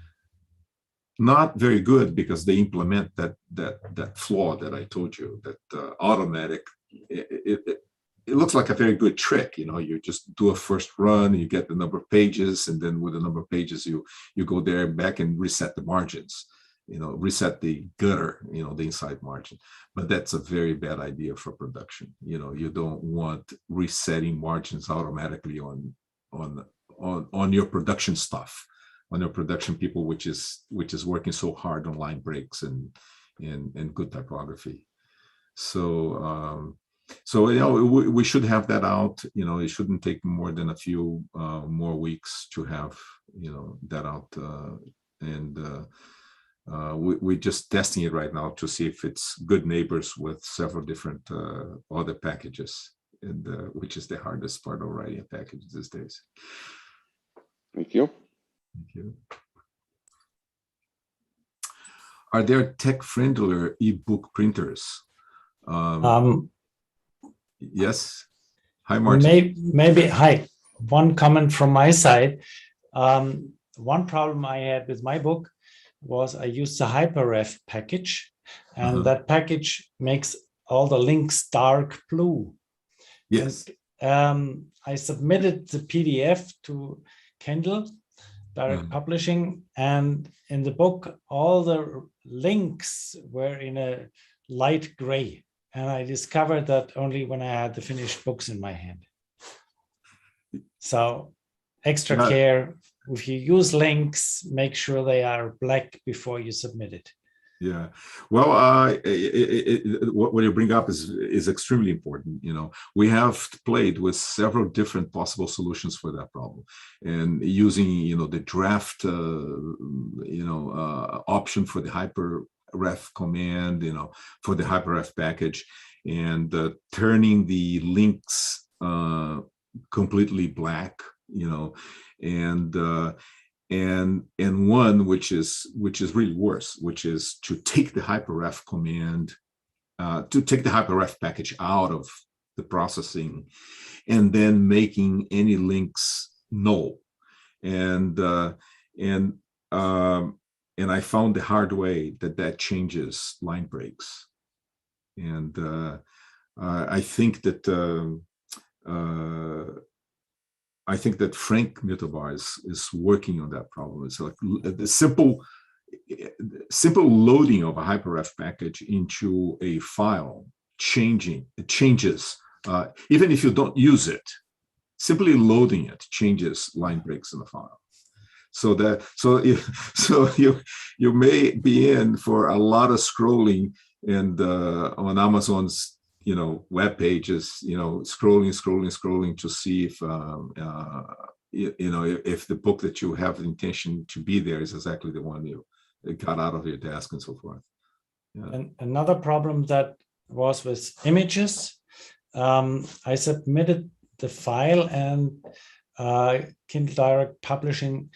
not very good because they implement that flaw that I told you, that automatic. It looks like a very good trick, you just do a first run, you get the number of pages, and then with the number of pages, you go there back and reset the margins, reset the gutter, the inside margin. But that's a very bad idea for production. You don't want resetting margins automatically on your production stuff, on your production people, which is working so hard on line breaks and good typography. So we should have that out. It shouldn't take more than a few more weeks to have that out, and we're just testing it right now to see if it's good neighbors with several different other packages, and which is the hardest part of writing a package these days. Thank you. Thank you. Are there tech-friendlier ebook printers? Yes. Hi, Martin. Maybe. Hi. One comment from my side. One problem I had with my book was I used the HyperRef package, and that package makes all the links dark blue. Yes. And, I submitted the PDF to Kindle Direct Publishing, and in the book, all the links were in a light gray. And I discovered that only when I had the finished books in my hand. So extra care, if you use links, make sure they are black before you submit it. Yeah, well, what you bring up is extremely important. We have played with several different possible solutions for that problem, and using the draft option for the HyperRef command, for the HyperRef package, and turning the links completely black, and one which is really worse, which is to take the HyperRef command, to take the HyperRef package out of the processing, and then making any links null. And I found the hard way that changes line breaks. And I think that Frank Mittelbar is working on that problem. It's like the simple loading of a HyperRef package into a file changes, even if you don't use it. Simply loading it changes line breaks in the file. So you may be in for a lot of scrolling and on Amazon's web pages, scrolling to see if the book that you have the intention to be there is exactly the one you got out of your desk and so forth. Yeah. And another problem that was with images, I submitted the file, and Kindle Direct Publishing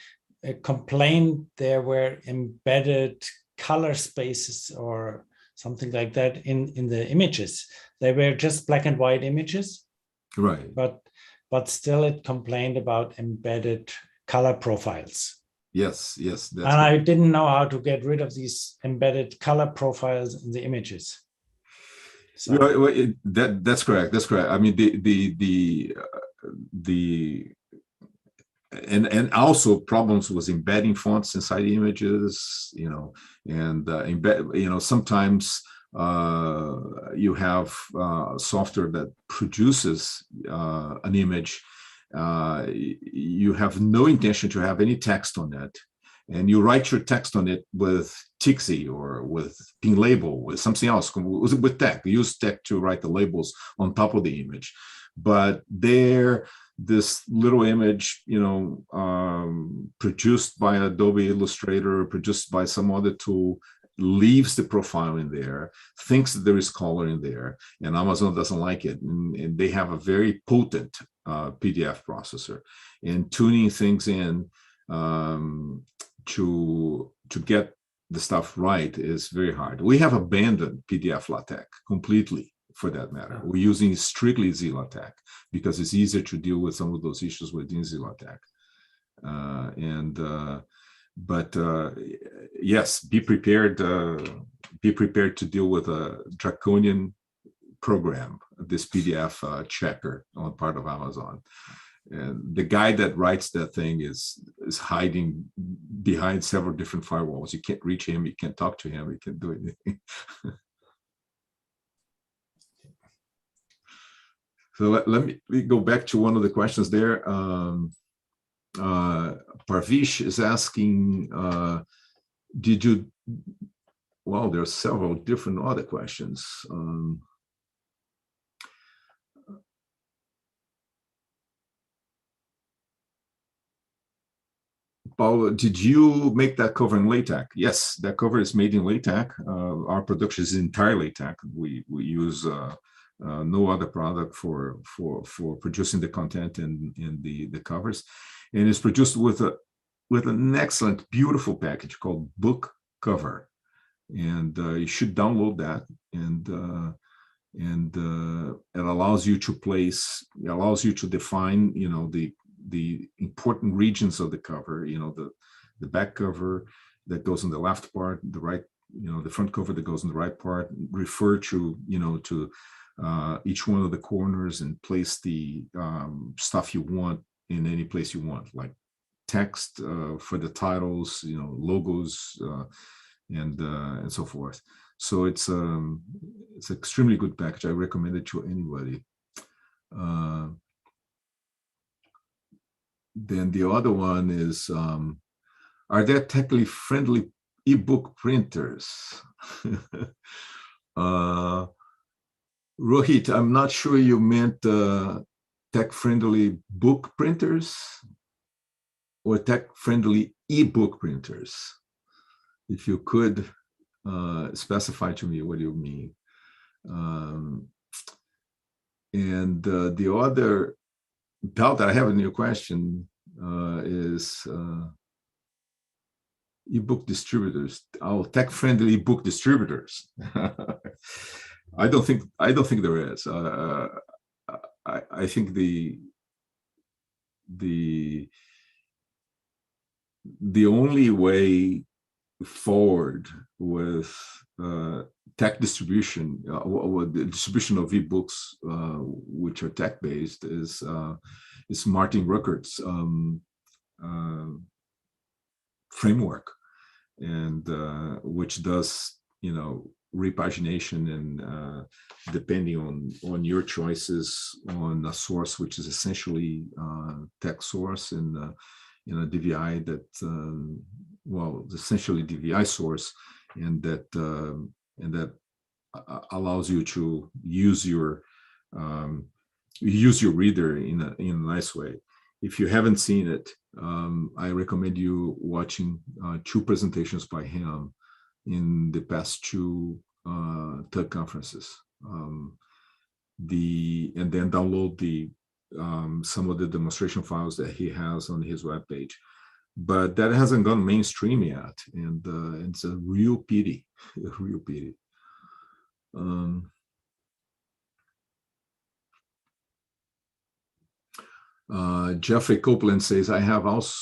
complained there were embedded color spaces or something like that in the images. They were just black and white images, right? But still, it complained about embedded color profiles. Yes, yes. And I didn't know how to get rid of these embedded color profiles in the images. So That's correct. That's correct. I mean, and also problems with embedding fonts inside the images, you know, and sometimes you have software that produces an image. You have no intention to have any text on it, and you write your text on it with Tixi or with Pin Label, with something else, with tech. Use tech to write the labels on top of the image. But this little image, you know, produced by Adobe Illustrator, produced by some other tool, leaves the profile in there, thinks that there is color in there, and Amazon doesn't like it. And they have a very potent PDF processor, and tuning things in to get the stuff right is very hard. We have abandoned PDF LaTeX completely, for that matter. We're using strictly ZLaTeX because it's easier to deal with some of those issues within ZLaTeX. But yes, be prepared to deal with a draconian program, this PDF checker on part of Amazon. And the guy that writes that thing is hiding behind several different firewalls. You can't reach him, you can't talk to him, you can't do anything. So let me go back to one of the questions there. Parvish is asking, well, there are several different other questions. Paulo, did you make that cover in LaTeX? Yes, that cover is made in LaTeX. Our production is entirely LaTeX. We use no other product for producing the content and the covers, and it's produced with an excellent, beautiful package called Book Cover, and you should download that. And it allows you to define, you know, the important regions of the cover, you know, the back cover that goes on the left part, the right, you know, the front cover that goes on the right part, refer to, you know, to each one of the corners and place the stuff you want in any place you want, like text for the titles, you know, logos, and so forth. So it's an extremely good package. I recommend it to anybody. Then the other one is, are there technically friendly ebook printers? Rohit, I'm not sure you meant tech-friendly book printers or tech-friendly ebook printers. If you could specify to me what you mean. And the other doubt that I have in your question is ebook distributors. Oh, tech-friendly ebook distributors. I don't think there is. I think the only way forward with tech distribution, the distribution of ebooks, which are tech-based, is Martin Ruckert's framework, and which does, you know, repagination and depending on your choices on a source which is essentially tech source and a DVI that well, essentially DVI source, and that allows you to use your reader in a nice way. If you haven't seen it, I recommend you watching 2 presentations by him in the past 2 TUG conferences. And then download some of the demonstration files that he has on his webpage. But that hasn't gone mainstream yet, and it's a real pity, a real pity. Jeffrey Copeland says, I have also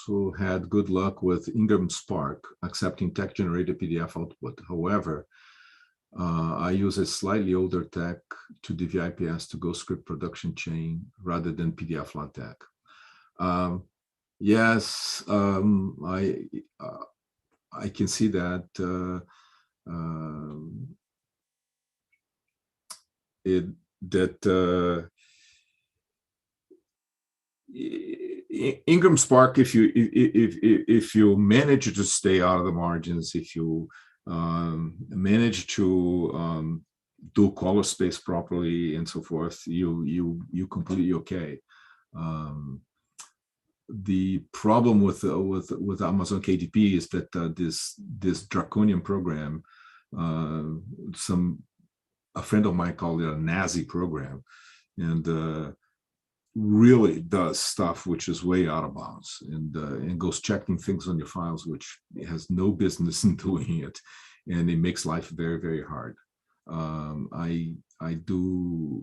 also had good luck with Ingram Spark accepting text-generated PDF output. However, I use a slightly older tech to DVI-IPS to go script production chain rather than PDF LaTeX. Yes, I can see that. Ingram Spark, if you manage to stay out of the margins, if you manage to do color space properly and so forth, you completely okay. The problem with Amazon KDP is that this draconian program, a friend of mine called it a Nazi program, and really does stuff which is way out of bounds, and goes checking things on your files which it has no business in doing it, and it makes life very, very hard. I do,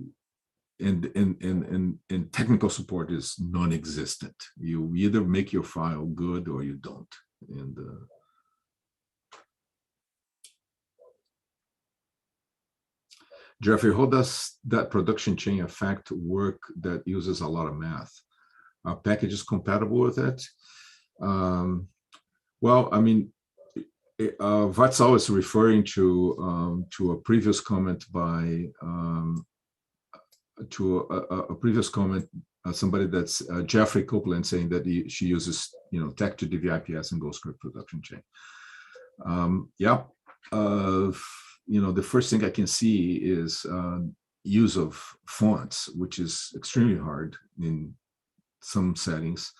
and technical support is non-existent. You either make your file good or you don't. And Jeffrey, how does that production chain affect work that uses a lot of math? Are packages compatible with it? Well, I mean, Vatsal is referring to a previous comment by somebody that's Jeffrey Copeland, saying that she uses tech to DVI-IPS and GoScript production chain. Yeah. The first thing I can see is use of fonts, which is extremely hard in some settings,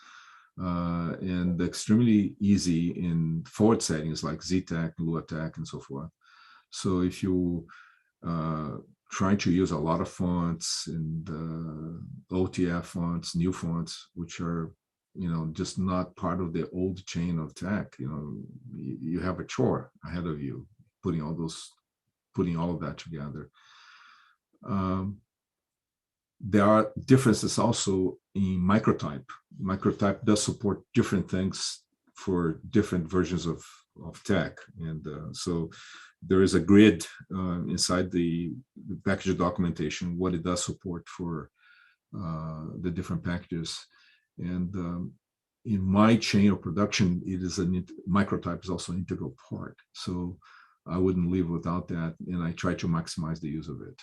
and extremely easy in forward settings like ZTech, LuaTech, and so forth. So if you try to use a lot of fonts and OTF fonts, new fonts, which are just not part of the old chain of tech, you have a chore ahead of you putting all of that together. There are differences also in microtype. Microtype does support different things for different versions of tech, and so there is a grid inside the package documentation what it does support for the different packages. And in my chain of production, microtype is also an integral part. So I wouldn't leave without that, and I try to maximize the use of it.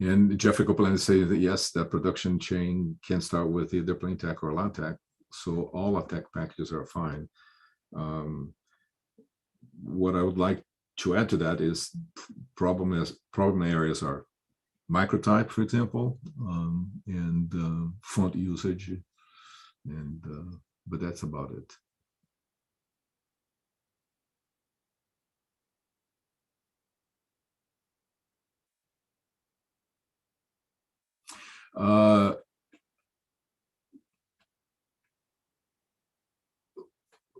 And Jeffrey Copeland is saying that yes, that production chain can start with either plain tech or LaTeX, so all LaTeX packages are fine. What I would like to add to that is problem areas are microtype, for example, and font usage, and but that's about it.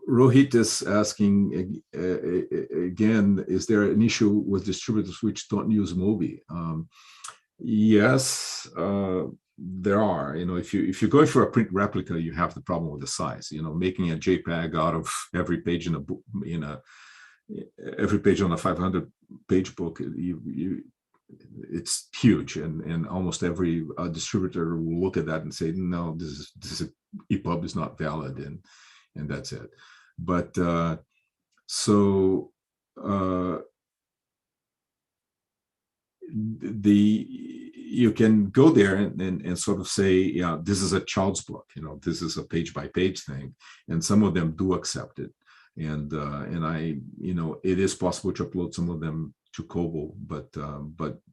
Rohit is asking again, is there an issue with distributors which don't use Mobi? Yes, there are. If you're going for a print replica, you have the problem with the size. Making a JPEG out of every page in a book, every page on a 500-page book, it's huge, and almost every distributor will look at that and say, no, this is EPUB is not valid, and that's it. But you can go there and sort of say, yeah, this is a child's book, this is a page-by-page thing, and some of them do accept it, and it is possible to upload some of them to Kobo, but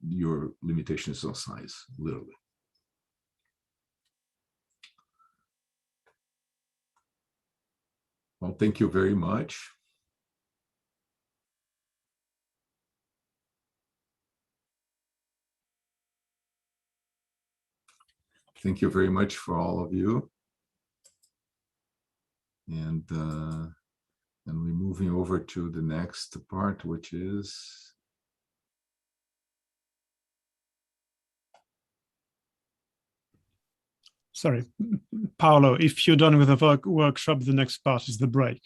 your limitation is on size, literally. Well, thank you very much. Thank you very much for all of you. And we're moving over to the next part, which is Sorry, Paolo, if you're done with the workshop, the next part is the break.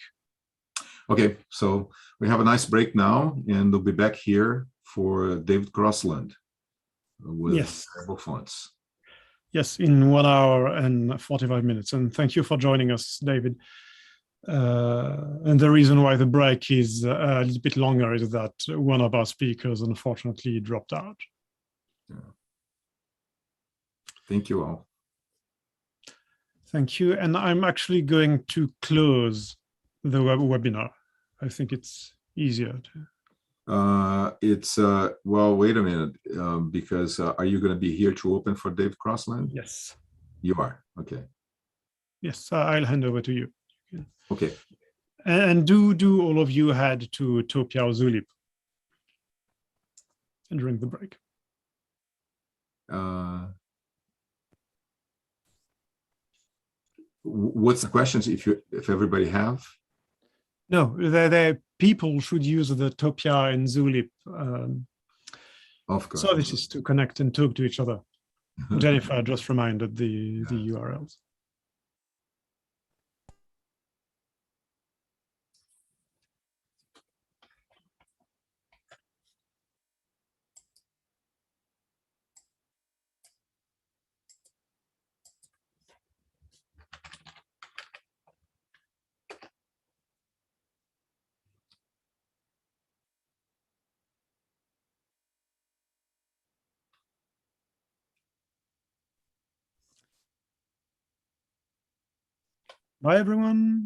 Okay, so we have a nice break now, and we'll be back here for David Crossland with variable fonts. Yes, in 1 hour and 45 minutes. And thank you for joining us, David. And the reason why the break is a little bit longer is that one of our speakers unfortunately dropped out. Yeah. Thank you all. Thank you. And I'm actually going to close the webinar. I think it's easier to. Well, wait a minute, because are you going to be here to open for Dave Crossland? Yes. You are, okay. Yes, I'll hand over to you. Okay. And do all of you head to Topia or Zulip during the break? What's the questions if everybody have? No, the people should use the Topia and Zulip of course. services to connect and talk to each other. Jennifer just reminded the URLs. Bye, everyone.